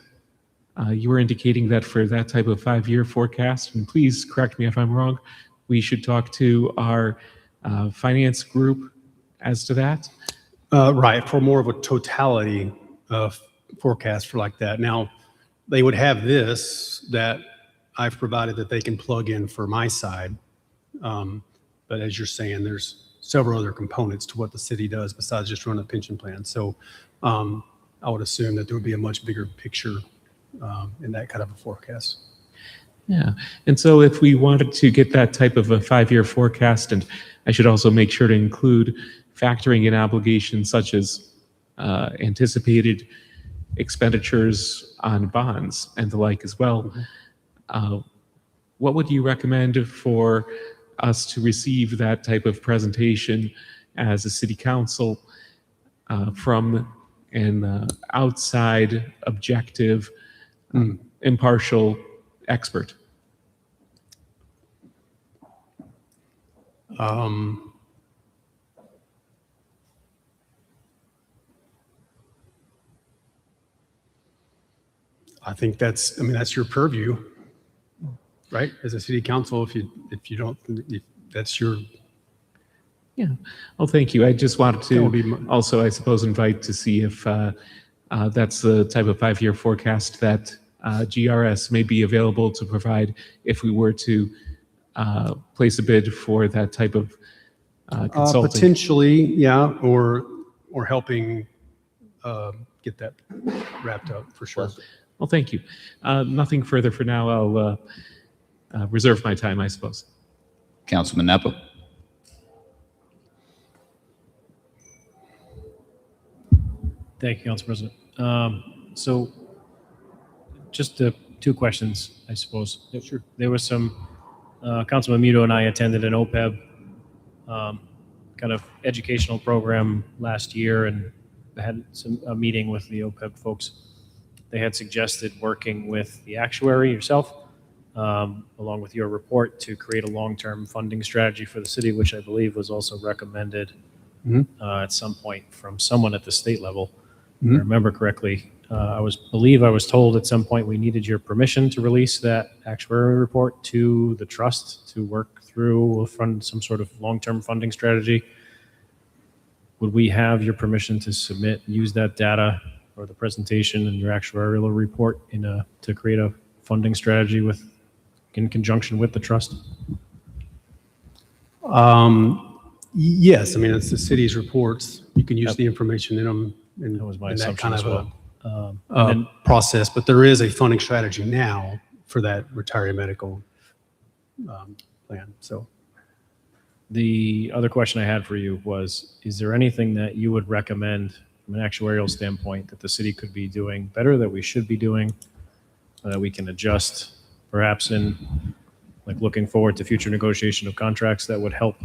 you were indicating that for that type of 5-year forecast, and please correct me if I'm wrong, we should talk to our finance group as to that. Right, for more of a totality forecast for like that. Now, they would have this that I've provided that they can plug in for my side. But as you're saying, there's several other components to what the city does besides just run a pension plan. So I would assume that there would be a much bigger picture in that kind of a forecast. Yeah, and so if we wanted to get that type of a 5-year forecast, and I should also make sure to include factoring in obligations such as anticipated expenditures on bonds and the like as well, what would you recommend for us to receive that type of presentation as a city council from an outside, objective, impartial expert? I think that's, I mean, that's your purview, right? As a city council, if you don't, that's your. Yeah. Well, thank you. I just wanted to also, I suppose, invite to see if that's the type of 5-year forecast that GRS may be available to provide if we were to place a bid for that type of consulting. Potentially, yeah, or helping get that wrapped up for sure. Well, thank you. Nothing further for now. I'll reserve my time, I suppose. Councilman Nepa. Thank you, Council President. So just 2 questions, I suppose. Sure. There was some, Councilman Muto and I attended an OPEB kind of educational program last year and had a meeting with the OPEB folks. They had suggested working with the actuary, yourself, along with your report, to create a long-term funding strategy for the city, which I believe was also recommended at some point from someone at the state level. If I remember correctly, I believe I was told at some point we needed your permission to release that actuary report to the trust to work through some sort of long-term funding strategy. Would we have your permission to use that data or the presentation and your actuarial report to create a funding strategy in conjunction with the trust? Yes, I mean, it's the city's reports. You can use the information in them in, That was my in that assumption kind as of well. a process, but there is a funding strategy now for that retiree medical plan. So The other question I had for you was, is there anything that you would recommend from an actuarial standpoint that the city could be doing better, that we should be doing, that we can adjust perhaps in like looking forward to future negotiation of contracts that would help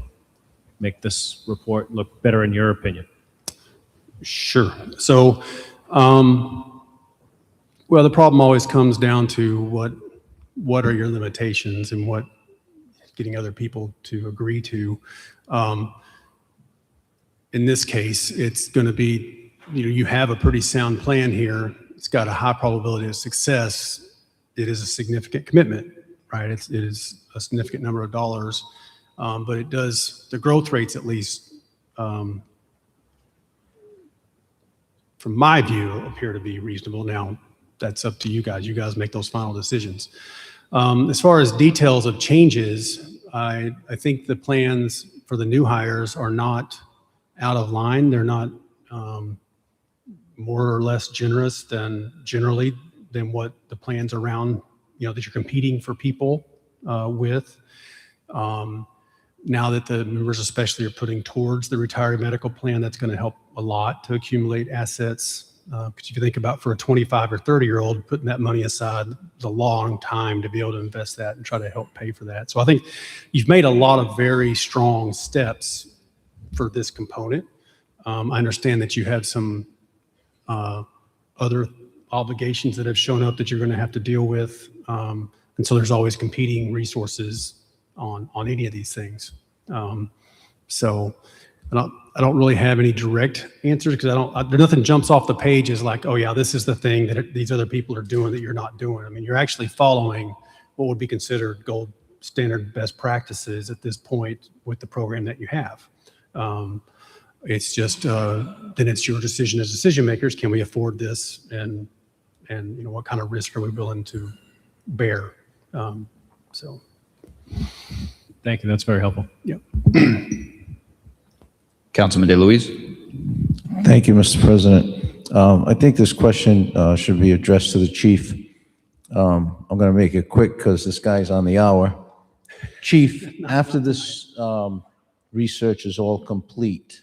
make this report look better in your opinion? Sure. So, well, the problem always comes down to what are your limitations and what getting other people to agree to. In this case, it's going to be, you have a pretty sound plan here. It's got a high probability of success. It is a significant commitment, right? It is a significant number of dollars, but it does, the growth rates at least, from my view, appear to be reasonable. Now, that's up to you guys. You guys make those final decisions. As far as details of changes, I think the plans for the new hires are not out of line. They're not more or less generous than what the plans around, that you're competing for people with. Now that the members especially are putting towards the retiree medical plan, that's going to help a lot to accumulate assets. Because if you think about for a 25 or 30-year-old, putting that money aside is a long time to be able to invest that and try to help pay for that. So I think you've made a lot of very strong steps for this component. I understand that you have some other obligations that have shown up that you're going to have to deal with. And so there's always competing resources on any of these things. So I don't really have any direct answers because nothing jumps off the page as like, oh yeah, this is the thing that these other people are doing that you're not doing. I mean, you're actually following what would be considered gold standard best practices at this point with the program that you have. It's just, then it's your decision as decision makers. Can we afford this? And what kind of risk are we willing to bear? So. Thank you. That's very helpful. Yep. Councilman DeLuise? Thank you, Mr. President. I think this question should be addressed to the chief. I'm going to make it quick because this guy's on the hour. Chief, after this research is all complete,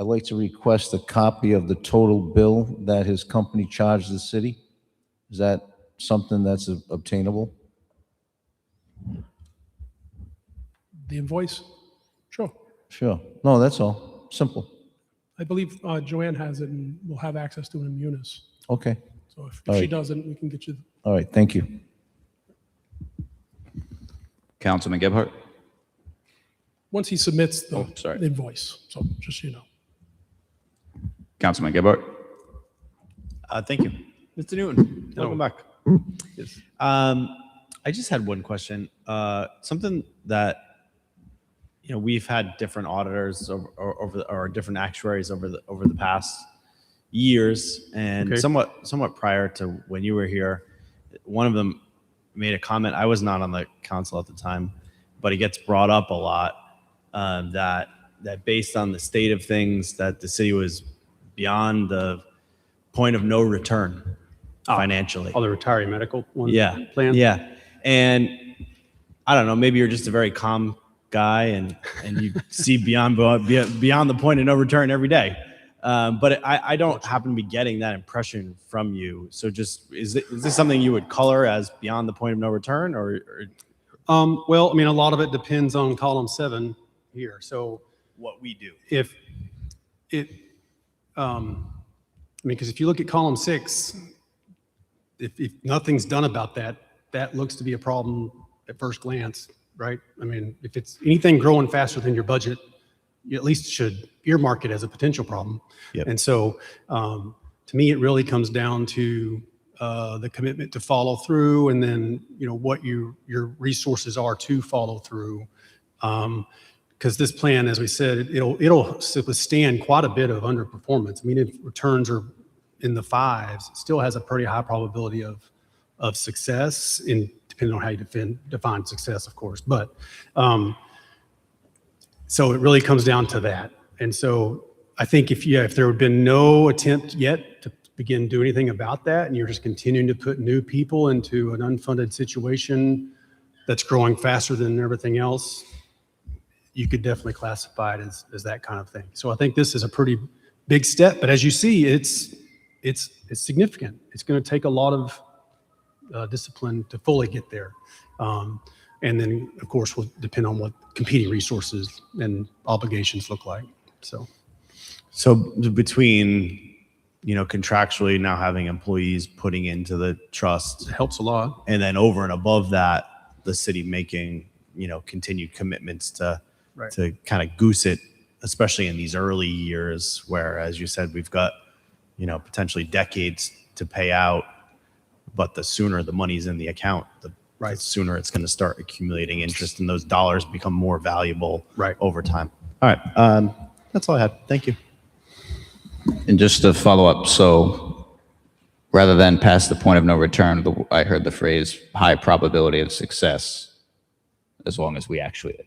I'd like to request a copy of the total bill that his company charged the city. Is that something that's obtainable? The invoice? Sure. Sure. No, that's all. Simple. I believe Joanne has it and will have access to it in Munis. Okay. So if All she right. doesn't, we can get you. All right. Thank you. Councilman Gebhardt? Once he submits the sorry. invoice. So just so you know. Councilman Gebhardt? Thank you. Mr. Newton, welcome back. Yes. I just had one question. Something that, we've had different auditors or different actuaries over the past years, and Okay. somewhat prior to when you were here, one of them made a comment. I was not on the council at the time, but it gets brought up a lot, that based on the state of things, that the city was beyond the point of no return financially. Oh, the retiree medical one? Yeah. Plan? Yeah. And I don't know, maybe you're just a very calm guy and you see beyond the point of no return every day. But I don't happen to be getting that impression from you. So just, is this something you would color as beyond the point of no return or? Well, I mean, a lot of it depends on column 7 here. So what we do. If it, because if you look at column 6, if nothing's done about that, that looks to be a problem at first glance, right? I mean, if it's anything growing faster than your budget, you at least should earmark it as a potential problem. Yep. And so, to me, it really comes down to the commitment to follow through, and then what your resources are to follow through. Because this plan, as we said, it'll withstand quite a bit of underperformance. I mean, if returns are in the 5s, it still has a pretty high probability of success, depending on how you define success, of course. But so it really comes down to that. And so I think if there had been no attempt yet to begin doing anything about that, and you're just continuing to put new people into an unfunded situation that's growing faster than everything else, you could definitely classify it as that kind of thing. So I think this is a pretty big step, but as you see, it's significant. It's going to take a lot of discipline to fully get there. And then, of course, will depend on what competing resources and obligations look like. So between, contractually now having employees putting into the trust, it helps a lot. And then over and above that, the city making continued commitments to Right. to kind of goose it, especially in these early years where, as you said, we've got potentially decades to pay out. But the sooner the money's in the account, the sooner it's going to start accumulating interest, and those dollars become more valuable over time. All right, that's all I had. Thank you. And just to follow up, so rather than past the point of no return, I heard the phrase high probability of success, as long as we actually,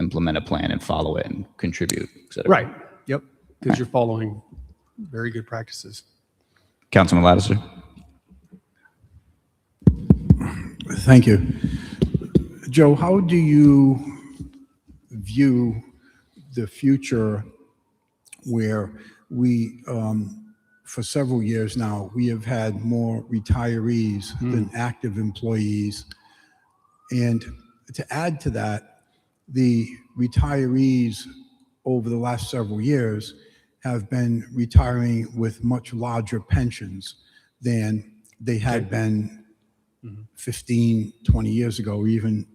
implement a plan and follow it and contribute, et cetera. Right. Yep. Because you're following very good practices. Councilman Lattiser. Thank you. Joe, how do you view the future where we, for several years now, we have had more retirees than active employees? And to add to that, the retirees over the last several years have been retiring with much larger pensions than they had been 15, 20 years ago, or even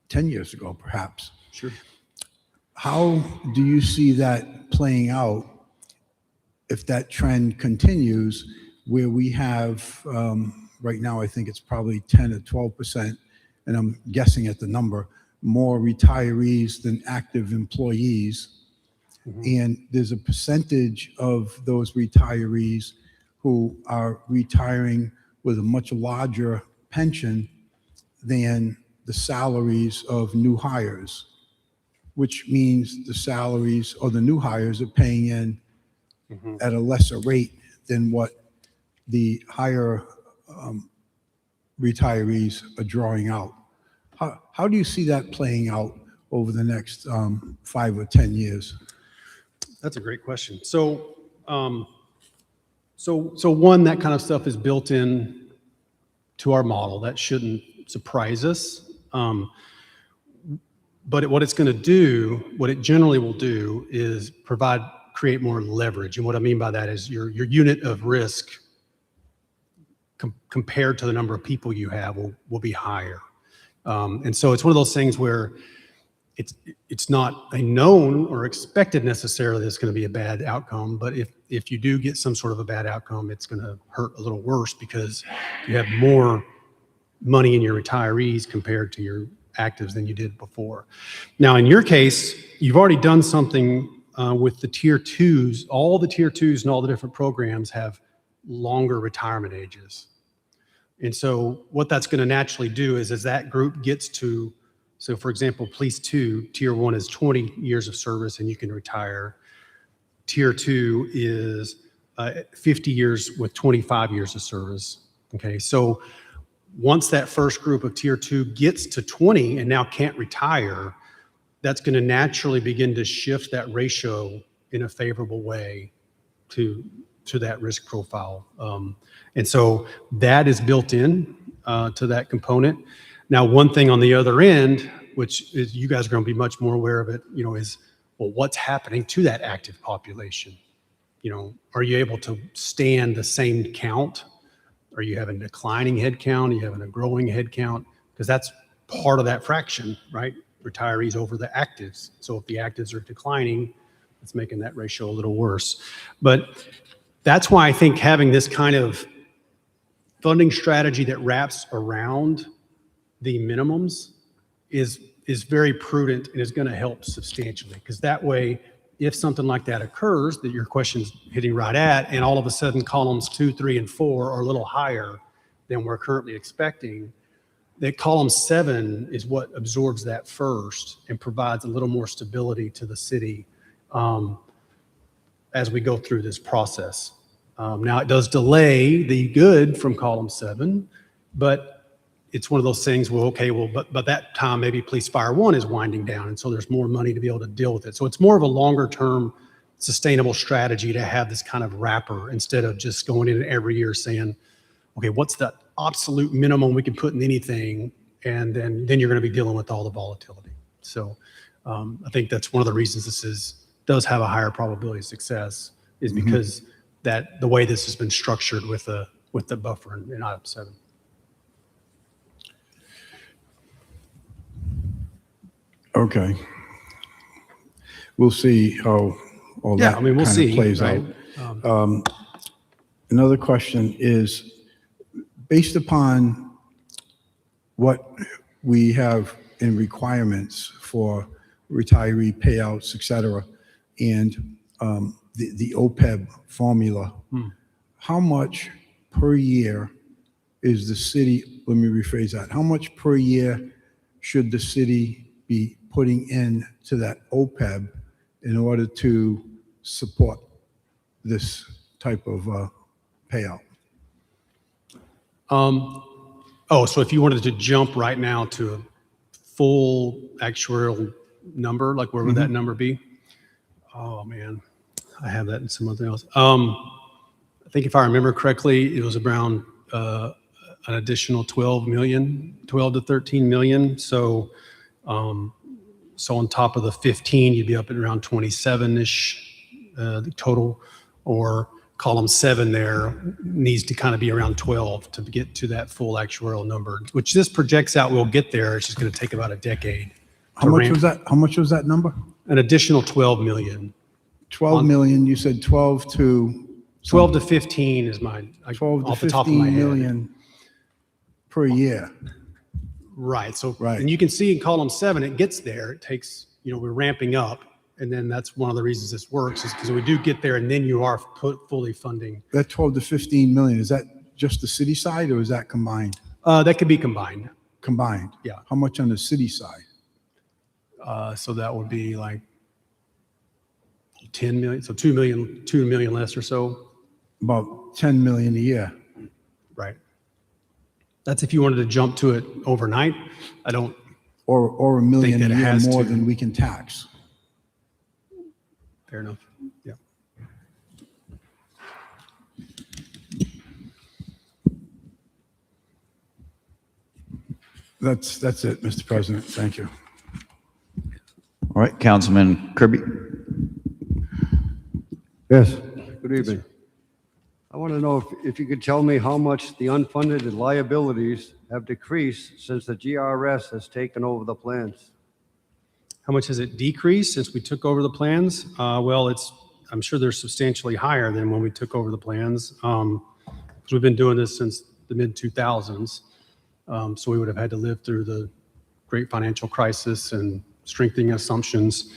10 years ago, perhaps. Sure. How do you see that playing out if that trend continues, where we have, right now, I think it's probably 10 or 12%, and I'm guessing at the number, more retirees than active employees. And there's a percentage of those retirees who are retiring with a much larger pension than the salaries of new hires, which means the salaries of the new hires are paying in at a lesser rate than what the higher retirees are drawing out. How do you see that playing out over the next 5 or 10 years? That's a great question. So one, that kind of stuff is built in to our model. That shouldn't surprise us. But what it's going to do, what it generally will do, is create more leverage. And what I mean by that is your unit of risk compared to the number of people you have will be higher. And so it's one of those things where it's not a known or expected necessarily that it's going to be a bad outcome, but if you do get some sort of a bad outcome, it's going to hurt a little worse because you have more money in your retirees compared to your actives than you did before. Now, in your case, you've already done something with the tier twos. All the tier twos and all the different programs have longer retirement ages. And so what that's going to naturally do is as that group gets to, so for example, police 2, tier 1 is 20 years of service and you can retire. Tier 2 is 50 years with 25 years of service. Okay, so once that first group of tier 2 gets to 20 and now can't retire, that's going to naturally begin to shift that ratio in a favorable way to that risk profile. And so that is built in to that component. Now, one thing on the other end, which is you guys are going to be much more aware of it, is, well, what's happening to that active population? Are you able to stand the same count? Are you having a declining head count? Are you having a growing head count? Because that's part of that fraction, right? Retirees over the actives. So if the actives are declining, it's making that ratio a little worse. But that's why I think having this kind of funding strategy that wraps around the minimums is very prudent and is going to help substantially. Because that way, if something like that occurs, that your question's hitting right at, and all of a sudden columns 2, 3, and 4 are a little higher than we're currently expecting, that column 7 is what absorbs that first and provides a little more stability to the city as we go through this process. Now, it does delay the good from column 7, but it's one of those things, but that time maybe police fire 1 is winding down, and so there's more money to be able to deal with it. So it's more of a longer term sustainable strategy to have this kind of wrapper instead of just going in every year saying, okay, what's the absolute minimum we can put in anything? And then you're going to be dealing with all the volatility. So I think that's one of the reasons this does have a higher probability of success is because that the way this has been structured with the buffer in item 7. Okay. We'll see how all Yeah, that I mean, we'll kind of see, plays right? out. Another question is, based upon what we have in requirements for retiree payouts, et cetera, and the OPEB formula, how much per year is the city, let me rephrase that, how much per year should the city be putting in to that OPEB in order to support this type of payout? So if you wanted to jump right now to a full actuarial number, like where would that number be? Oh, man, I have that in something else. I think if I remember correctly, it was around an additional 12 to 13 million. So on top of the 15, you'd be up at around 27-ish the total, or column 7 there needs to kind of be around 12 to get to that full actuarial number, which this projects out we'll get there. It's just going to take about a decade. How much was that? How much was that number? An additional 12 million. 12 million, you said 12 to 12 to 15 is my, 12 to off the top of my 15 head. million per year. Right. So, Right. and you can see in column 7, it gets there. It takes, we're ramping up. And then that's one of the reasons this works is because we do get there and then you are fully funding. That 12 to 15 million, is that just the city side or is that combined? That could be combined. Combined? Yeah. How much on the city side? So that would be like 10 million. So 2 million less or so. About 10 million a year. Right. That's if you wanted to jump to it overnight. I don't. Or a million that a it year has more to. than we can tax. Fair enough. Yeah. That's it, Mr. President. Thank you. All right, Councilman Kirby. Yes. Good evening. I want to know if you could tell me how much the unfunded liabilities have decreased since the GRS has taken over the plans. How much has it decreased since we took over the plans? Well, I'm sure they're substantially higher than when we took over the plans. Because we've been doing this since the mid 2000s. So we would have had to live through the great financial crisis and strengthening assumptions.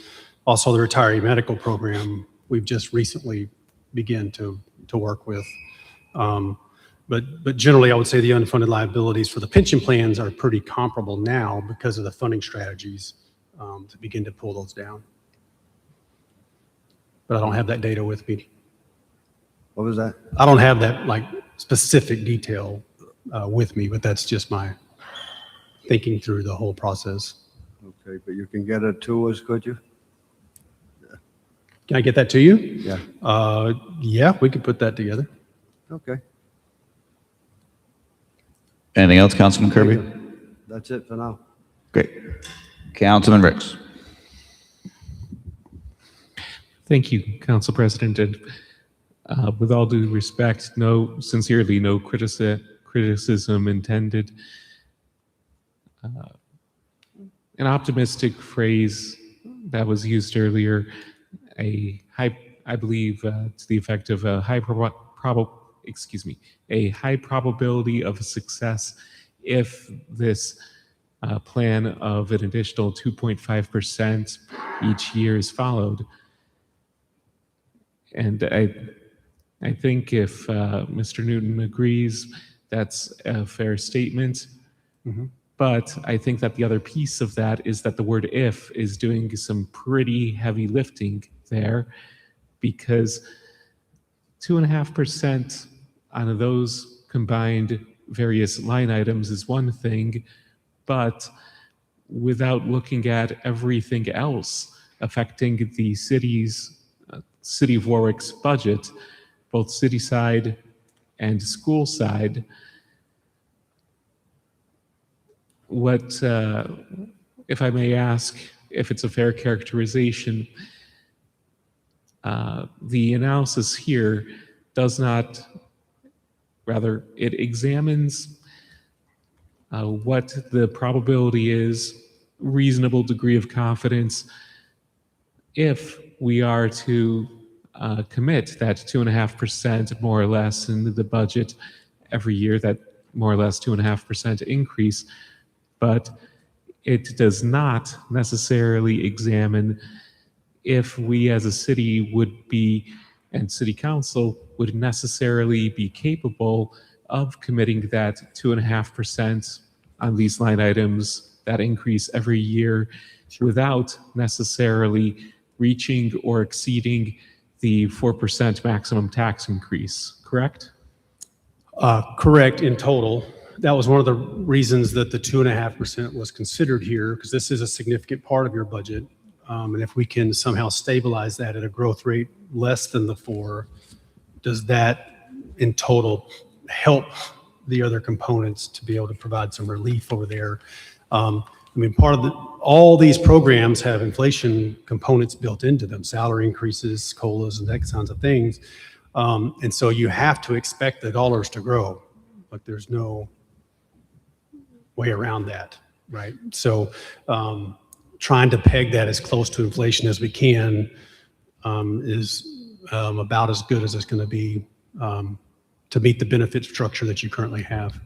Also the retiree medical program, we've just recently begun to work with. But generally I would say the unfunded liabilities for the pension plans are pretty comparable now because of the funding strategies to begin to pull those down. But I don't have that data with me. What was that? I don't have that like specific detail with me, but that's just my thinking through the whole process. Okay, but you can get it to us, could you? Can I get that to you? Yeah. Yeah, we could put that together. Okay. Anything else, Councilman Kirby? That's it for now. Great. Councilman Ricks. Thank you, Council President. And with all due respect, sincerely, no criticism intended. An optimistic phrase that was used earlier, I believe to the effect of a high probability of success if this plan of an additional 2.5% each year is followed. And I think if Mr. Newton agrees, that's a fair statement. Mm-hmm. But I think that the other piece of that is that the word if is doing some pretty heavy lifting there, because 2.5% on those combined various line items is one thing, but without looking at everything else affecting the City of Warwick's budget, both city side and school side, what, if I may ask, if it's a fair characterization, the analysis here does not, rather, it examines what the probability is reasonable degree of confidence if we are to commit that 2.5% more or less in the budget every year, that more or less 2.5% increase, but it does not necessarily examine if we as a city would be, and city council would necessarily be capable of committing that 2.5% on these line items, that increase every year, without necessarily reaching or exceeding the 4% maximum tax increase, correct? Correct in total. That was one of the reasons that the 2.5% was considered here, because this is a significant part of your budget. And if we can somehow stabilize that at a growth rate less than the 4, does that in total help the other components to be able to provide some relief over there? I mean, all these programs have inflation components built into them, salary increases, COLAs, and that kinds of things. And so you have to expect the dollars to grow, but there's no way around that, right? So trying to peg that as close to inflation as we can is about as good as it's going to be to meet the benefit structure that you currently have.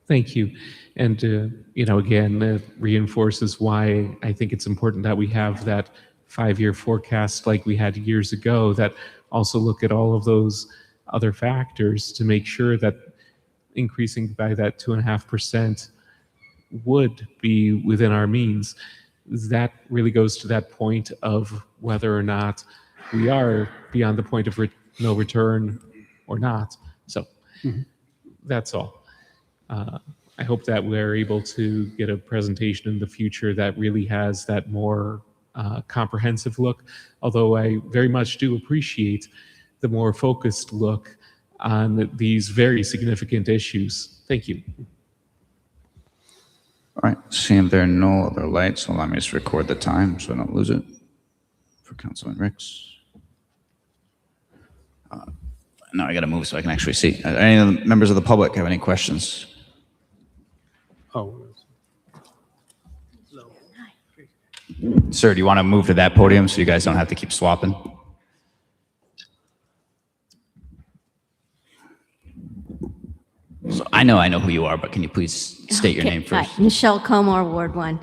Thank you. And, again, that reinforces why I think it's important that we have that 5-year forecast like we had years ago, that also look at all of those other factors to make sure that increasing by that 2.5% would be within our means. That really goes to that point of whether or not we are beyond the point of no return or not. So that's all. I hope that we're able to get a presentation in the future that really has that more comprehensive look, although I very much do appreciate the more focused look on these very significant issues. Thank you. All right, seeing there are no other lights, so let me just record the time so I don't lose it for Councilman Ricks. Now I got to move so I can actually see. Any of the members of the public have any questions? Oh. Sir, do you want to move to that podium so you guys don't have to keep swapping? So I know who you are, but can you please state your name first? Hi, Michelle Comar, Ward 1.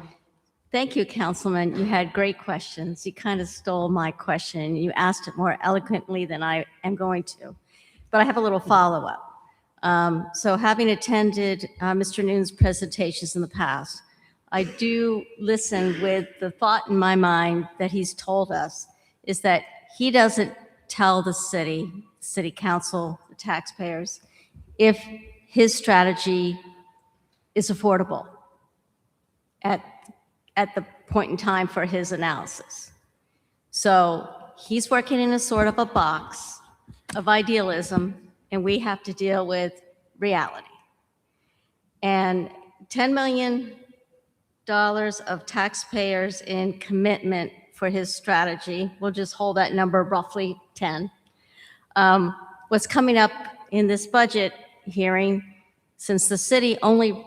Thank you, Councilman. You had great questions. You kind of stole my question. You asked it more eloquently than I am going to, but I have a little follow-up. So having attended Mr. Noon's presentations in the past, I do listen with the thought in my mind that he's told us is that he doesn't tell the city council, the taxpayers, if his strategy is affordable at the point in time for his analysis. So he's working in a sort of a box of idealism, and we have to deal with reality. And $10 million of taxpayers in commitment for his strategy, we'll just hold that number roughly 10, what's coming up in this budget hearing, since the city only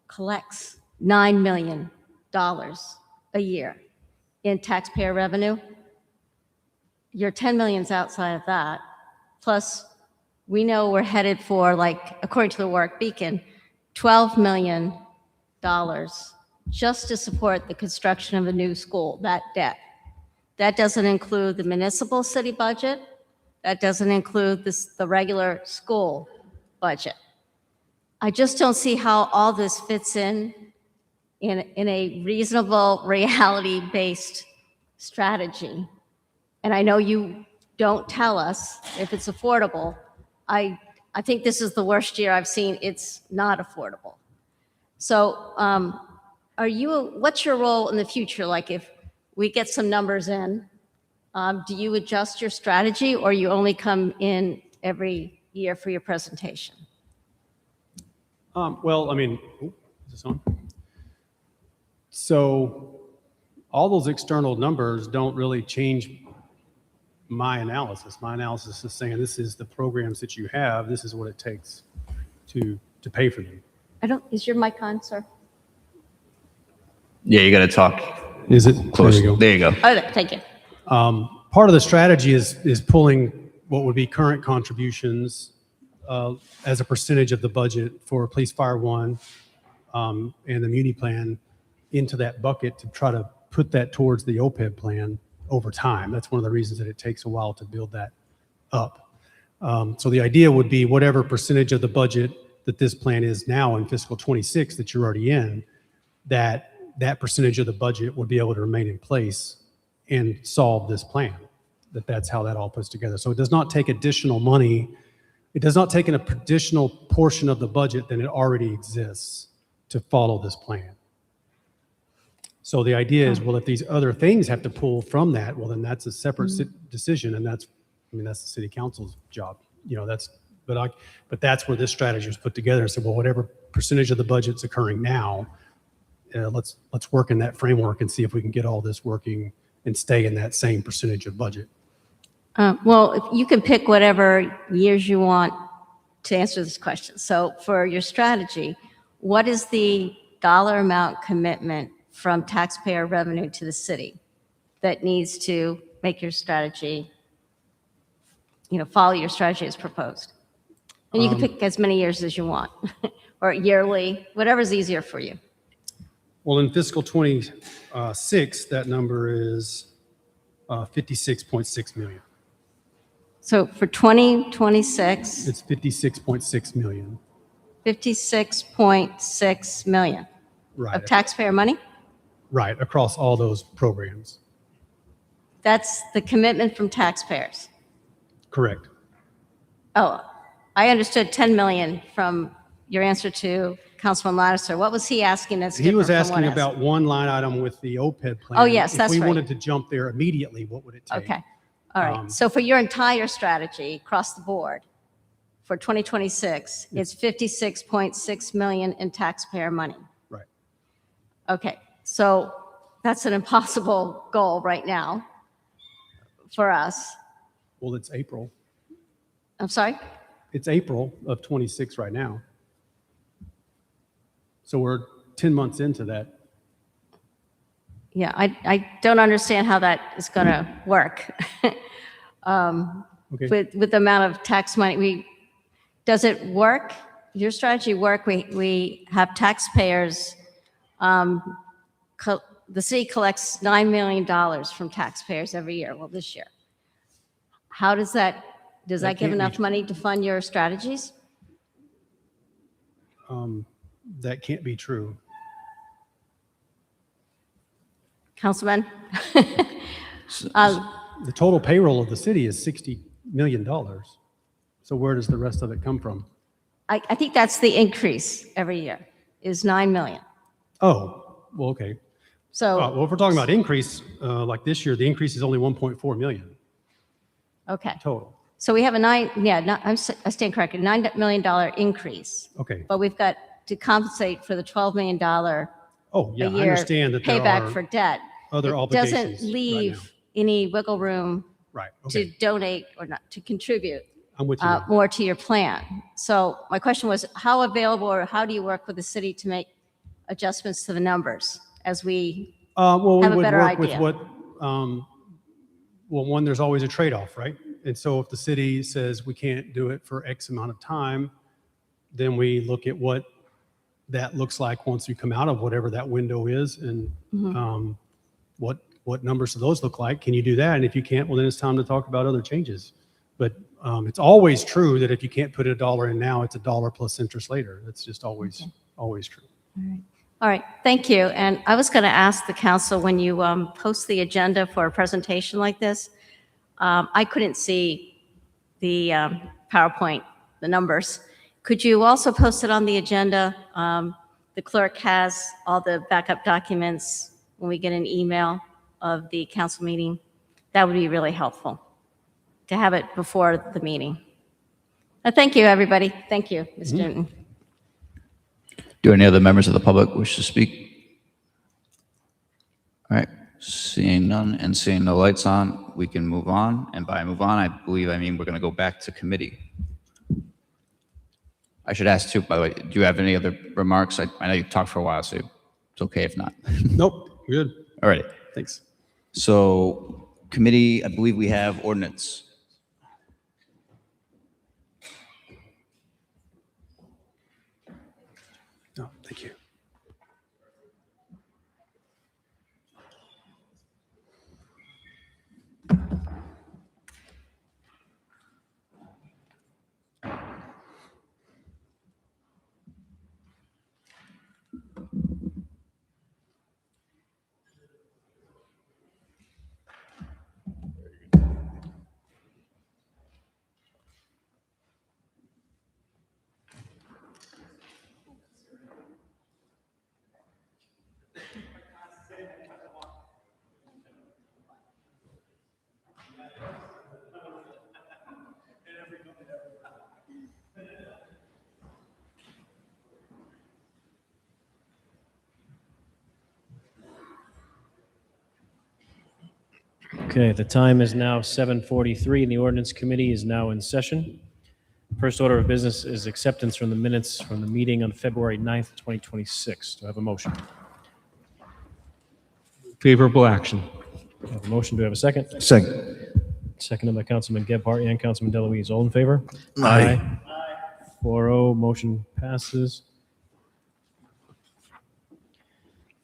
collects $9 million a year in taxpayer revenue, your 10 million's outside of that. Plus, we know we're headed for, like, according to the Warwick Beacon, $12 million just to support the construction of a new school, that debt. That doesn't include the municipal city budget. That doesn't include the regular school budget. I just don't see how all this fits in a reasonable, reality-based strategy. And I know you don't tell us if it's affordable. I think this is the worst year I've seen it's not affordable. So what's your role in the future? Like, if we get some numbers in, do you adjust your strategy, or you only come in every year for your presentation? Well, I mean, is this on? So all those external numbers don't really change my analysis. My analysis is saying this is the programs that you have. This is what it takes to pay for them. Is your mic on, sir? Yeah, you got to talk Is it? close. There you go. There you go. Oh, thank you. Part of the strategy is pulling what would be current contributions as a percentage of the budget for Police Fire One and the Muni Plan into that bucket to try to put that towards the OPEB plan over time. That's one of the reasons that it takes a while to build that up. So the idea would be whatever percentage of the budget that this plan is now in fiscal 26 that you're already in, that percentage of the budget would be able to remain in place and solve this plan. That's how that all puts together. So it does not take additional money. It does not take an additional portion of the budget than it already exists to follow this plan. So the idea is, well, if these other things have to pull from that, well, then that's a separate decision, and that's the city council's job. But that's where this strategy was put together and said, well, whatever percentage of the budget's occurring now, let's work in that framework and see if we can get all this working and stay in that same percentage of budget. Well, if you can pick whatever years you want to answer this question. So for your strategy, what is the dollar amount commitment from taxpayer revenue to the city that needs to make your strategy, follow your strategy as proposed? And you can pick as many years as you want, or yearly, whatever's easier for you. Well, in fiscal 26, that number is 56.6 million. So for 2026, It's 56.6 million. 56.6 million Right. of taxpayer money? Right, across all those programs. That's the commitment from taxpayers. Correct. Oh, I understood 10 million from your answer to Councilman Lattiser. What was he asking that's He different was from asking what else? about one line item with the OPEB plan. Oh, yes, that's If we right. wanted to jump there immediately, what would it take? Okay, all right. Um, So for your entire strategy across the board for 2026, it's 56.6 million in taxpayer money. Right. Okay, so that's an impossible goal right now for us. Well, it's April. I'm sorry? It's April of 26 right now. So we're 10 months into that. Yeah, I don't understand how that is going to work. Okay. With the amount of tax money, does it work? Your strategy work? We have taxpayers. The city collects $9 million from taxpayers every year. Well, this year, how does that give can't be enough money to fund your strategies? That can't be true. Councilman? The total payroll of the city is $60 million. So where does the rest of it come from? I think that's the increase every year, is 9 million. Oh, well, okay. So, Well, if we're talking about increase, like this year, the increase is only 1.4 million okay. total. So we have I stand corrected, $9 million increase. Okay. But we've got to compensate for the $12 million Oh, yeah, a I year understand that there payback are for debt. other It obligations doesn't right leave now. any wiggle room Right, to okay. donate or not, to contribute I'm with you. now. more to your plan. So my question was, how available or how do you work with the city to make adjustments to the numbers as we Well, we have a would better work with idea? what, well, one, there's always a trade-off, right? And so if the city says we can't do it for X amount of time, then we look at what that looks like once you come out of whatever that window is and what numbers do those look like? Can you do that? And if you can't, well, then it's time to talk about other changes. But it's always true that if you can't put a dollar in now, it's a dollar plus interest later. That's just always true. All right, thank you. And I was going to ask the council, when you post the agenda for a presentation like this, I couldn't see the PowerPoint, the numbers. Could you also post it on the agenda? The clerk has all the backup documents when we get an email of the council meeting. That would be really helpful to have it before the meeting. Thank you, everybody. Thank you, Mr. Newton. Do any other members of the public wish to speak? All right, seeing none and seeing no lights on, we can move on. And by move on, I mean we're going to go back to committee. I should ask too, by the way, do you have any other remarks? I know you talked for a while, so It's okay if not. Nope, good. All right. Thanks. So committee, I believe we have ordinance. No, thank you. Okay, the time is now 7:43 and the ordinance committee is now in session. First order of business is acceptance from the minutes from the meeting on February 9th, 2026. Do I have a motion? Favorable action. I have a motion. Do I have a second? Second. Seconded by Councilman Gebhardt and Councilman Deloise. All in favor? Aye. 4-0, motion passes.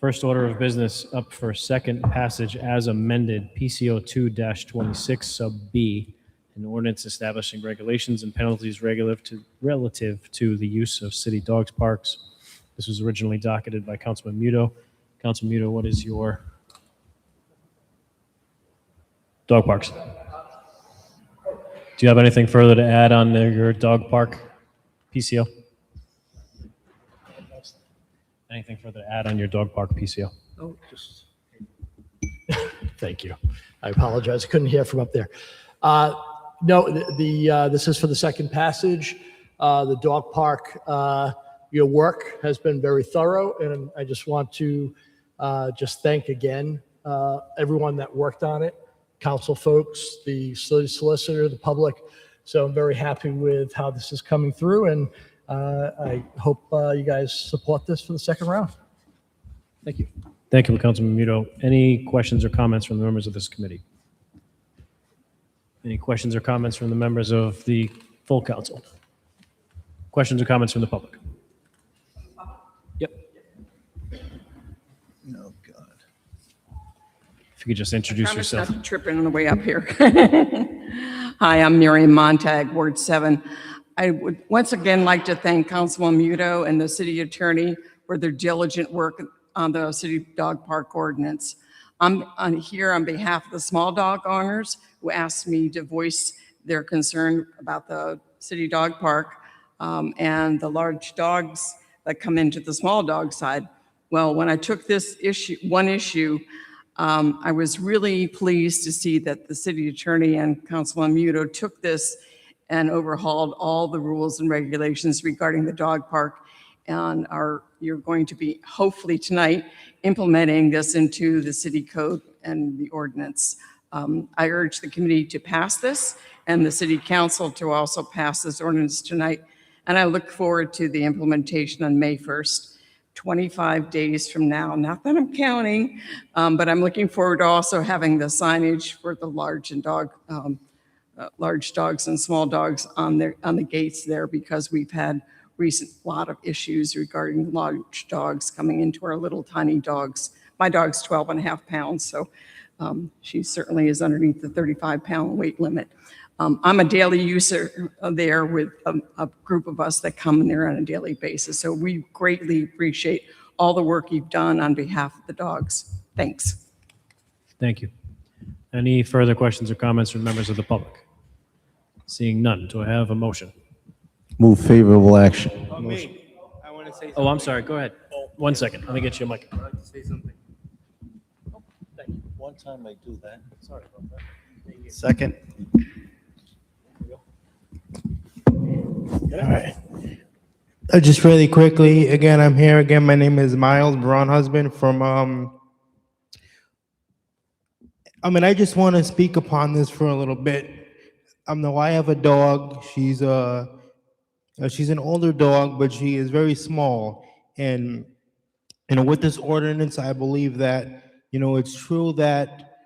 First order of business up for second passage as amended, PCO 2-26 sub B, an ordinance establishing regulations and penalties relative to the use of city dogs parks. This was originally docketed by Councilman Muto. Councilman Muto, what is your dog parks? Do you have anything further to add on your dog park PCO? Anything further to add on your dog park PCO? Oh, just. Thank you. I apologize. I couldn't hear from up there. No, this is for the second passage. The dog park, your work has been very thorough, and I just want to just thank again everyone that worked on it, council folks, the solicitor, the public. So I'm very happy with how this is coming through, and I hope you guys support this for the second round. Thank you. Thank you, Councilman Muto. Any questions or comments from the members of this committee? Any questions or comments from the members of the full council? Questions or comments from the public? Yep. Oh, God. If you could just introduce Promise yourself. not to trip in on the way up here. Hi, I'm Miriam Montag, Ward 7. I would once again like to thank Councilman Muto and the city attorney for their diligent work on the city dog park ordinance. I'm here on behalf of the small dog owners who asked me to voice their concern about the city dog park and the large dogs that come into the small dog side. Well, when I took this one issue, I was really pleased to see that the city attorney and Councilman Muto took this and overhauled all the rules and regulations regarding the dog park, and you're going to be hopefully tonight implementing this into the city code and the ordinance. I urge the committee to pass this and the city council to also pass this ordinance tonight, and I look forward to the implementation on May 1st, 25 days from now. Not that I'm counting, but I'm looking forward to also having the signage for the large dogs and small dogs on the gates there, because we've had lot of issues regarding large dogs coming into our little tiny dogs. My dog's 12 and a half pounds, so she certainly is underneath the 35-pound weight limit. I'm a daily user there with a group of us that come in there on a daily basis, so we greatly appreciate all the work you've done on behalf of the dogs. Thanks. Thank you. Any further questions or comments from members of the public? Seeing none, do I have a motion? Move favorable action. Oh, I'm sorry. Go ahead. 1 second. Let me get you a mic. I'd like to say something. One time I do that. Sorry about that. Second. All right. Just really quickly, again, I'm here again. My name is Miles Braunhusband from, I just want to speak upon this for a little bit. I have a dog. She's an older dog, but she is very small. And And with this ordinance, I believe that, it's true that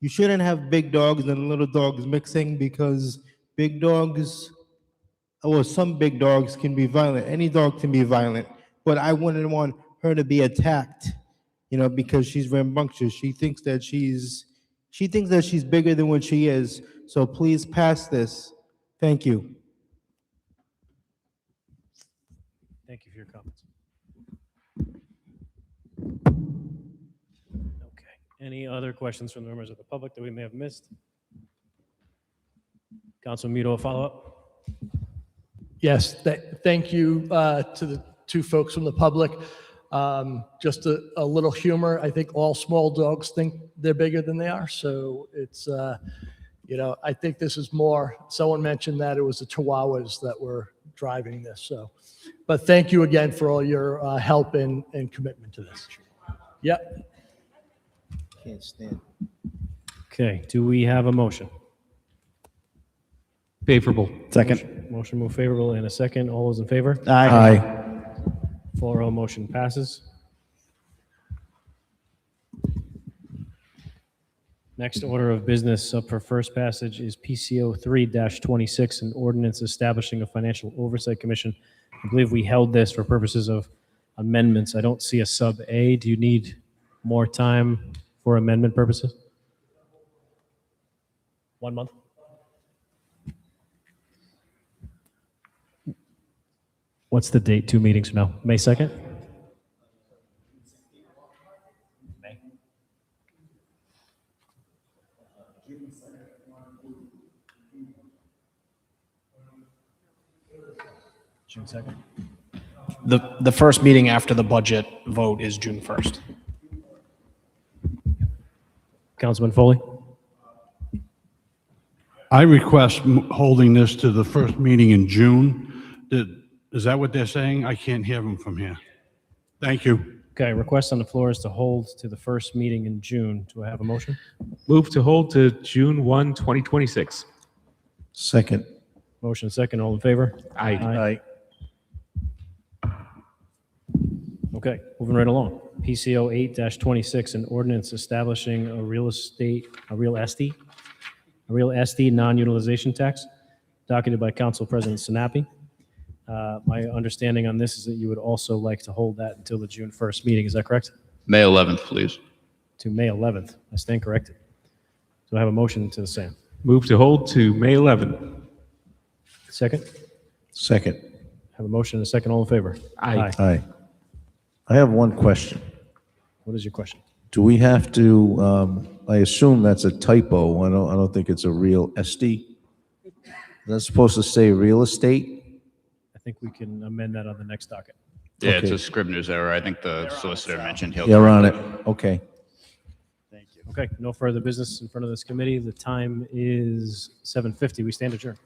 you shouldn't have big dogs and little dogs mixing because big dogs, well, some big dogs can be violent. Any dog can be violent, but I wouldn't want her to be attacked, because she's rambunctious. She thinks that she's bigger than what she is. So please pass this. Thank you. Thank you for your comments. Okay. Any other questions from the members of the public that we may have missed? Councilman Muto, a follow-up? Yes, thank you to the two folks from the public. Just a little humor. I think all small dogs think they're bigger than they are. So it's, I think this is more, someone mentioned that it was the Chihuahuas that were driving this. So, but thank you again for all your help and commitment to this. Yep. Can't stand. Okay, do we have a motion? Favorable. Second. Motion move favorable in a second. All those in favor? Aye. 4-0 motion passes. Next order of business up for first passage is PCO 3-26, an ordinance establishing a financial oversight commission. I believe we held this for purposes of amendments. I don't see a sub A. Do you need more time for amendment purposes? 1 month? What's the date? 2 meetings from now? May 2nd? May. June 2nd? The first meeting after the budget vote is June 1st. Councilman Foley? I request holding this to the first meeting in June. Is that what they're saying? I can't hear them from here. Thank you. Okay, request on the floor is to hold to the first meeting in June. Do I have a motion? Move to hold to June 1, 2026. Second. Motion second. All in favor? Aye. Okay, moving right along. PCO 8-26, an ordinance establishing a real SD non-utilization tax, docketed by Council President Sinapi. My understanding on this is that you would also like to hold that until the June 1st meeting. Is that correct? May 11th, please. To May 11th. I stand corrected. Do I have a motion to the same? Move to hold to May 11th. Second? Second. Have a motion and a second. All in favor? Aye. Aye. I have one question. What is your question? Do we have to, I assume that's a typo. I don't think it's a real SD. Is that supposed to say real estate? I think we can amend that on the next docket. Yeah, it's Okay. a Scribner's error. I think the solicitor mentioned he'll. Yeah, we're on it. correct Okay. Okay, no further business in front of this committee. The time is 7:50. We stand adjourned.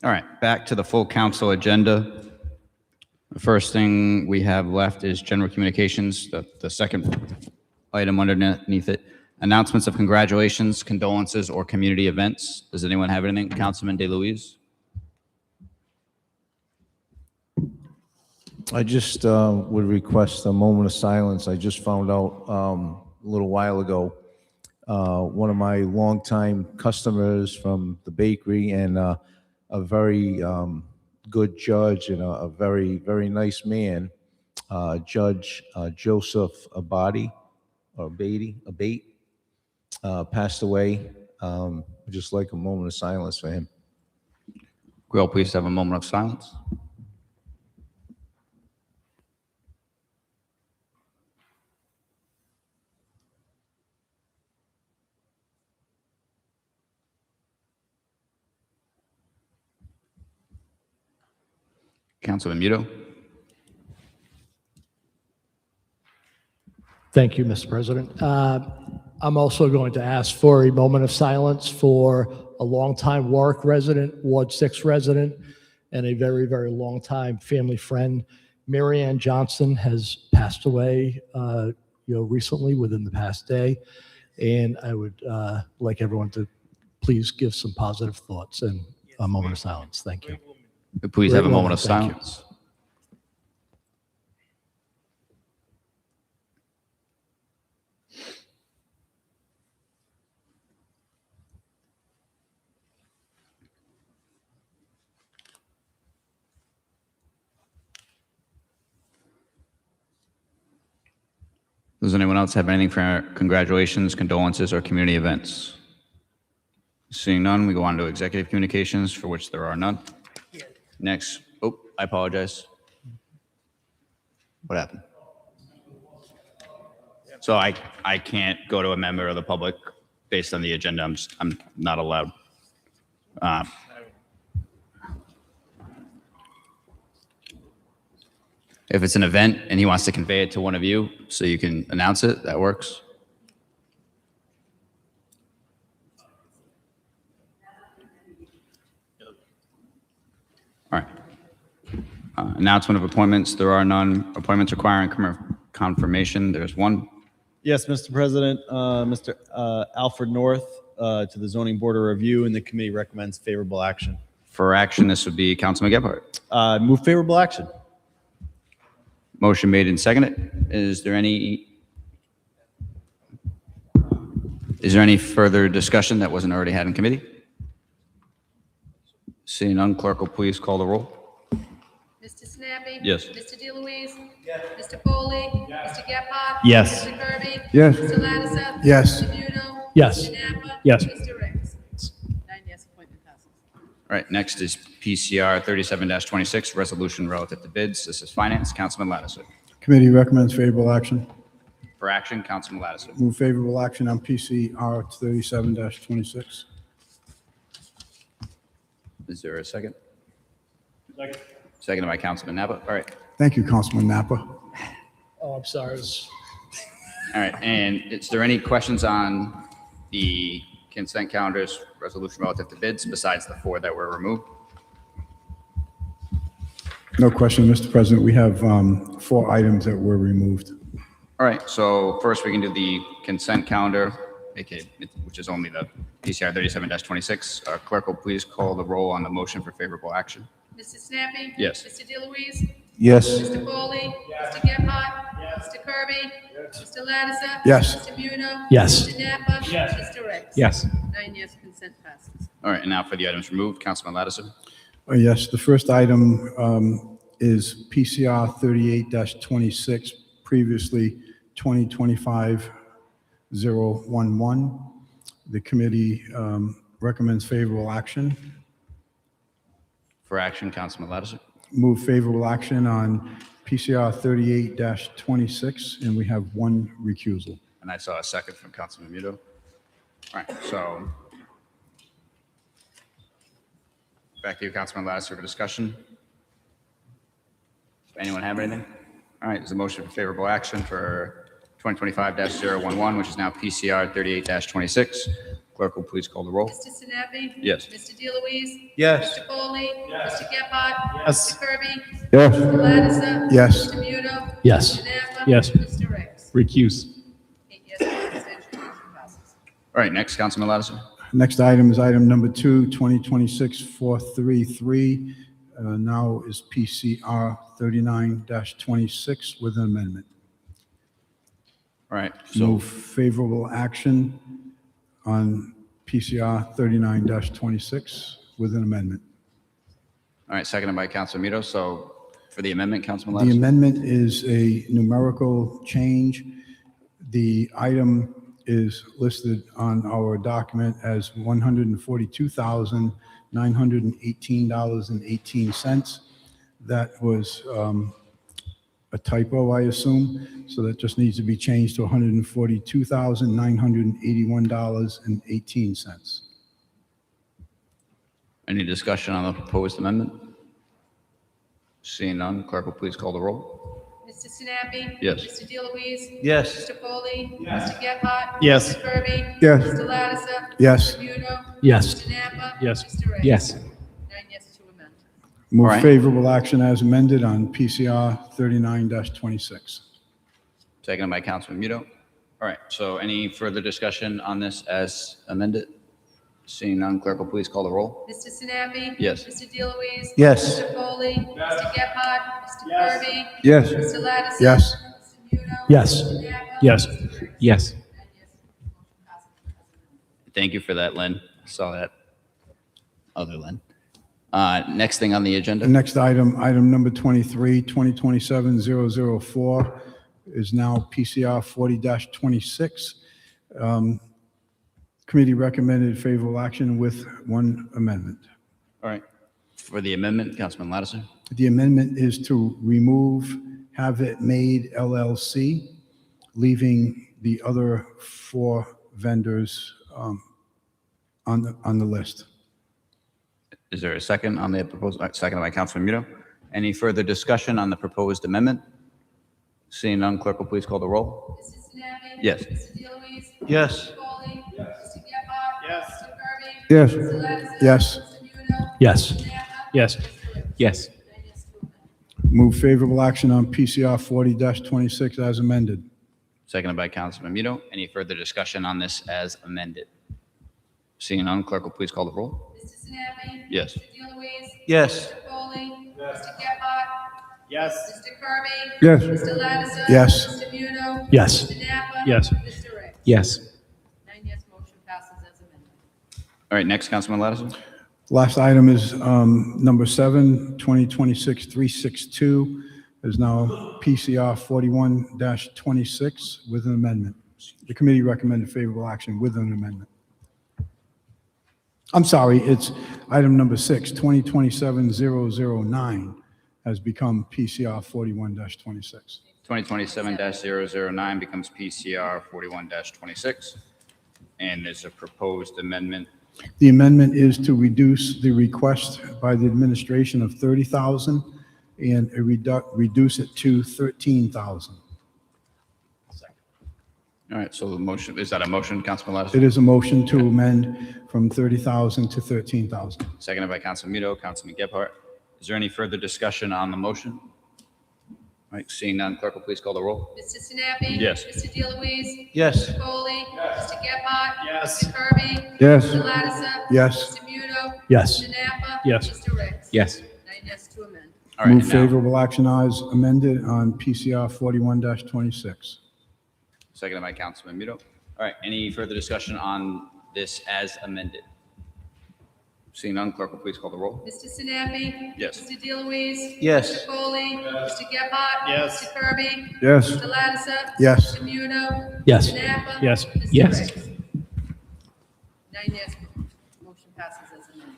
All right, back to the full council agenda. The first thing we have left is general communications, the second item underneath it. Announcements of congratulations, condolences, or community events. Does anyone have anything? Councilman DeLuise? I just would request a moment of silence. I just found out a little while ago, one of my longtime customers from the bakery and a very good judge and a very, very nice man, Judge Joseph Abate, passed away. Just like a moment of silence for him. Will you please have a moment of silence? Councilman Muto. Thank you, Mr. President. I'm also going to ask for a moment of silence for a longtime Warwick resident, Ward 6 resident, and a very, very long-time family friend. Mary Ann Johnson has passed away, recently within the past day. And I would like everyone to please give some positive thoughts and a moment of silence. Thank you. Please have a Great moment of thank you. silence. Does anyone else have anything for congratulations, condolences, or community events? Seeing none, we go on to executive communications, for which there are none. Next, I apologize. What happened? So I can't go to a member of the public based on the agenda. I'm not allowed. If it's an event and he wants to convey it to one of you so you can announce it, that works. All right. Announcement of appointments. There are none. Appointments requiring confirmation. There's one. Yes, Mr. President, Mr. Alfred North to the Zoning Board of Review, and the committee recommends favorable action. For action, this would be Councilman Gebhardt. Move favorable action. Motion made and seconded. Is there any further discussion that wasn't already had in committee? Seeing none, clerk will please call the roll. Mr. Snappy. Yes. Mr. DeLuise. Yes. Mr. Foley. Yes. Mr. Gephardt. Yes. Mr. Kirby. Yes. Mr. Lattiser. Yes. Mr. Muno. Yes. Mr. Napa. Yes. Mr. Ricks. 9 yes, appointment passes. All right, next is PCR 37-26, resolution relative to bids. This is finance. Councilman Lattiser. Committee recommends favorable action. For action, Councilman Lattiser. Move favorable action on PCR 37-26. Is there a second? Seconded by Councilman Napa. All right. Thank you, Councilman Napa. Oh, I'm sorry. All right, and is there any questions on the consent calendars resolution relative to bids besides the 4 that were removed? No question, Mr. President. We have 4 items that were removed. All right, so first we can do the consent calendar, which is only the PCR 37-26. Clerk will please call the roll on the motion for favorable action. Mr. Snappy. Yes. Mr. DeLuise. Yes. Mr. Foley. Yes. Mr. Gephardt. Yes. Mr. Kirby. Yes. Mr. Lattiser. Yes. Mr. Muno. Yes. Mr. Napa. Yes. Mr. Ricks. Yes. 9 yes, consent passes. All right, and now for the items removed, Councilman Lattiser. Yes, the first item is PCR 38-26, previously 2025-011. The committee recommends favorable action. For action, Councilman Lattiser. Move favorable action on PCR 38-26, and we have 1 recusal. And I saw a second from Councilman Muto. All right, so back to you, Councilman Lattiser, for discussion. Does anyone have anything? All right, there's a motion for favorable action for 2025-011, which is now PCR 38-26. Clerk will please call the roll. Mr. Snappy. Yes. Mr. DeLuise. Yes. Mr. Foley. Yes. Mr. Gephardt. Yes. Mr. Kirby. Yes. Mr. Lattiser. Yes. Mr. Muno. Yes. Mr. Napa. Yes. Mr. Ricks. Recuse. 8 yes, abstention, motion passes. All right, next, Councilman Lattiser. Next item is item number 2, 2026-433. Now is PCR 39-26 with an amendment. All right, so Move favorable action on PCR 39-26 with an amendment. all right, seconded by Councilman Muto. So for the amendment, Councilman The Lattiser. amendment is a numerical change. The item is listed on our document as $142,918.18. That was a typo, I assume, so that just needs to be changed to $142,981.18. Any discussion on the proposed amendment? Seeing none, clerk will please call the roll. Mr. Sinapi? Yes. Mr. DeLuise? Yes. Mr. Foley? Yes. Mr. Gephardt? Yes. Mr. Kirby? Yes. Mr. Lattiser? Yes. Mr. Muno? Yes. Mr. Napa? Yes. Mr. Ricks? Yes. 9 yes to amend. Move All right. favorable action as amended on PCR 39-26. Seconded by Councilman Muto. All right, so any further discussion on this as amended? Seeing none, clerk will please call the roll. Mr. Sinapi? Yes. Mr. DeLuise? Yes. Mr. Foley? Yes. Mr. Gephardt? Mr. Kirby? Yes. Mr. Lattiser? Yes. Mr. Muno? Yes. Mr. Napa? Yes. Mr. Ricks? Yes. 9 yes. Motion passes as amended. Thank you for that, Lynn. I saw that. Other Lynn. Next thing on the agenda. The next item, item number 23, 2027-004, is now PCR 40-26. Committee recommended favorable action with one amendment. All right. For the amendment, Councilman Lattiser. The amendment is to remove Have It Made LLC, leaving the other 4 vendors on the list. Is there a second on the proposal? Second by Councilman Muto. Any further discussion on the proposed amendment? Seeing none, clerk will please call the roll. Mr. Sinapi? Yes. Mr. DeLuise? Yes. Mr. Foley? Yes. Mr. Gephardt? Yes. Mr. Kirby? Yes. Mr. Lattiser? Yes. Mr. Muno? Yes. Mr. Napa? Yes. Mr. Ricks? Yes. 9 yes to amend. Move favorable action on PCR 40-26 as amended. Seconded by Councilman Muto. Any further discussion on this as amended? Seeing none, clerk will please call the roll. Mr. Sinapi? Yes. Mr. DeLuise? Yes. Mr. Foley? Yes. Mr. Gephardt? Yes. Mr. Kirby? Yes. Mr. Lattiser? Yes. Mr. Muno? Yes. Mr. Napa? Yes. Mr. Ricks? Yes. 9 yes, motion passes as amended. All right, next, Councilman Lattiser. Last item is number 7, 2026-362, is now PCR 41-26 with an amendment. The committee recommended favorable action with an amendment. I'm sorry, it's item number 6, 2027-009, has become PCR 41-26. 2027-009 becomes PCR 41-26. And there's a proposed amendment. The amendment is to reduce the request by the administration of 30,000 and reduce it to 13,000. All right, so the motion, is that a motion, Councilman Lattiser? It is a motion to amend from 30,000 to 13,000. Seconded by Councilman Muto, Councilman Gephardt. Is there any further discussion on the motion? All right, seeing none, clerk will please call the roll. Mr. Sinapi? Yes. Mr. DeLuise? Yes. Mr. Foley? Mr. Gephardt? Yes. Mr. Kirby? Yes. Mr. Lattiser? Yes. Mr. Muno? Yes. Mr. Napa? Yes. Mr. Ricks? Yes. 9 yes to amend. All right, Move and now, favorable action as amended on PCR 41-26. seconded by Councilman Muto. All right, any further discussion on this as amended? Seeing none, clerk will please call the roll. Mr. Sinapi? Yes. Mr. DeLuise? Yes. Mr. Foley? Mr. Gephardt? Yes. Mr. Kirby? Yes. Mr. Lattiser? Yes. Mr. Muno? Yes. Mr. Napa? Yes. Mr. Yes. Ricks? 9 yes, motion passes as amended.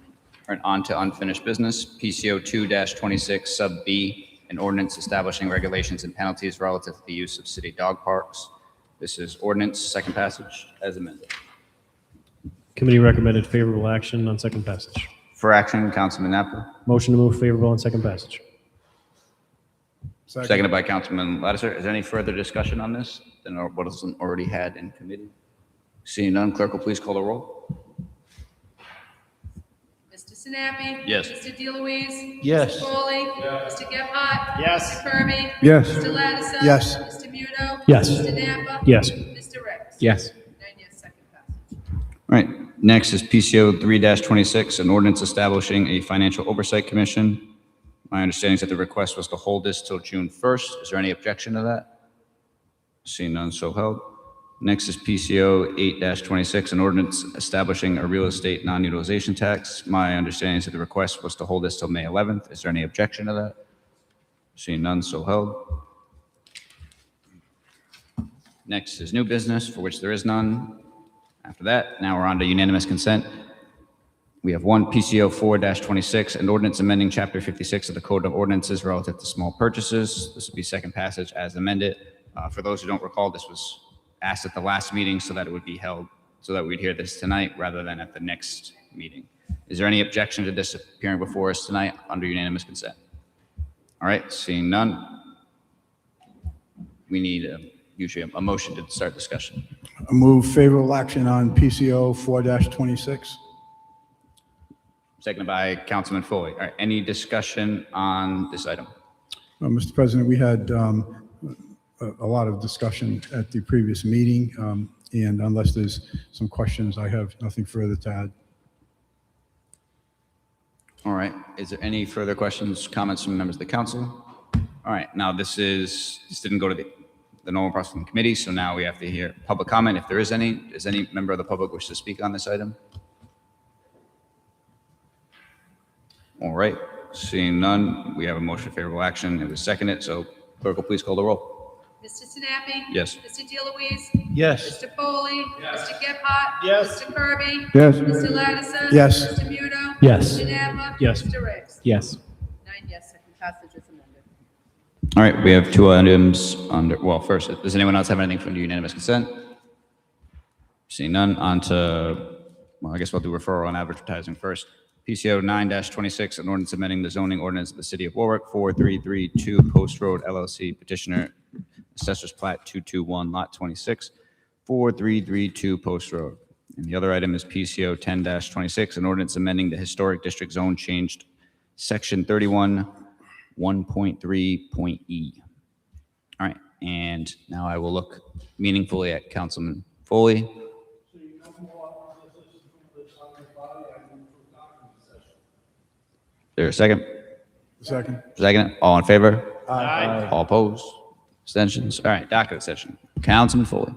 All right, on to unfinished business. PCO 2-26 sub B, an ordinance establishing regulations and penalties relative to the use of city dog parks. This is ordinance, second passage, as amended. Committee recommended favorable action on second passage. For action, Councilman Napa. Motion to move favorable on second passage. Seconded by Councilman Lattiser. Is there any further discussion on this than what is already had in committee? Seeing none, clerk will please call the roll. Mr. Sinapi? Yes. Mr. DeLuise? Yes. Mr. Foley? Mr. Gephardt? Yes. Mr. Kirby? Yes. Mr. Lattiser? Yes. Mr. Muno? Yes. Mr. Napa? Yes. Mr. Ricks? Yes. 9 yes, second passage. All right, next is PCO 3-26, an ordinance establishing a financial oversight commission. My understanding is that the request was to hold this till June 1st. Is there any objection to that? Seeing none, so held. Next is PCO 8-26, an ordinance establishing a real estate non-utilization tax. My understanding is that the request was to hold this till May 11th. Is there any objection to that? Seeing none, so held. Next is new business, for which there is none. After that, now we're on to unanimous consent. We have one PCO 4-26, an ordinance amending Chapter 56 of the Code of Ordinances relative to small purchases. This will be second passage as amended. For those who don't recall, this was asked at the last meeting so that it would be held, so that we'd hear this tonight rather than at the next meeting. Is there any objection to this appearing before us tonight under unanimous consent? All right, seeing none. We need usually a motion to start discussion. I move favorable action on PCO 4-26. Seconded by Councilman Foley. All right, any discussion on this item? Mr. President, we had a lot of discussion at the previous meeting, and unless there's some questions, I have nothing further to add. All right, is there any further questions, comments from members of the council? All right, now this didn't go to the normal process in the committee, so now we have to hear public comment if there is any. Does any member of the public wish to speak on this item? All right, seeing none, we have a motion for favorable action. It was seconded, so clerk will please call the roll. Mr. Sinapi? Yes. Mr. DeLuise? Yes. Mr. Foley? Mr. Gephardt? Yes. Mr. Kirby? Yes. Mr. Ladison? Yes. Mr. Muto? Yes. Mr. Napa? Yes. Mr. Ricks? Yes. 9 yes, second passage is amended. All right, we have two items under, well, first, does anyone else have anything from the unanimous consent? Seeing none, on to, well, I guess we'll do referral on advertising first. PCO 9-26, an ordinance amending the zoning ordinance of the city of Warwick, 4332 Post Road LLC, petitioner, Assessor's Plat 221, Lot 26, 4332 Post Road. And the other item is PCO 10-26, an ordinance amending the historic district zone changed section 31, 1.3.e. All right, and now I will look meaningfully at Councilman Foley. Is there a second? Second. Second. All in favor? Aye. All opposed? Abstentions? All right, docket session. Councilman Foley.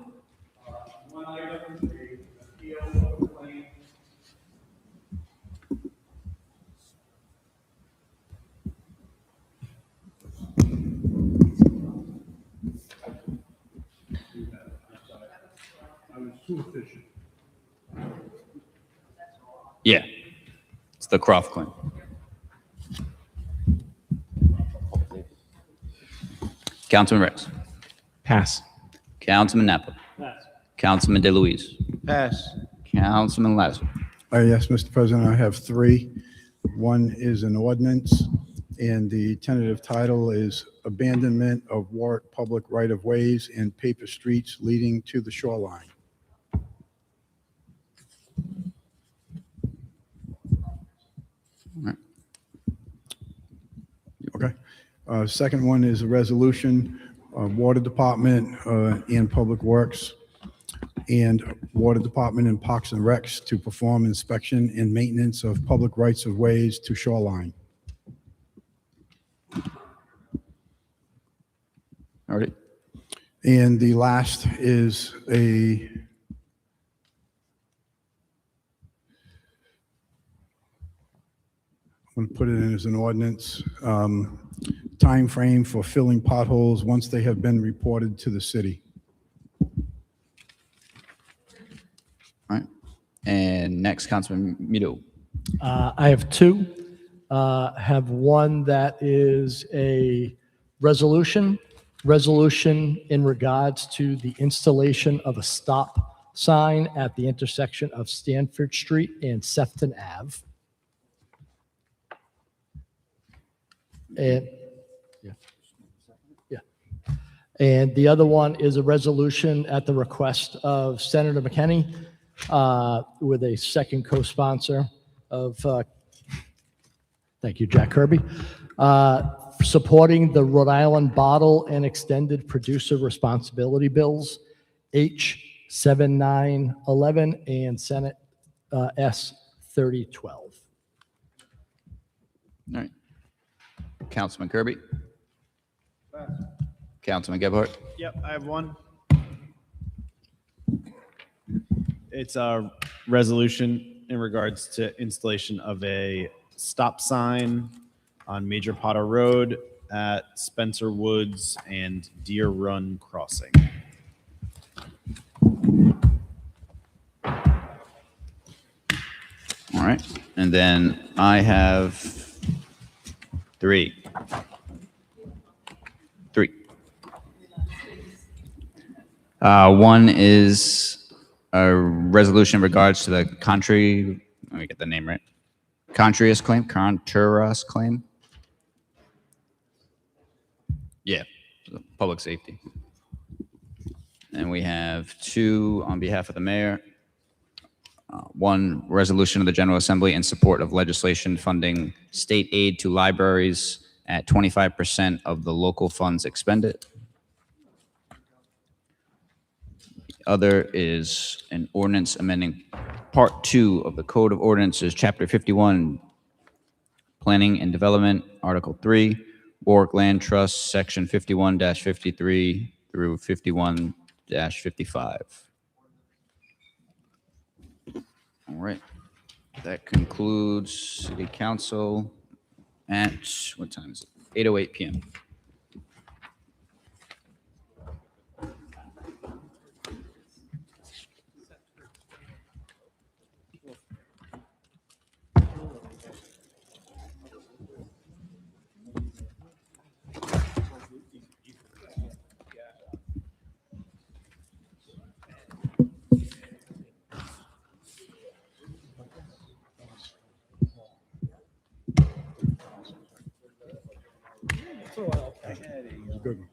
Yeah, it's the Croft claim. Councilman Ricks. Pass. Councilman Napa. Pass. Councilman DeLuise. Pass. Councilman Lazo. Yes, Mr. President, I have three. One is an ordinance, and the tentative title is Abandonment of Warwick Public Right-of-Ways and Paper Streets Leading to the Shoreline. Okay. Second one is a resolution, Water Department and Public Works and Water Department and Parks and Recs to perform inspection and maintenance of public rights of ways to shoreline. All right. And the last is I'm going to put it in as an ordinance, time frame for filling potholes once they have been reported to the city. All right. And next, Councilman Muto. I have two. Have one that is a resolution in regards to the installation of a stop sign at the intersection of Stanford Street and Sefton Ave. And and the other one is a resolution at the request of Senator McKinney with a second co-sponsor of, thank you, Jack Kirby, supporting the Rhode Island Bottle and Extended Producer Responsibility Bills, H7911 and Senate S3012. All right. Councilman Kirby. Councilman Gebhardt. Yep, I have one. It's a resolution in regards to installation of a stop sign on Major Potter Road at Spencer Woods and Deer Run Crossing. All right. And then I have three. One is a resolution in regards to the let me get the name right. Contreras claim. public safety. And we have two on behalf of the mayor. One resolution of the General Assembly in support of legislation funding state aid to libraries at 25% of the local funds expended. The other is an ordinance amending Part 2 of the Code of Ordinances, Chapter 51, Planning and Development, Article 3, Warwick Land Trust, Section 51-53 through 51-55. All right. That concludes City Council at, what time is it? 8:08 p.m. Good one.